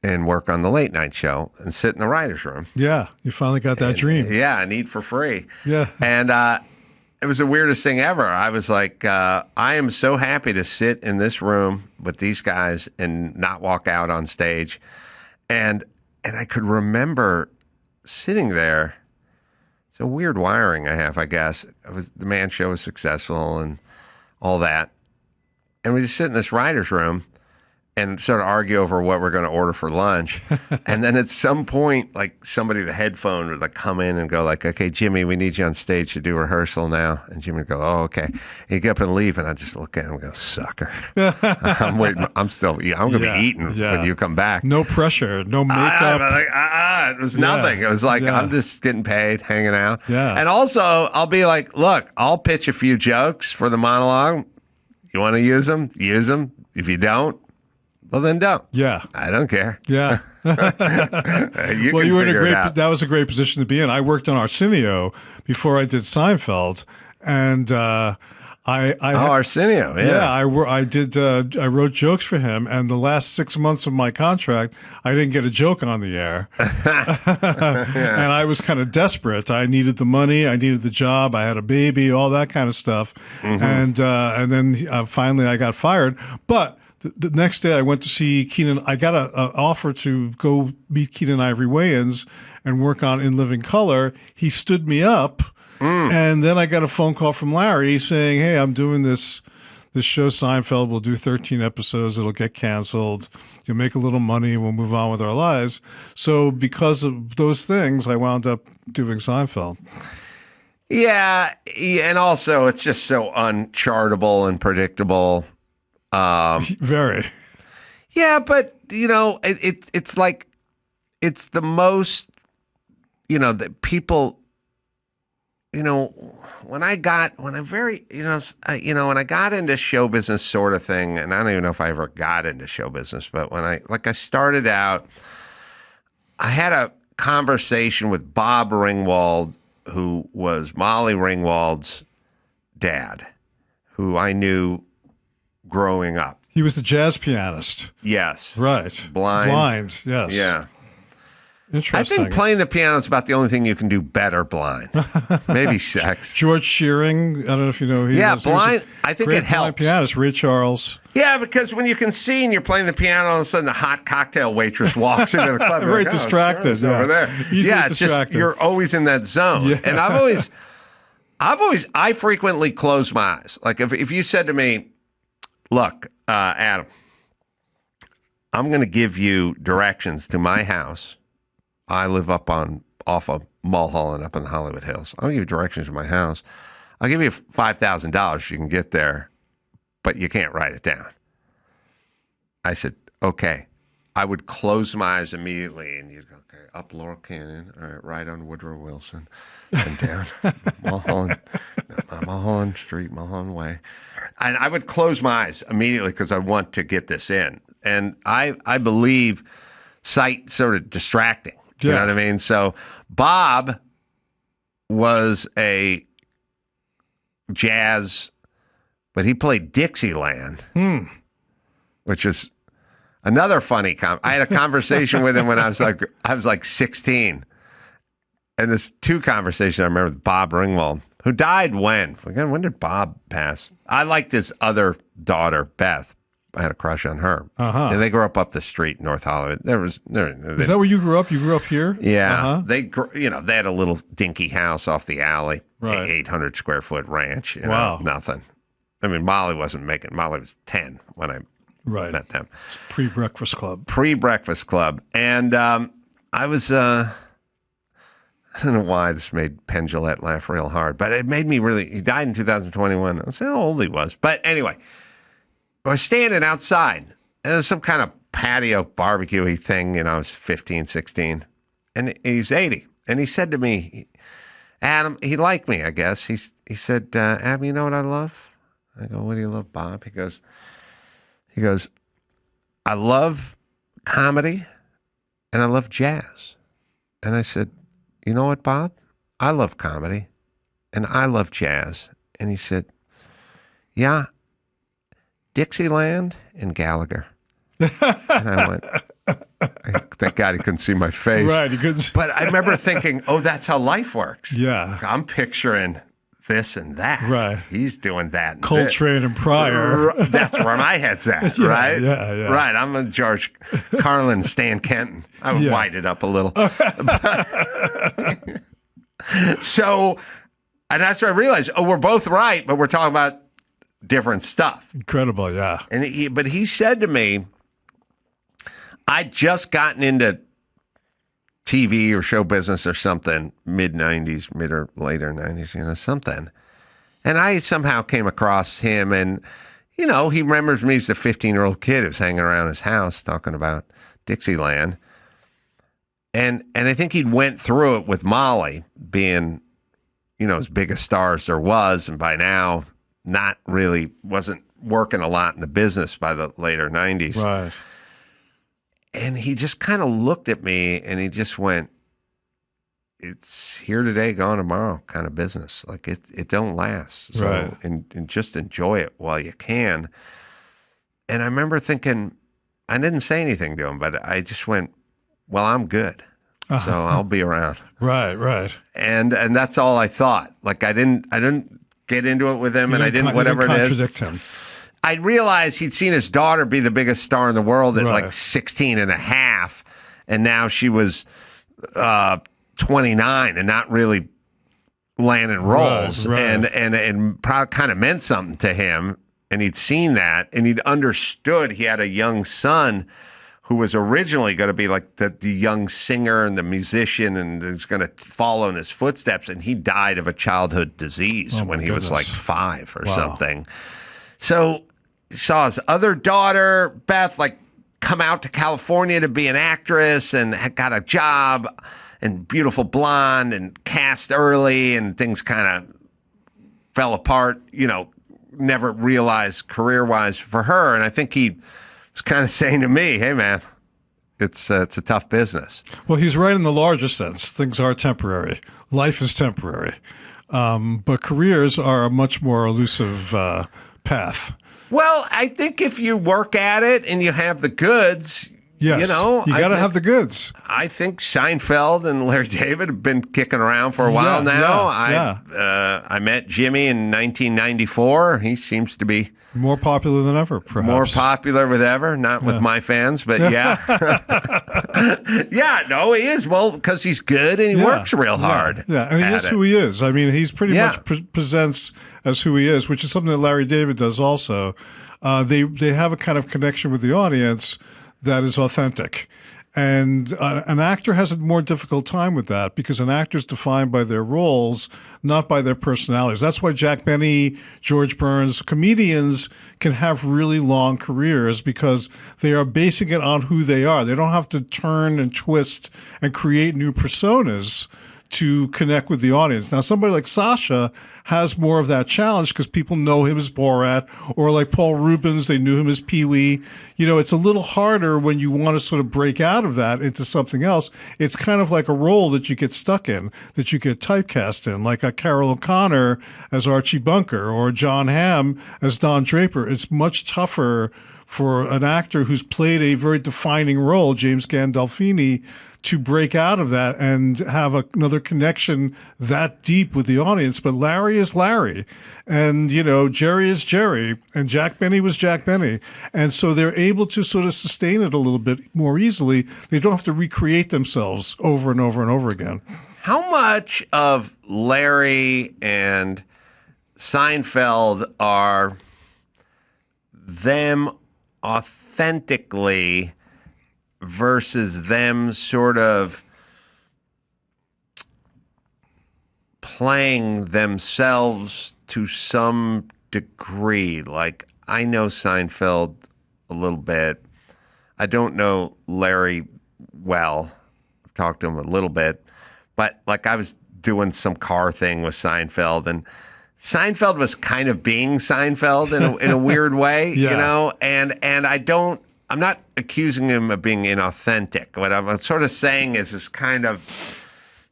and work on the late night show and sit in the writer's room. Yeah, you finally got that dream. Yeah, and eat for free. Yeah. And it was the weirdest thing ever. I was like, I am so happy to sit in this room with these guys and not walk out on stage. And I could remember sitting there. It's a weird wiring I have, I guess. The Man Show was successful and all that. And we just sit in this writer's room and sort of argue over what we're going to order for lunch. And then at some point, like somebody, the headphone would like come in and go like, okay, Jimmy, we need you on stage to do rehearsal now. And Jimmy would go, oh, okay. And he'd get up and leave. And I'd just look at him and go, sucker. I'm waiting. I'm going to be eating when you come back. No pressure, no makeup. It was nothing. It was like, I'm just getting paid, hanging out. Yeah. And also I'll be like, look, I'll pitch a few jokes for the monologue. You want to use them? Use them. If you don't, well, then don't. Yeah. I don't care. Yeah. You were in that was a great position to be in. I worked on Arsenio before I did Seinfeld. And Arsenio, yeah. I wrote jokes for him. And the last 6 months of my contract, I didn't get a joke on the air. And I was kind of desperate. I needed the money. I needed the job. I had a baby, all that kind of stuff. Mm-hmm. And then finally I got fired. But the next day I went to see Keenan. I got an offer to go meet Keenan Ivory Wayans and work on In Living Color. He stood me up. And then I got a phone call from Larry saying, hey, I'm doing this show Seinfeld. We'll do 13 episodes. It'll get canceled. You'll make a little money. We'll move on with our lives. So because of those things, I wound up doing Seinfeld. Yeah. And also it's just so unchartable and predictable. Very. Yeah, but, it's like, it's the most, that people... when I got into show business sort of thing, and I don't even know if I ever got into show business, but when I started out, I had a conversation with Bob Ringwald, who was Molly Ringwald's dad, who I knew growing up. He was the jazz pianist. Yes. Right. Blind, yes. Yeah. Interesting. I think playing the piano is about the only thing you can do better blind. Maybe sex. George Shearing, I don't know if you know who he was. Blind, I think it helps. Pianist, Ray Charles. Yeah, because when you can see and you're playing the piano, all of a sudden the hot cocktail waitress walks into the club. Very distracted. Sure, over there. Easily it's just, you're always in that zone. Yeah. And I frequently close my eyes. Like if you said to me, look, Adam, I'm going to give you directions to my house. I live off of Mulholland up in the Hollywood Hills. I'll give you directions to my house. I'll give you $5,000. You can get there, but you can't write it down. I said, okay. I would close my eyes immediately, and you'd go, okay, up Laurel Canyon, all right, right on Woodrow Wilson, and down Mulholland Street, Mulholland Way. And I would close my eyes immediately because I want to get this in. And I believe sight sort of distracting. You know what I mean? So Bob was a jazz, but he played Dixieland, which is another funny I had a conversation with him when I was like 16. And there's two conversations I remember with Bob Ringwald, who died when? When did Bob pass? I liked his other daughter, Beth. I had a crush on her. And they grew up the street in North Hollywood. Is that where you grew up? You grew up here? Yeah. They had a little dinky house off the alley, 800 square foot ranch. Wow. Nothing. I mean, Molly was 10 when I met them. It's pre-breakfast club. Pre-breakfast club. And I was, I don't know why this made Penn Jillette laugh real hard, but it made me really, he died in 2021. I don't know how old he was. But anyway, I was standing outside, and there's some kind of patio barbecue-y thing, I was 15, 16, and he was 80. And he said to me, Adam, he liked me, I guess. He said, Adam, you know what I love? I go, what do you love, Bob? He goes, I love comedy, and I love jazz. And I said, you know what, Bob? I love comedy, and I love jazz. And he said, yeah, Dixieland and Gallagher. And I went, thank God he couldn't see my face. Right, he couldn't. But I remember thinking, oh, that's how life works. Yeah. I'm picturing this and that. Right. He's doing that. And Coltrane and Pryor. That's where my head's at, Yeah, right? yeah. Right. I'm a George Carlin, Stan Kenton. I would wide it up a little. So, and that's where I realized, we're both right, but we're talking about different stuff. Incredible, yeah. And but he said to me, I'd just gotten into TV or show business or something, mid or later 90s, something. And I somehow came across him, and, he remembers me as the 15-year-old kid who's hanging around his house talking about Dixieland. And I think he went through it with Molly being, as big a star as there was, and by now wasn't working a lot in the business by the later 90s. Right. And he just kind of looked at me and he just went, it's here today, gone tomorrow kind of business. Like it don't last. So, right. And just enjoy it while you can. And I remember thinking, I didn't say anything to him, but I just went, well, I'm good. So I'll be around. Right. And that's all I thought. Like I didn't get into it with him, and I didn't, whatever it is. Contradict him. I realized he'd seen his daughter be the biggest star in the world at like 16 and a half, and now she was 29 and not really landing roles. Right. And probably kind of meant something to him, and he'd seen that, and he'd understood he had a young son who was originally going to be like the young singer and the musician, and was going to follow in his footsteps, and he died of a childhood disease when he was like 5 or something. So he saw his other daughter, Beth, come out to California to be an actress, and had got a job, and beautiful blonde, and cast early, and things kind of fell apart, never realized career-wise for her. And I think he was kind of saying to me, hey, man, it's a tough business. Well, he's right in the larger sense. Things are temporary. Life is temporary. But careers are a much more elusive path. Well, I think if you work at it and you have the goods, yes, you got to have the goods. I think Seinfeld and Larry David have been kicking around for a while now. I met Jimmy in 1994. He seems to be more popular than ever, perhaps. More popular with ever, not with my fans, but yeah. No, he is. Well, because he's good and he works real hard. Yeah, and he is who he is. I mean, he's pretty much presents as who he is, which is something that Larry David does also. They have a kind of connection with the audience that is authentic. And an actor has a more difficult time with that because an actor is defined by their roles, not by their personalities. That's why Jack Benny, George Burns, comedians can have really long careers because they are basing it on who they are. They don't have to turn and twist and create new personas to connect with the audience. Now, somebody like Sacha has more of that challenge because people know him as Borat, or like Paul Rubens, they knew him as Pee-wee. You know, it's a little harder when you want to sort of break out of that into something else. It's kind of like a role that you get stuck in, that you get typecast in, like a Carol O'Connor as Archie Bunker or John Hamm as Don Draper. It's much tougher for an actor who's played a very defining role, James Gandolfini, to break out of that and have another connection that deep with the audience. But Larry is Larry, and, you know, Jerry is Jerry, and Jack Benny was Jack Benny. And so they're able to sort of sustain it a little bit more easily. They don't have to recreate themselves over and over and over again. How much of Larry and Seinfeld are them authentically versus them sort of playing themselves to some degree? Like, I know Seinfeld a little bit. I don't know Larry well. I've talked to him a little bit. But, like, I was doing some car thing with Seinfeld, and Seinfeld was kind of being Seinfeld in a weird way, you know? And I'm not accusing him of being inauthentic. What I'm sort of saying is kind of,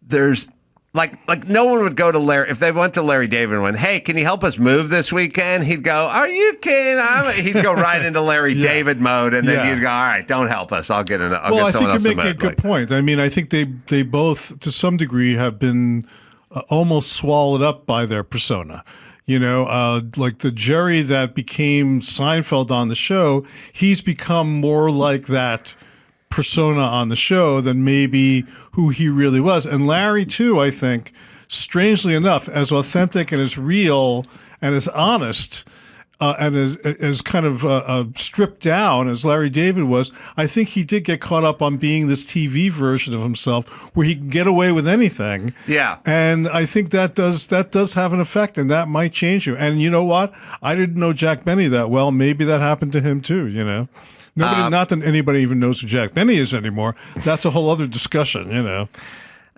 there's like no one would go to Larry if they went to Larry David and went, "Hey, can you help us move this weekend?" He'd go, "Are you kidding?" He'd go right into Larry David mode, and then you'd go, "All right, don't help us. I'll get someone else to move." Well, I think you're making a good point. I mean, I think they both, to some degree, have been almost swallowed up by their persona. You know, like the Jerry that became Seinfeld on the show, he's become more like that persona on the show than maybe who he really was. And Larry, too, I think, strangely enough, as authentic and as real and as honest and as kind of stripped down as Larry David was, I think he did get caught up on being this TV version of himself where he can get away with anything. Yeah. And I think that does have an effect, and that might change you. And you know what? I didn't know Jack Benny that well. Maybe that happened to him too, you know? Not that anybody even knows who Jack Benny is anymore. That's a whole other discussion, you know?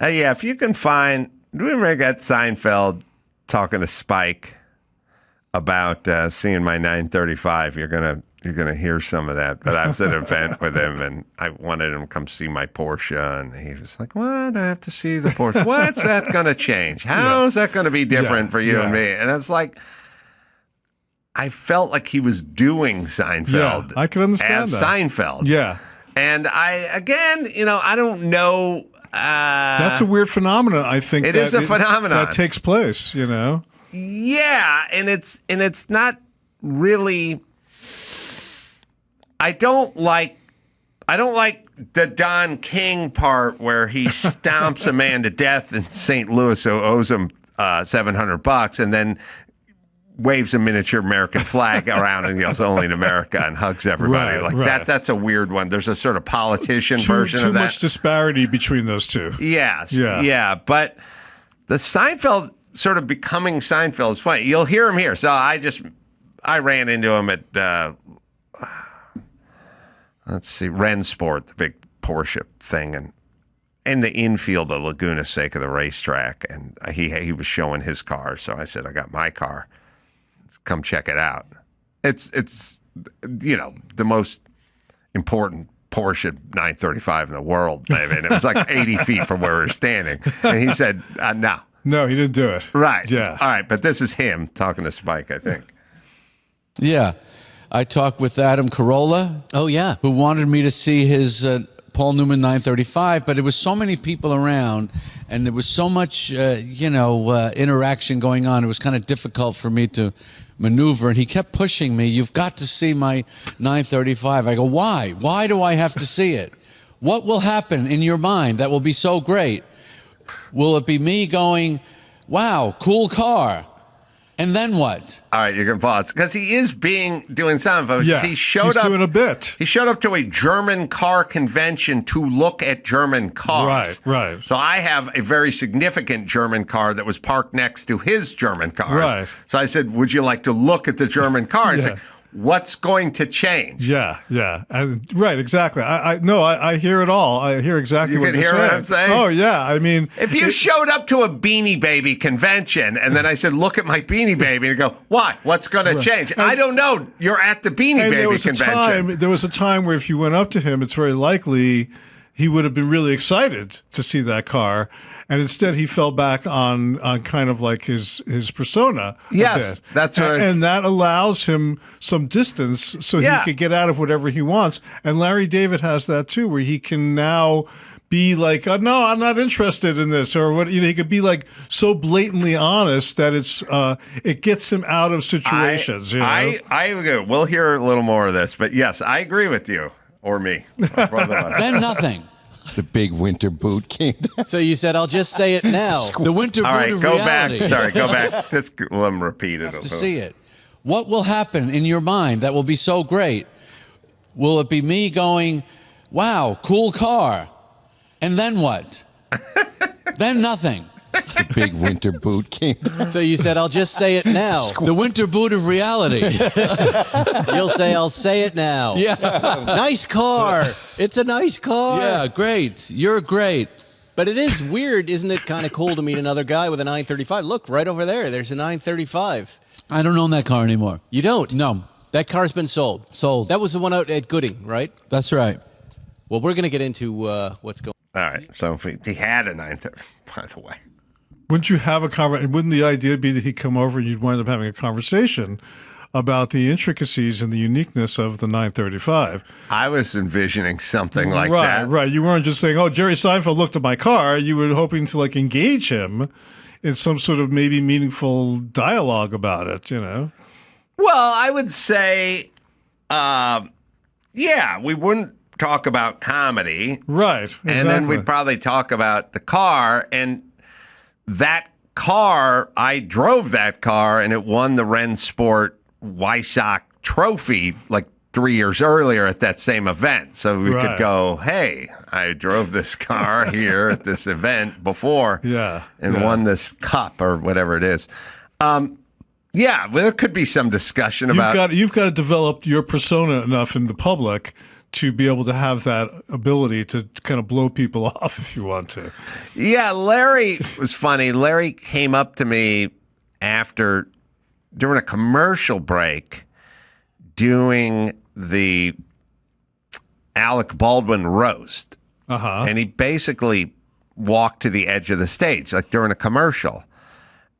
Yeah, if you can find, do we ever get Seinfeld talking to Spike about seeing my 935? You're gonna hear some of that. But I was at an event with him, and I wanted him to come see my Porsche, and he was like, "What? I have to see the Porsche. What's that gonna change? How is that gonna be different for you and me?" And I was like, I felt like he was doing Seinfeld. Yeah, I can understand as that. Seinfeld. Yeah. And I don't know. That's a weird phenomenon, I think. It is a phenomenon that takes place, you know? Yeah, and it's not really. I don't like the Don King part where he stomps a man to death in St. Louis who owes him $700, and then waves a miniature American flag around and yells "Only in America" and hugs everybody. Right. That's a weird one. There's a sort of politician version of that. Too much disparity between those two. Yes. Yeah. But the Seinfeld sort of becoming Seinfeld is funny. You'll hear him here. So I ran into him at let's see, Rensport, the big Porsche thing, and in the infield of Laguna Seca, the racetrack, and he was showing his car. So I said, "I got my car. Come check it out." It's the most important Porsche 935 in the world, baby. And it was like 80 feet from where we were standing. And he said, "No." No, he didn't do it. Right. Yeah. All right, but this is him talking to Spike, I think. Yeah. I talked with Adam Carolla. Oh, yeah. Who wanted me to see his Paul Newman 935, but there was so many people around, and there was so much, interaction going on. It was kind of difficult for me to maneuver, and he kept pushing me. "You've got to see my 935. I go, "Why? Why do I have to see it? What will happen in your mind that will be so great? Will it be me going, 'Wow, cool car'? And then what? All right, you can pause because he is doing something. Yeah, he showed he's up doing a bit. He showed up to a German car convention to look at German cars. Right. So I have a very significant German car that was parked next to his German cars. Right. So I said, "Would you like to look at the German car?" He's Yeah. like, "What's going to change?" Yeah. Right, exactly. I hear it all. I hear exactly You what can you're hear saying. what I'm saying? Oh, yeah. I mean, If you showed up to a Beanie Baby convention and then I said, "Look at my Beanie Baby," and you go, "Why? What's going to change?" I don't know. You're at the Beanie and Baby convention. There was a time where if you went up to him, it's very likely he would have been really excited to see that car. And instead, he fell back on kind of like his persona. Yes, that's right. And that allows him some distance so he could get out of whatever he wants. And Larry David has that too, where he can now be like, "No, I'm not interested in this," or what. He could be like so blatantly honest that it gets him out of situations. I agree. We'll hear a little more of this, but yes, I agree with you or me. Then nothing. The big winter boot came down. So you said, "I'll just say it now." The winter boot All right, of go reality. back. Sorry, go back. Let me repeat it. To see it. What will happen in your mind that will be so great? Will it be me going, "Wow, cool car," and then what? Then nothing. The big winter boot came down. So you said, "I'll just say it now." The winter boot of reality. You'll say, "I'll say it now." Yeah. Nice car. It's a nice car. Yeah, great. You're great. But it is weird, isn't it? Kind of cool to meet another guy with a 935. Look, right over there. There's a 935. I don't own that car anymore. You don't? No. That car's been sold. Sold. That was the one out at Gooding, right? That's right. Well, we're going to get into what's going on. All right. So if he had a 930, by the way. Wouldn't you have a conversation? Wouldn't the idea be that he'd come over and you'd wind up having a conversation about the intricacies and the uniqueness of the 935? I was envisioning something like right, that. Right. You weren't just saying, "Oh, Jerry Seinfeld looked at my car." You were hoping to like engage him in some sort of maybe meaningful dialogue about it, Well, I would say, we wouldn't talk about comedy. Right. Exactly. And then we'd probably talk about the car. And that car, I drove that car and it won the Ren Sport Wysock Trophy like 3 years earlier at that same event. So we could go, "Hey, I drove this car here at this event before and won this cup," or whatever it is. Well, there could be some discussion about... You've got to develop your persona enough in the public to be able to have that ability to kind of blow people off if you want to. Yeah, Larry was funny. Larry came up to me during a commercial break doing the Alec Baldwin roast. Uh-huh. And he basically walked to the edge of the stage, like during a commercial.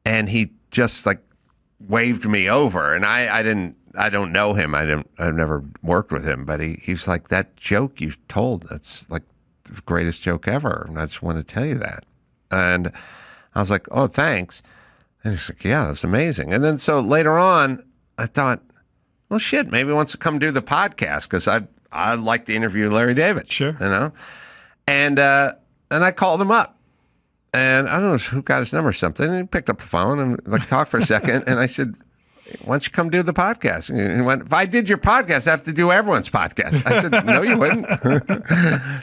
And he just like waved me over. And I don't know him. I've never worked with him, but he's like, "That joke you told, that's like the greatest joke ever. And I just want to tell you that." And I was like, "Oh, thanks." And he's like, "Yeah, that's amazing." And then so later on, I thought, well, shit, maybe he wants to come do the podcast because I'd like to interview Larry David. Sure. And I called him up. And I don't know who got his number or something. And he picked up the phone and like talked for a second. And I said, "Why don't you come do the podcast?" And he went, "If I did your podcast, I have to do everyone's podcast." I said, "No, you wouldn't.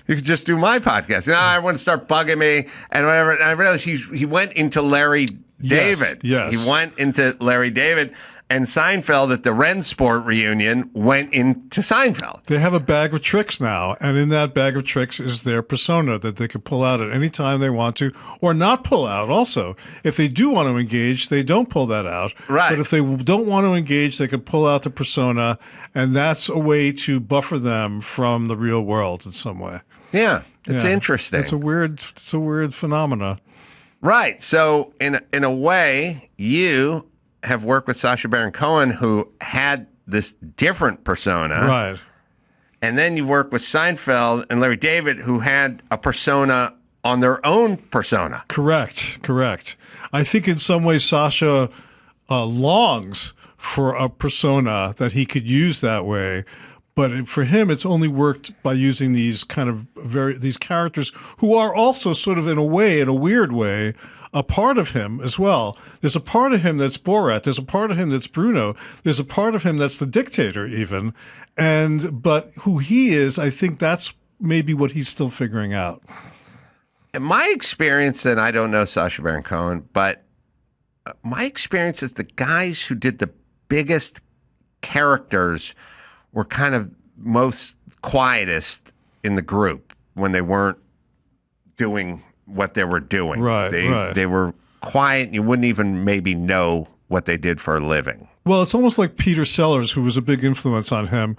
You could just do my podcast." And now everyone start bugging me and whatever. And I realized he went into Larry David. Yes. He went into Larry David. And Seinfeld at the Ren Sport reunion went into Seinfeld. They have a bag of tricks now, and in that bag of tricks is their persona that they can pull out at any time they want to, or not pull out also. If they do want to engage, they don't pull that out. Right. But if they don't want to engage, they can pull out the persona, and that's a way to buffer them from the real world in some way. Yeah, it's interesting. It's a weird phenomena. Right. So in a way, you have worked with Sacha Baron Cohen, who had this different persona. Right. And then you work with Seinfeld and Larry David, who had a persona on their own persona. Correct. I think in some ways Sacha longs for a persona that he could use that way. But for him, it's only worked by using these kind of these characters who are also sort of in a weird way, a part of him as well. There's a part of him that's Borat. There's a part of him that's Bruno. There's a part of him that's the dictator even. But who he is, I think that's maybe what he's still figuring out. In my experience, and I don't know Sacha Baron Cohen, but my experience is the guys who did the biggest characters were kind of most quietest in the group when they weren't doing what they were doing. Right. They were quiet, and you wouldn't even maybe know what they did for a living. Well, it's almost like Peter Sellers, who was a big influence on him.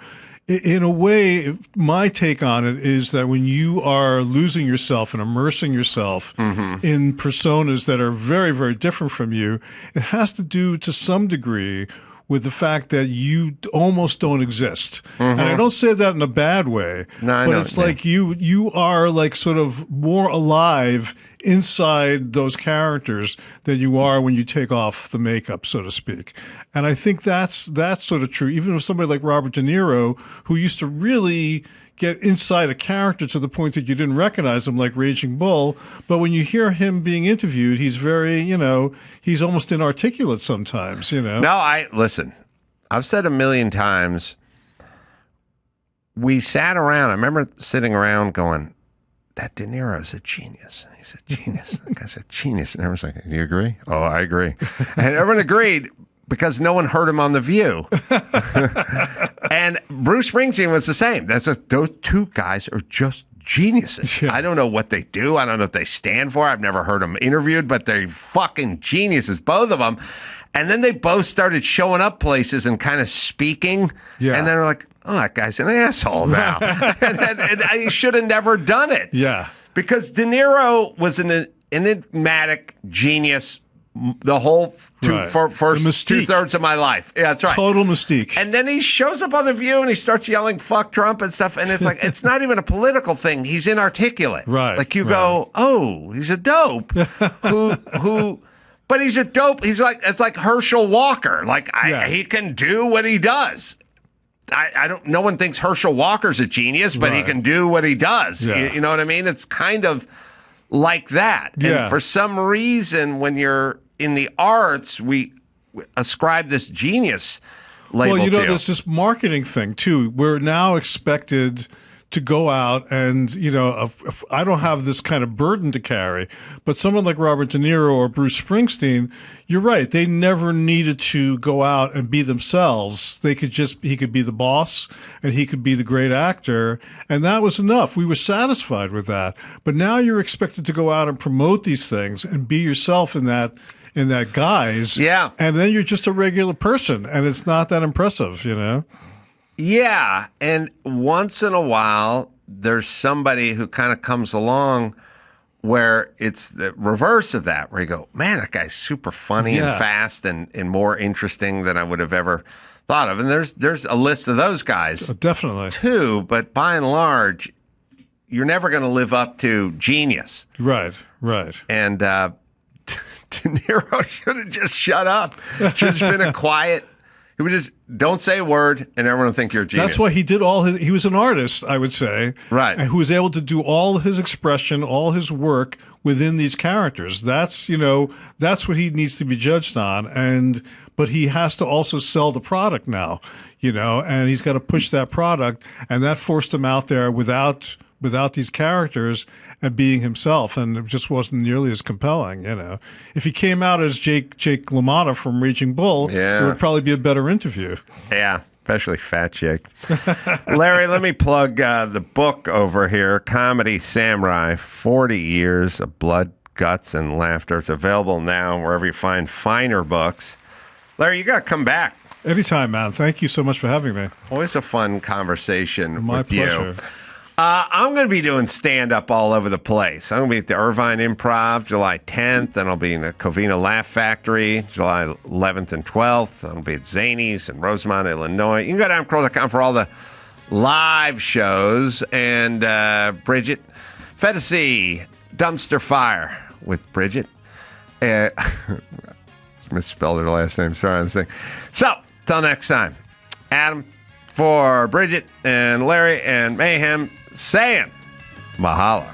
In a way, my take on it is that when you are losing yourself and immersing yourself in personas that are very, very different from you, it has to do to some degree with the fact that you almost don't exist. And I don't say that in a bad way, but it's like you are like sort of more alive inside those characters than you are when you take off the makeup, so to speak. And I think that's sort of true. Even with somebody like Robert De Niro, who used to really get inside a character to the point that you didn't recognize him, like Raging Bull. But when you hear him being interviewed, he's very, he's almost inarticulate sometimes, No, listen, I've said a million times, we sat around, I remember sitting around going, that De Niro's a genius. He's a genius. That guy's a genius. And everyone's like, do you agree? Oh, I agree. And everyone agreed because no one heard him on The View. And Bruce Springsteen was the same. Those two guys are just geniuses. Yeah. I don't know what they do. I don't know if they stand for. I've never heard them interviewed, but they're fucking geniuses, both of them. And then they both started showing up places and kind of speaking. Yeah. And then they're like, oh, that guy's an asshole now. and I should have never done it. Yeah. Because De Niro was an enigmatic genius the whole first 2/3 of my life. Yeah, that's right. Total mystique. And then he shows up on The View and he starts yelling, fuck Trump and stuff. And it's like, it's not even a political thing. He's inarticulate. Right. Like you go, oh, he's a dope but he's a dope. It's like Herschel Walker. Like he can do what he does. No one thinks Herschel Walker's a genius, but he can do what he does. Yeah. You know what I mean? It's kind of like that. Yeah. And for some reason, when you're in the arts, we ascribe this genius label to you. There's this marketing thing, too. We're now expected to go out and, if I don't have this kind of burden to carry, but someone like Robert De Niro or Bruce Springsteen, you're right. They never needed to go out and be themselves. He could be the boss and he could be the great actor. And that was enough. We were satisfied with that. But now you're expected to go out and promote these things and be yourself in that guise. Yeah. And then you're just a regular person and it's not that impressive, Yeah, and once in a while, there's somebody who kind of comes along where it's the reverse of that, where you go, man, that guy's super funny and fast and more interesting than I would have ever thought of. And there's a list of those guys. Definitely. Too, but by and large, you're never going to live up to genius. Right. And De Niro should have just shut up. Should have just been a quiet... He would just don't say a word, and everyone will think you're a genius. That's why he did he was an artist, I would say. Right. And who was able to do all his expression, all his work within these characters. That's what he needs to be judged on. But he has to also sell the product now, and he's got to push that product. And that forced him out there without these characters and being himself, and it just wasn't nearly as compelling, If he came out as Jake LaMotta from Raging Bull, it would probably be a better interview. Yeah, especially Fat Jake. Larry, let me plug the book over here, Comedy Samurai, 40 Years of Blood, Guts, and Laughter. It's available now wherever you find finer books. Larry, you got to come back. Anytime, man. Thank you so much for having me. Always a fun conversation My with pleasure. you. I'm going to be doing stand-up all over the place. I'm going to be at the Irvine Improv July 10th, and I'll be in the Covina Laugh Factory July 11th and 12th. I'll be at Zany's in Rosemont, Illinois. You can go to AdamCarolla.com for all the live shows. And Bridget Phetasy, Dumpster Fire with Bridget. Misspelled her last name. Sorry on this thing. So, till next time. Adam, for Bridget and Larry and Mayhem, saying mahalo.